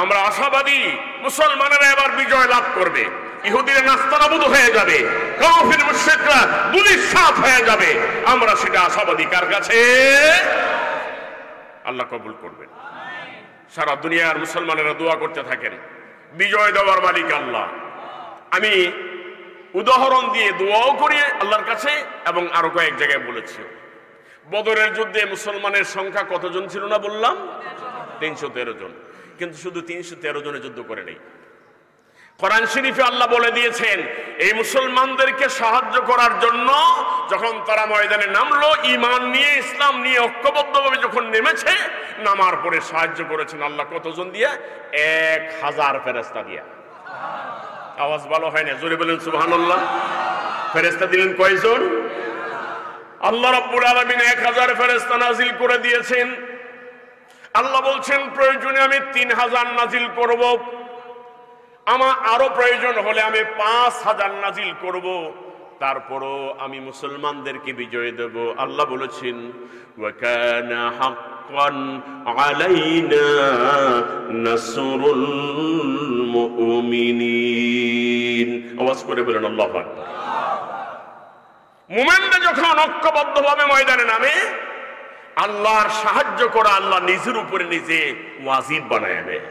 আমরা আশাবাদী মুসলমানেরা এবার বিজয় লাভ করবে। ইহুদিরা নাস্তানাবুদ হয়ে যাবে, কাফির মুশরিকরা দুলিশাত হয়ে যাবে। আমরা সেটা আশাবাদী। কার কাছে? আল্লাহ কবুল করবেন। সারা দুনিয়ার মুসলমানেরা দোয়া করতে থাকেন, বিজয় দেওয়ার মালিক আল্লাহ। আমি উদাহরণ দিয়ে দোয়াও করি আল্লাহর কাছে, এবং আরো কয়েক জায়গায় বলেছি। বদরের যুদ্ধে মুসলমানের সংখ্যা কতজন ছিল না বললাম? 313 জন। কিন্তু শুধু 313 জনে যুদ্ধ করে নেই। কোরআন শরীফে আল্লাহ বলে দিয়েছেন এই মুসলমানদেরকে সাহায্য করার জন্য যখন তারা ময়দানে নামলো, ঈমান নিয়ে, ইসলাম নিয়ে ঐক্যবদ্ধভাবে যখন নেমেছে, নামার পরে সাহায্য করেছেন আল্লাহ কতজন দিয়ে? 1000 ফেরেশতা দিয়ে। আওয়াজ ভালো হয় না, জোরে বলেন সুবহানাল্লাহ। ফেরেশতা দিলেন কয়জন? আল্লাহ রাব্বুল আলামিন 1000 ফেরেশতা নাজিল করে দিয়েছেন। আল্লাহ বলছেন প্রয়োজনে আমি 3000 নাজিল করব, আমার আরো প্রয়োজন হলে আমি 5000 নাজিল করব, তারপরও আমি মুসলমানদেরকে বিজয় দেব। আল্লাহ বলেছেন ওয়া কানা হাক্কান আলাইনা নাসরুল মুমিনিন। আওয়াজ করে বলেন আল্লাহু আকবার। মুমিনরা যখন ঐক্যবদ্ধভাবে ময়দানে নামে, আল্লাহর সাহায্য করা আল্লাহ নিজের উপরে নিজে ওয়াজিব বানায় দেয়।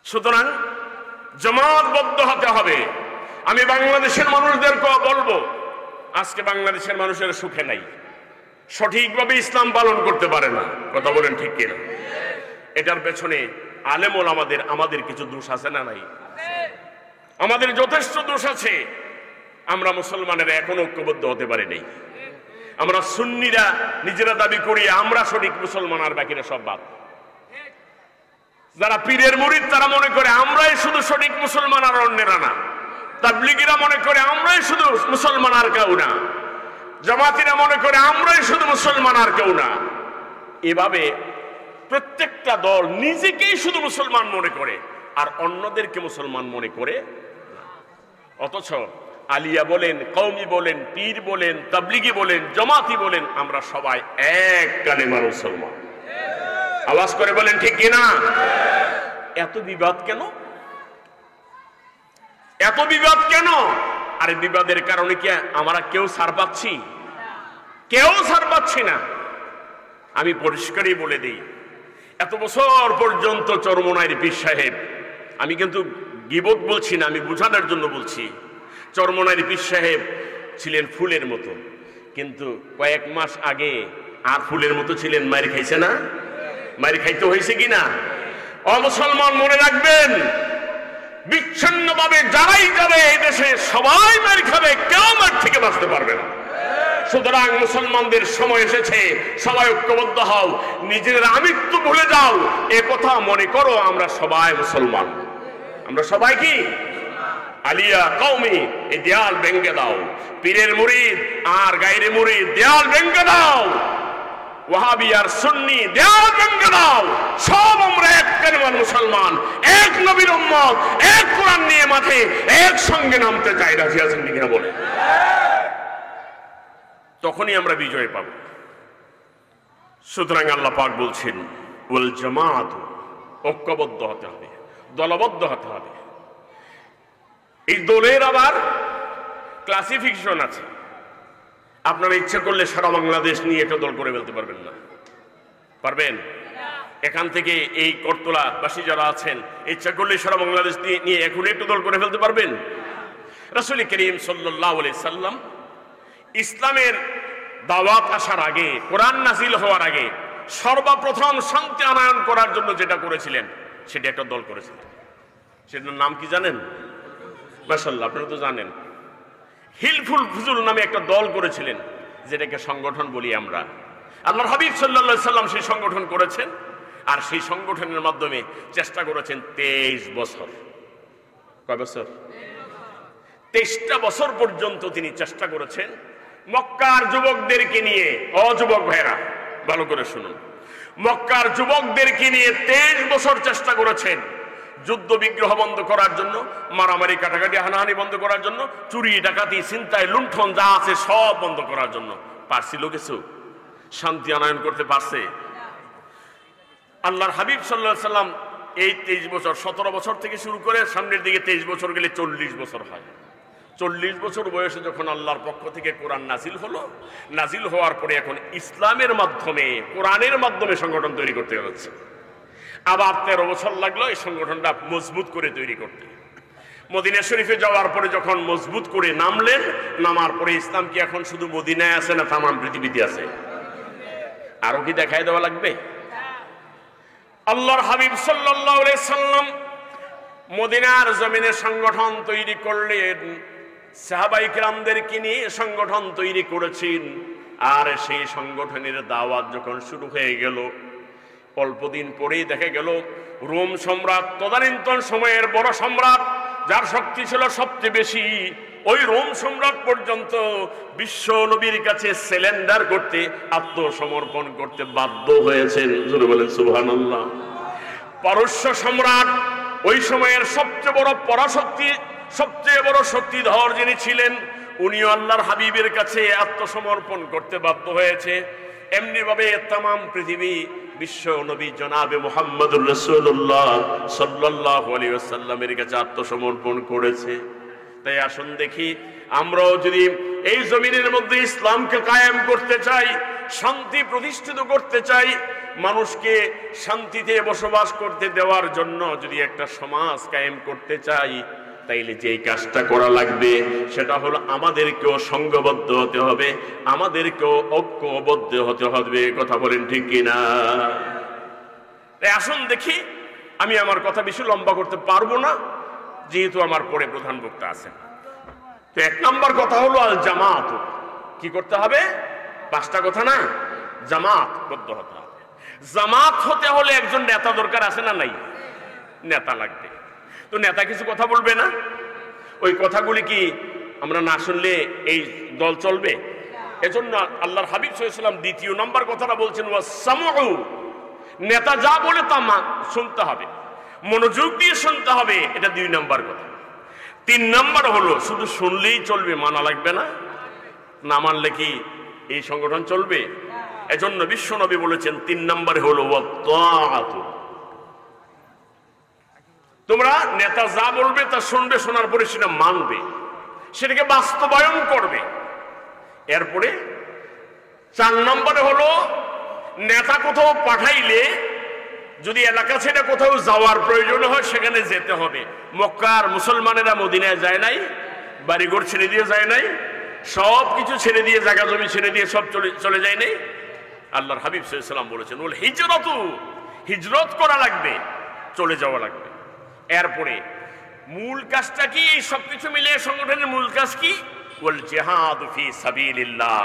সুতরাং জামাতবদ্ধ হতে হবে। আমি বাংলাদেশের মানুষদেরকে বলবো, আজকে বাংলাদেশের মানুষের সুখে নাই, সঠিকভাবে ইসলাম পালন করতে পারে না। কথা বলেন ঠিক কিনা? এটার পেছনে আলেম ওলামাদের আমাদের কিছু দোষ আছে না নাই? আমাদের যথেষ্ট দোষ আছে। আমরা মুসলমানেরা এখনো ঐক্যবদ্ধ হতে পারি নাই। আমরা সুন্নিরা নিজেরা দাবি করি আমরা সঠিক মুসলমান, আর বাকিরা সব বাদ। যারা পীরের মুরিদ তারা মনে করে আমরাই শুধু সঠিক মুসলমান আর অন্যেরা না। তাবলীগীরা মনে করে আমরাই শুধু মুসলমান আর কেউ না। জামাতিরা মনে করে আমরাই শুধু মুসলমান আর কেউ না। এভাবে প্রত্যেকটা দল নিজেকেই শুধু মুসলমান মনে করে আর অন্যদেরকে মুসলমান মনে করে। অথচ আলিয়া বলেন, কওমি বলেন, পীর বলেন, তাবলীগী বলেন, জামাতি বলেন, আমরা সবাই এক কালেমার মুসলমান। আওয়াজ করে বলেন ঠিক কিনা? এত বিবাদ কেন? এত বিবাদ কেন? আরে বিবাদের কারণে কি আমরা কেউ ছাড় পাচ্ছি? কেউ ছাড় পাচ্ছি না। আমি পরিষ্কারই বলে দিই, এত বছর পর্যন্ত চরমোনাইর পীর সাহেব, আমি কিন্তু গীবত বলছি না, আমি বোঝানোর জন্য বলছি, চরমোনাইর পীর সাহেব ছিলেন ফুলের মতো, কিন্তু কয়েক মাস আগে আর ফুলের মতো ছিলেন, মার খাইছে না? মার খাইতে হয়েছে কিনা? অমুসলমান মনে রাখবেন, বিচ্ছিন্নভাবে যারাই যাবে এই দেশে সবাই মার খাবে, কেউ মার থেকে বাঁচতে পারবে না। সুতরাং মুসলমানদের সময় এসেছে, সবাই ঐক্যবদ্ধ হও, নিজের আমিত্ব ভুলে যাও, এ কথা মনে করো আমরা সবাই মুসলমান। আমরা সবাই কি? আলিয়া কওমি, এই দেয়াল ভেঙ্গে দাও। পীরের মুরিদ আর গায়রে মুরিদ দেয়াল ভেঙ্গে দাও। ওয়াহাবি আর সুন্নি দেয়াল ভেঙ্গে দাও। সব আমরা এক কালেমার মুসলমান, এক নবীর উম্মত, এক কোরআন নিয়ে মাঠে একসঙ্গে নামতে চাই। রাজি আছেন কিনা বলে? তখনই আমরা বিজয় পাব। সুতরাং আল্লাহ পাক বলছেন ওয়াল জামাত, ঐক্যবদ্ধ হতে হবে, দলবদ্ধ হতে হবে। এই দলের আবার ক্লাসিফিকেশন আছে। আপনারা ইচ্ছা করলে সারা বাংলাদেশ নিয়ে একটা দল করে ফেলতে পারবেন না। পারবেন? এখান থেকে এই করতলাবাসী যারা আছেন, ইচ্ছা করলে সারা বাংলাদেশ নিয়ে এখন একটা দল করে ফেলতে পারবেন? রাসূল করিম সাল্লাল্লাহু আলাইহি সাল্লাম ইসলামের দাওয়াত আসার আগে, কোরআন নাযিল হওয়ার আগে সর্বপ্রথম শান্তি আনয়ন করার জন্য যেটা করেছিলেন সেটা একটা দল করেছিলেন। সেটার নাম কি জানেন? মাশাআল্লাহ, আপনারা তো জানেন। হিলফুল ফুজুল নামে একটা দল করেছিলেন, যেটাকে সংগঠন বলি আমরা। আল্লাহর হাবিব সাল্লাল্লাহু আলাইহি সাল্লাম সেই সংগঠন করেছেন। আর সেই সংগঠনের মাধ্যমে চেষ্টা করেছেন 23 বছর। কয় বছর? 23টা বছর পর্যন্ত তিনি চেষ্টা করেছেন মক্কার যুবকদেরকে নিয়ে। যুবক ভাইরা ভালো করে শুনুন, মক্কার যুবকদেরকে নিয়ে 23 বছর চেষ্টা করেছেন যুদ্ধ বিগ্রহ বন্ধ করার জন্য, মারামারি কাটাকাটি হানাহানি বন্ধ করার জন্য, চুরি ডাকাতি ছিনতাই লুণ্ঠন যা আছে সব বন্ধ করার জন্য। পারছিল কিছু? শান্তি আনয়ন করতে পারছে? আল্লাহর হাবিব সাল্লাল্লাহু আলাইহি সাল্লাম এই 23 বছর, 17 বছর থেকে শুরু করে সামনের দিকে 23 বছর গেলে 40 বছর হয়। 40 বছর বয়সে যখন আল্লাহর পক্ষ থেকে কোরআন নাজিল হলো, নাজিল হওয়ার পরে এখন ইসলামের মাধ্যমে, কোরআনের মাধ্যমে সংগঠন তৈরি করতে হচ্ছে। আবার 13 বছর লাগলো এই সংগঠনটা মজবুত করে তৈরি করতে। মদিনা শরীফে যাওয়ার পরে যখন মজবুত করে নামলেন, নামার পরে ইসলাম কি এখন শুধু মদিনায় আছে না তামাম পৃথিবীতে আছে? আরো কি দেখাই দেওয়া লাগবে? আল্লাহর হাবিব সাল্লাল্লাহু আলাইহি সাল্লাম মদিনার জমিনে সংগঠন তৈরি করলেন, সাহাবায়ে কিরামদেরকে নিয়ে সংগঠন তৈরি করেছেন। আর সেই সংগঠনের দাওয়াত যখন শুরু হয়ে গেল, অল্পদিন পরেই দেখা গেল রোম সম্রাট, তদানীন্তন সময়ের বড় সম্রাট, যার শক্তি ছিল সবচেয়ে বেশি, ওই রোম সম্রাট পর্যন্ত বিশ্ব নবীর কাছে সিলিন্ডার করতে, আত্মসমর্পণ করতে বাধ্য হয়েছেন। জোরে বলেন সুবহানাল্লাহ। পারস্য সম্রাট, ওই সময়ের সবচেয়ে বড় পরাশক্তি, সবচেয়ে বড় শক্তিধর যিনি ছিলেন, উনিও আল্লাহর হাবিবের কাছে আত্মসমর্পণ করতে বাধ্য হয়েছে। এমনি ভাবে তামাম পৃথিবী বিশ্ব নবী জনাবে মুহাম্মদুর রাসূলুল্লাহ সাল্লাল্লাহু আলাইহি ওয়াসাল্লামের কাছে আত্মসমর্পণ করেছে। তাই আসুন দেখি, আমরাও যদি এই জমিনের মধ্যে ইসলামকে কায়েম করতে চাই, শান্তি প্রতিষ্ঠিত করতে চাই, মানুষকে শান্তিতে বসবাস করতে দেওয়ার জন্য যদি একটা সমাজ কায়েম করতে চাই, তাইলে যে কাজটা করা লাগবে সেটা হলো আমাদেরকেও সংঘবদ্ধ হতে হবে, আমাদেরকেও ঐক্যবদ্ধ হতে হবে। কথা বলেন ঠিক কিনা? আসুন দেখি, আমি আমার কথা বেশি লম্বা করতে পারবো না যেহেতু আমার পরে প্রধান বক্তা আছেন। তো 1 নম্বর কথা হলো আল জামাত। কি করতে হবে? 5টা কথা না, জামাতবদ্ধ হতে হবে। জামাত হতে হলে একজন নেতা দরকার আছে না নাই? নেতা লাগবে। তো নেতা কিছু কথা বলবে না, ওই কথাগুলি কি আমরা না শুনলে এই দল চলবে? এজন্য আল্লাহর হাবিব সাল্লাল্লাহু আলাইহি ওয়াসাল্লাম 2 নম্বর কথাটা বলছেন, ওয়াসসামউ। নেতা যা বলে তা শুনতে হবে, মনোযোগ দিয়ে শুনতে হবে, এটা 2 নম্বর কথা। 3 নম্বর হলো শুধু শুনলেই চলবে, মানা লাগবে না। না মানলে কি এই সংগঠন চলবে? এজন্য বিশ্ব নবী বলেছেন 3 নম্বরে হলো ওয়াত্তাআত। তোমরা নেতা যা বলবে তা শুনবে, শোনার পরে সেটা মানবে, সেটাকে বাস্তবায়ন করবে। এরপরে 4 নম্বরে হলো নেতা কোথাও পাঠাইলে যদি এলাকা ছেড়ে কোথাও যাওয়ার প্রয়োজন হয় সেখানে যেতে হবে। মক্কার মুসলমানেরা মদিনায় যায় নাই, বাড়িঘর ছেড়ে দিয়ে যায় নাই, সব কিছু ছেড়ে দিয়ে, জায়গা জমি ছেড়ে দিয়ে সব চলে যায় নাই। আল্লাহর হাবিব সাল্লাল্লাহু আলাইহি ওয়াসাল্লাম বলেছেন, ওল হিজরাতু, হিজরত করা লাগবে, চলে যাওয়া লাগবে। এরপরে মূল কাজটা কি? এই সবকিছু মিলে সংগঠনের মূল কাজ কি? ওয়াল জিহাদ ফি সাবিলিল্লাহ,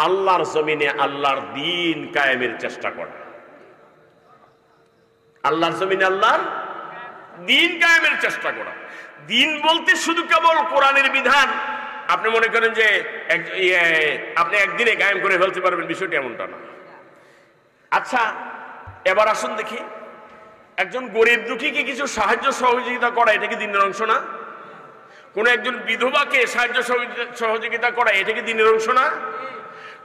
আল্লাহর জমিনে আল্লাহর দ্বীন কায়েমের চেষ্টা করা। আল্লাহর জমিনে আল্লাহর দ্বীন কায়েমের চেষ্টা করা। দ্বীন বলতে শুধু কেবল কোরআনের বিধান। আপনি মনে করেন যে আপনি একদিনে কায়েম করে ফেলতে পারবেন, বিষয়টা এমনটা না। আচ্ছা, এবার আসুন দেখি, একজন গরিব দুঃখীকে কিছু সাহায্য সহযোগিতা করা, এটা কি দ্বীনের অংশ না? কোন একজন বিধবাকে সাহায্য সহযোগিতা করা, এটা কি দ্বীনের অংশ না?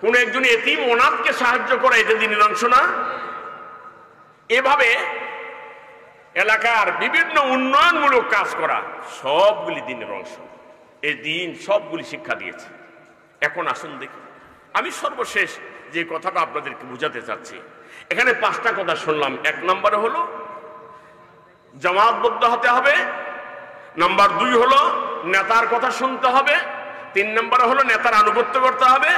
কোন একজন এতিম অনাথকে সাহায্য করা, এটা দ্বীনের অংশ না? এভাবে এলাকার বিভিন্ন উন্নয়নমূলক কাজ করা, সবগুলি দ্বীনের অংশ। এই দ্বীন সবগুলি শিক্ষা দিয়েছে। এখন আসুন দেখি, আমি সর্বশেষ যে কথাটা আপনাদেরকে বুঝাতে চাচ্ছি, এখানে 5টা কথা শুনলাম। 1 নম্বরে হলো জামাতবদ্ধ হতে হবে, নাম্বার 2 হলো নেতার কথা শুনতে হবে, 3 নম্বরে হলো নেতার আনুগত্য করতে হবে,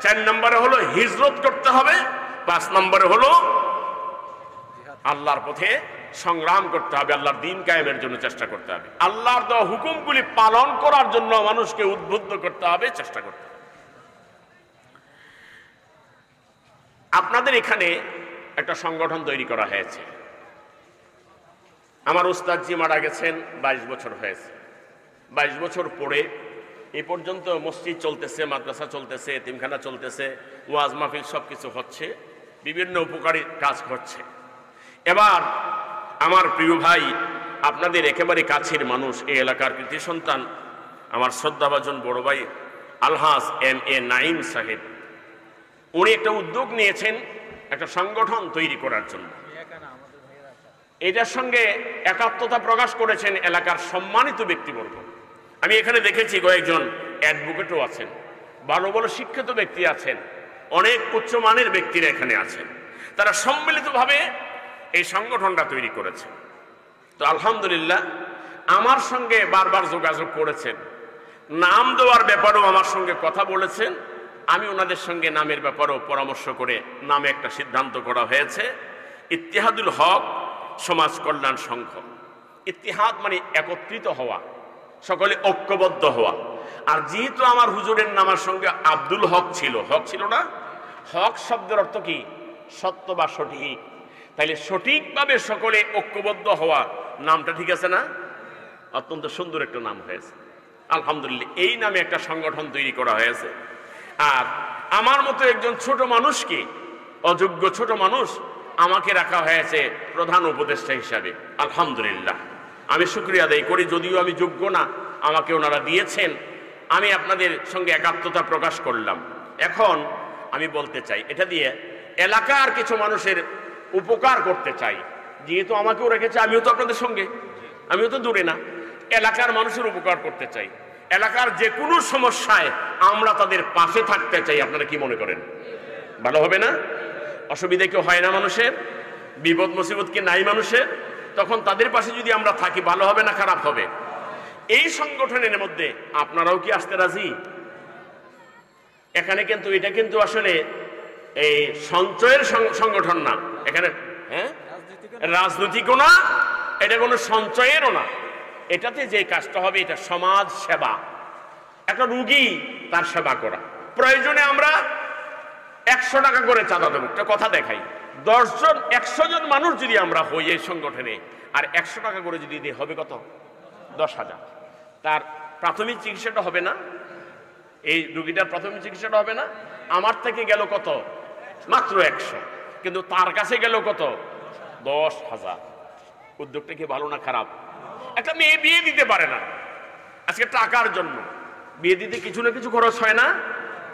4 নম্বরে হলো হিজরত করতে হবে, 5 নম্বরে হলো আল্লাহর পথে সংগ্রাম করতে হবে, আল্লাহর দ্বীন কায়েমের জন্য চেষ্টা করতে হবে, আল্লাহর দেওয়া হুকুমগুলি পালন করার জন্য মানুষকে উদ্বুদ্ধ করতে হবে, চেষ্টা করতে হবে। আপনাদের এখানে একটা সংগঠন তৈরি করা হয়েছে, আমার উস্তাদজি মারা গেছেন 22 বছর হয়েছে। 22 বছর পরে এ পর্যন্ত মসজিদ চলতেছে, মাদ্রাসা চলতেছে, এতিমখানা চলতেছে, ওয়াজ মাহফিল সব কিছু হচ্ছে, বিভিন্ন উপকারী কাজ হচ্ছে। এবার আমার প্রিয় ভাই, আপনাদের একেবারে কাছের মানুষ, এই এলাকার কৃতি সন্তান, আমার শ্রদ্ধাভাজন বড় ভাই আলহাজ MA নাঈম সাহেব, উনি একটা উদ্যোগ নিয়েছেন একটা সংগঠন তৈরি করার জন্য। এটার সঙ্গে একাত্মতা প্রকাশ করেছেন এলাকার সম্মানিত ব্যক্তিবর্গ। আমি এখানে দেখেছি কয়েকজন অ্যাডভোকেটও আছেন, ভালো ভালো শিক্ষিত ব্যক্তি আছেন, অনেক উচ্চমানের ব্যক্তিরা এখানে আছেন। তারা সম্মিলিতভাবে এই সংগঠনটা তৈরি করেছে। তো আলহামদুলিল্লাহ আমার সঙ্গে বারবার যোগাযোগ করেছেন, নাম দেওয়ার ব্যাপারেও আমার সঙ্গে কথা বলেছেন। আমি ওনাদের সঙ্গে নামের ব্যাপারেও পরামর্শ করে নামে একটা সিদ্ধান্ত করা হয়েছে, ইত্তেহাদুল হক সমাজ কল্যাণ সংঘ। ইত্তেহাদ মানে একত্রিত হওয়া, সকলে ঐক্যবদ্ধ হওয়া। আর যেহেতু আমার হুজুরের নামের সঙ্গে আব্দুল হক ছিল, হক ছিল না, হক শব্দের অর্থ কি? সত্য বা সঠিক। তাইলে সঠিকভাবে সকলে ঐক্যবদ্ধ হওয়া, নামটা ঠিক আছে না? অত্যন্ত সুন্দর একটা নাম হয়েছে আলহামদুলিল্লাহ। এই নামে একটা সংগঠন তৈরি করা হয়েছে। আর আমার মতো একজন ছোট মানুষকে, অযোগ্য ছোট মানুষ, আমাকে রাখা হয়েছে প্রধান উপদেষ্টা হিসাবে। আলহামদুলিল্লাহ আমি শুকরিয়া আদায় করি, যদিও আমি যোগ্য না, আমাকে ওনারা দিয়েছেন। আমি আপনাদের সঙ্গে একাত্মতা প্রকাশ করলাম। এখন আমি বলতে চাই, এটা দিয়ে এলাকার কিছু মানুষের উপকার করতে চাই। যেহেতু আমাকেও রেখেছে, আমিও তো আপনাদের সঙ্গে, আমিও তো দূরে না, এলাকার মানুষের উপকার করতে চাই। এলাকার যে কোনো সমস্যায় আমরা তাদের পাশে থাকতে চাই। আপনারা কি মনে করেন? ভালো হবে না? অসুবিধা কেউ হয় না মানুষের? বিপদ মুসিবত কি নাই মানুষের? তখন তাদের পাশে যদি আমরা থাকি, ভালো হবে না খারাপ হবে? এই সংগঠনের মধ্যে আপনারাও কি আসতে রাজি? এখানে কিন্তু এটা কিন্তু আসলে এই সঞ্চয়ের সংগঠন না, এখানে রাজনৈতিকও না, এটা কোনো সঞ্চয়েরও না। এটাতে যে কাজটা হবে, এটা সমাজ সেবা। একটা রুগী, তার সেবা করা। প্রয়োজনে আমরা 100 টাকা করে চাঁদা দেবো। একটা কথা দেখাই, 100 জন মানুষ যদি আমরা হই এই সংগঠনে, আর 100 টাকা করে যদি দিই, হবে কত? 10,000। তার প্রাথমিক চিকিৎসাটা হবে না, এই রুগীটার প্রাথমিক চিকিৎসাটা হবে না। আমার থেকে গেল কত? মাত্র 100, কিন্তু তার কাছে গেল কত? 10,000। উদ্যোগটা কি ভালো না খারাপ? একটা মেয়ে বিয়ে দিতে পারে না, আজকে টাকার জন্য বিয়ে দিতে কিছু না কিছু খরচ হয় না,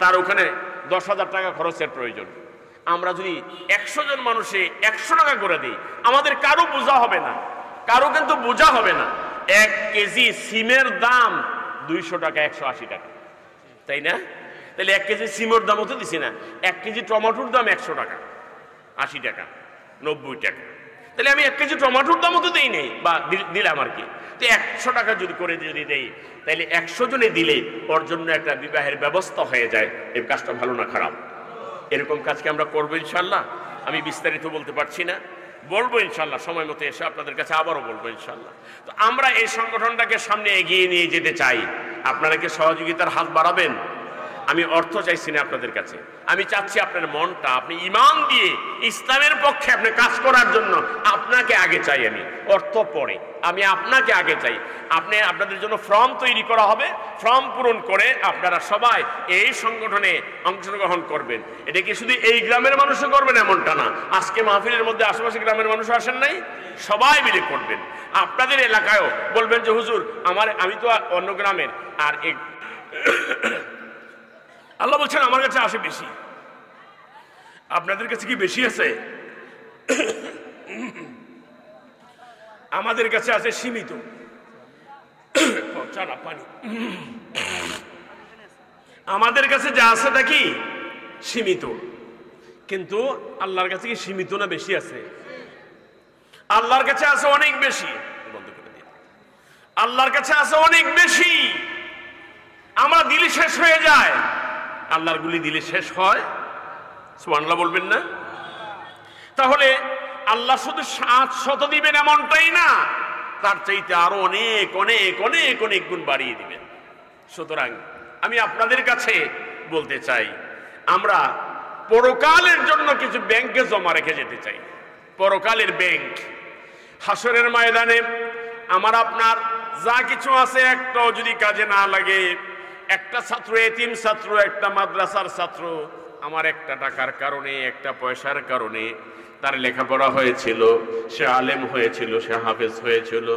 তার ওখানে 10,000 টাকা খরচের প্রয়োজন। আমরা যদি 100 জন মানুষে 100 টাকা করে দিই, আমাদের কারো বোঝা হবে না, কারো কিন্তু বোঝা হবে না। 1 কেজি সিমের দাম 200 টাকা, 180 টাকা, তাই না? তাহলে 1 কেজি সিমের দাম তো দিছি না, 1 কেজি টমেটোর দাম 100 টাকা, 80 টাকা, 90 টাকা। তাহলে আমি 1 কেজি টমেটোর দামও তো দিই নেই, বা দিলাম আর কি। তো 100 টাকা যদি করে যদি দেই, তাহলে 100 জনে দিলে ওর জন্য একটা বিবাহের ব্যবস্থা হয়ে যায়। এই কাজটা ভালো না খারাপ? এরকম কাজকে আমরা করবো ইনশাল্লাহ। আমি বিস্তারিত বলতে পারছি না, বলবো ইনশাল্লাহ সময় মতো এসে আপনাদের কাছে আবারও বলবো ইনশাল্লাহ। তো আমরা এই সংগঠনটাকে সামনে এগিয়ে নিয়ে যেতে চাই। আপনারা কি সহযোগিতার হাত বাড়াবেন? আমি অর্থ চাইছি না আপনাদের কাছে, আমি চাচ্ছি আপনার মনটা, আপনি ঈমান দিয়ে ইসলামের পক্ষে আপনি কাজ করার জন্য আপনাকে আগে চাই। আমি অর্থ পরে, আমি আপনাকে আগে চাই। আপনাদের জন্য ফর্ম তৈরি করা হবে, ফর্ম পূরণ করে আপনারা সবাই এই সংগঠনে অংশগ্রহণ করবেন। এটা কি শুধু এই গ্রামের মানুষও করবেন এমনটা না, আজকে মাহফিলের মধ্যে আশেপাশে গ্রামের মানুষ আসেন নাই, সবাই মিলে করবেন। আপনাদের এলাকায়ও বলবেন যে হুজুর আমি তো অন্য গ্রামের, আর আল্লাহ বলছেন আমার কাছে আসে বেশি, আপনাদের কাছে কি বেশি আছে? আমাদের কাছে আছে সীমিত। পানি আমাদের কাছে যা আছে তা কি সীমিত, কিন্তু আল্লাহর কাছে কি সীমিত না বেশি আছে? আল্লাহর কাছে আছে অনেক বেশি। বন্ধ করে দিন। আল্লাহর কাছে আছে অনেক বেশি। আমরা দিলে শেষ হয়ে যায়, আল্লাহর গুলি দিলে শেষ হয়। সুবহানাল্লাহ বলবেন না? তাহলে আল্লাহ শুধু 700 দিবেন এমনটাই না, তার চাইতে আরো অনেক অনেক অনেক অনেক গুণ বাড়িয়ে দিবেন। সুতরাং আমি আপনাদের কাছে বলতে চাই, আমরা পরকালের জন্য কিছু ব্যাংকে জমা রেখে যেতে চাই। পরকালের ব্যাংক, হাসরের ময়দানে আমার আপনার যা কিছু আছে একটাও যদি কাজে না লাগে, একটা ছাত্র, এতিম ছাত্র, একটা মাদ্রাসার ছাত্র, আমার একটা টাকার কারণে, একটা পয়সার কারণে তার লেখাপড়া হয়েছিল, সে আলেম হয়েছিল, সে হাফেজ হয়েছিল,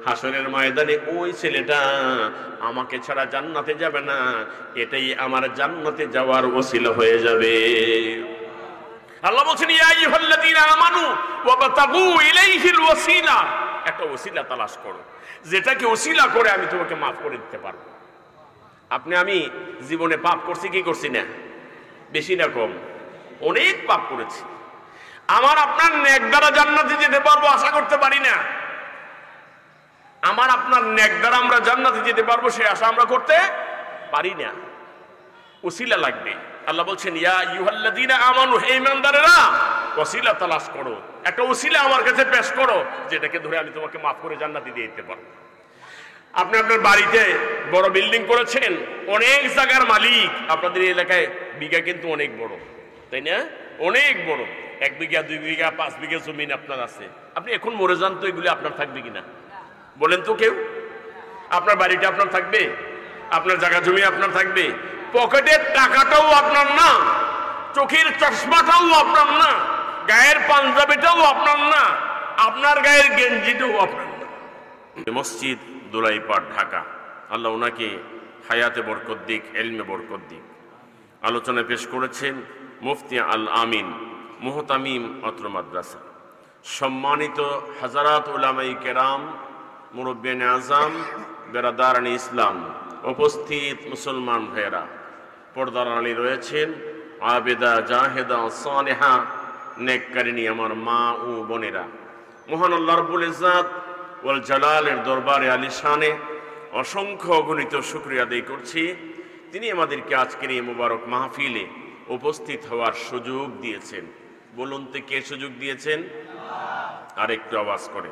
হাসরের ময়দানে ওই ছেলেটা আমাকে ছাড়া জান্নাতে যাবে না, এটাই আমার জান্নাতে যাওয়ার ওসিলা হয়ে যাবে। আল্লাহ বলছেন ইয়া আইয়ুহাল্লাযীনা আমানু ওয়াবতাগু ইলাইহিল ওয়াসিলা, একটা ওসিলা তালাশ করো, যেটাকে ওসিলা করে আমি তোমাকে মাফ করে দিতে পারবো। আপনি আমি জীবনে পাপ করছি কি করছি না? বেশি না কম? অনেক পাপ করেছি। আমার আপনার নেক দ্বারা জান্নাতে যেতে পারবো আশা করতে পারি না। আমার আপনার নেক দ্বারা আমরা জান্নাতে যেতে পারবো সে আশা আমরা করতে পারি না। ওসিলা লাগবে। আল্লাহ বলছেন ইয়া আইয়ুহাল্লাযীনা আমানু, হে ঈমানদারেরা, ওসিলা তালাশ করো, একটা ওসিলা আমার কাছে পেশ করো, যেটাকে ধরে আমি তোমাকে মাফ করে জান্নাতে দিয়ে দিতে পারবো। আপনি আপনার বাড়িতে বড় বিল্ডিং করেছেন, অনেক জায়গার মালিক, আপনাদের এলাকায় বিঘা কিন্তু অনেক বড়, তাই না? অনেক বড়, 1 বিঘা 2 বিঘা 5 বিঘা জমিন আপনার আছে। আপনি এখন মরে যান তো এগুলি আপনার থাকবে কিনা বলেন তো? কেউ আপনার বাড়িটা আপনার থাকবে? আপনার জায়গা জমি আপনার থাকবে? পকেটের টাকাটাও আপনার না, চোখের চশমাটাও আপনার না, গায়ের পাঞ্জাবিটাও আপনার না, আপনার গায়ের গেঞ্জিটাও আপনার না। মসজিদ দোলাইপাড়, ঢাকা, আল্লাহ ওনাকে হায়াতে বরকত দিক, এলমে বরকত দিক। আলোচনায় পেশ করেছেন মুফতি আল আমিন মুহতামিম অত্র মাদ্রাসা। সম্মানিত হাজারাত উলামায়ে কেরাম, মুরব্বিয়ানে আজম, বেরাদারানি ইসলাম, উপস্থিত মুসলমান ভাইয়েরা, পর্দার আলী রয়েছেন, আবেদা, জাহেদা, সালেহা, নেককারিনী আমার মা ও বোনেরা, মহান আল্লাহ রাব্বুল ইজ্জাত ওয়াল জালালের দরবারে আলিশানে অসংখ্য অগণিত শুকরিয়া আদায় করছি, তিনি আমাদেরকে আজকের এই মুবারক মাহফিলে উপস্থিত হওয়ার সুযোগ দিয়েছেন। বলুন তো কে সুযোগ দিয়েছেন? আর একটু আওয়াজ করে।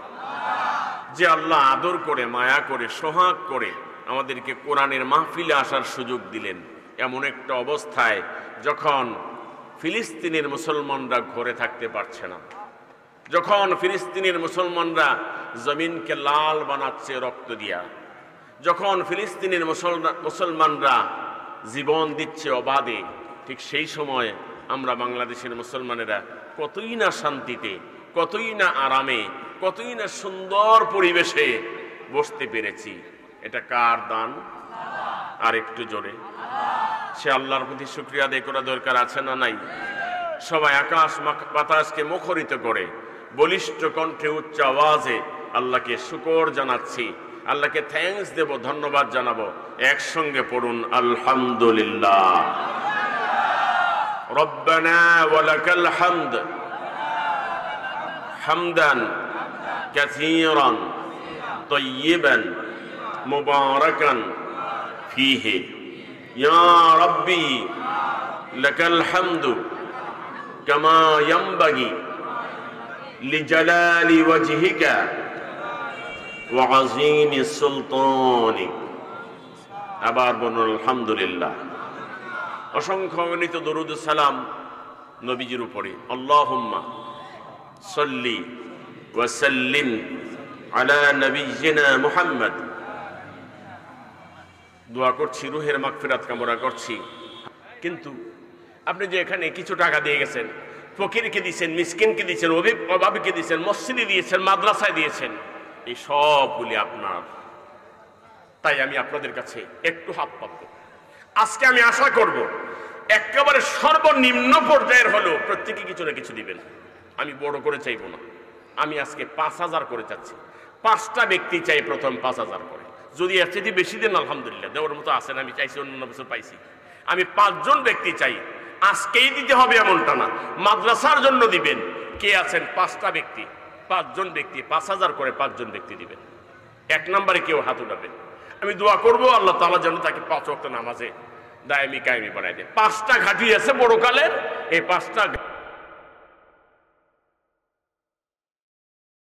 যে আল্লাহ আদর করে, মায়া করে, সোহাগ করে আমাদেরকে কোরআনের মাহফিলে আসার সুযোগ দিলেন, এমন একটা অবস্থায় যখন ফিলিস্তিনের মুসলমানরা ঘরে থাকতে পারছে না, যখন ফিলিস্তিনের মুসলমানরা জমিনকে লাল বানাচ্ছে রক্ত দিয়া, যখন ফিলিস্তিনের মুসলমানরা জীবন দিচ্ছে অবাধে, ঠিক সেই সময় আমরা বাংলাদেশের মুসলমানেরা কতই না শান্তিতে, কতই না আরামে, কতই না সুন্দর পরিবেশে বসতে পেরেছি। এটা কার দান? আর একটু জোরে সে আল্লাহর প্রতি শুকরিয়া আদায় করা দরকার আছে না নাই? সবাই আকাশ বাতাসকে মুখরিত করে বলিষ্ঠ কণ্ঠে উচ্চ আওয়াজে আল্লাহকে শুকর জানাচ্ছি, আল্লাহকে থ্যাঙ্কস দেব, ধন্যবাদ জানাবো। একসঙ্গে পড়ুন আলহামদুলিল্লাহ। রব্বানা ওয়ালাকাল হামদ হামদান কাসীরান তাইয়িবান মুবারাকান ফীহি ইয়া রাব্বি লাকাল হামদু কামা ইয়ানবাগি লিজালালি ওয়াজহিকা ওয়া আযীমি সুলতানিক। আবার বলুন আলহামদুলিল্লাহ। অসংখ্য অগণিত দরুদ সালাম নবীজির উপরে। আল্লাহুম্মা সাল্লি ওয়া সাল্লিম আলা নবিয়্যিনা মুহাম্মদ। দোয়া করছি, রুহের মাগফিরাত কামনা করছি। কিন্তু আপনি যে এখানে কিছু টাকা দিয়ে গেছেন, ফকিরকে দিয়েছেন, মিসকিনকে দিয়েছেন, অভাবীকে দিয়েছেন, মসজিদে দিয়েছেন, মাদ্রাসায় দিয়েছেন, এই সবগুলি আপনার। তাই আমি আপনাদের কাছে একটু হাত পাতব। আজকে আমি আশা করব একেবারে সর্বনিম্ন পর্যায়ের হলেও প্রত্যেকে কিছু না কিছু দিবেন। আমি বড় করে চাইবো না, আমি আজকে 5000 করে চাচ্ছি। 5টা ব্যক্তি চাই প্রথম 5000 করে। যদি এর চেয়ে বেশি দেন আলহামদুলিল্লাহ, দেওয়ার মতো আছেন, আমি চাইছি, অন্য বছর পাইছি। আমি 5 জন ব্যক্তি চাই, আজকেই দিতে হবে এমনটা না, মাদ্রাসার জন্য দিবেন। কে আছেন? 5টা ব্যক্তি, 5 জন ব্যক্তি, 5000 করে 5 জন ব্যক্তি দিবেন। 1 নম্বরে কেউ হাত উঠাবেন। আমি দোয়া করব আল্লাহ তাআলা যেন তাকে 5 ওয়াক্ত নামাজে দায়মি কায়েমি বানায় দেয়। 5টা ঘাঁটি আছে বড় কালের, এই 5টা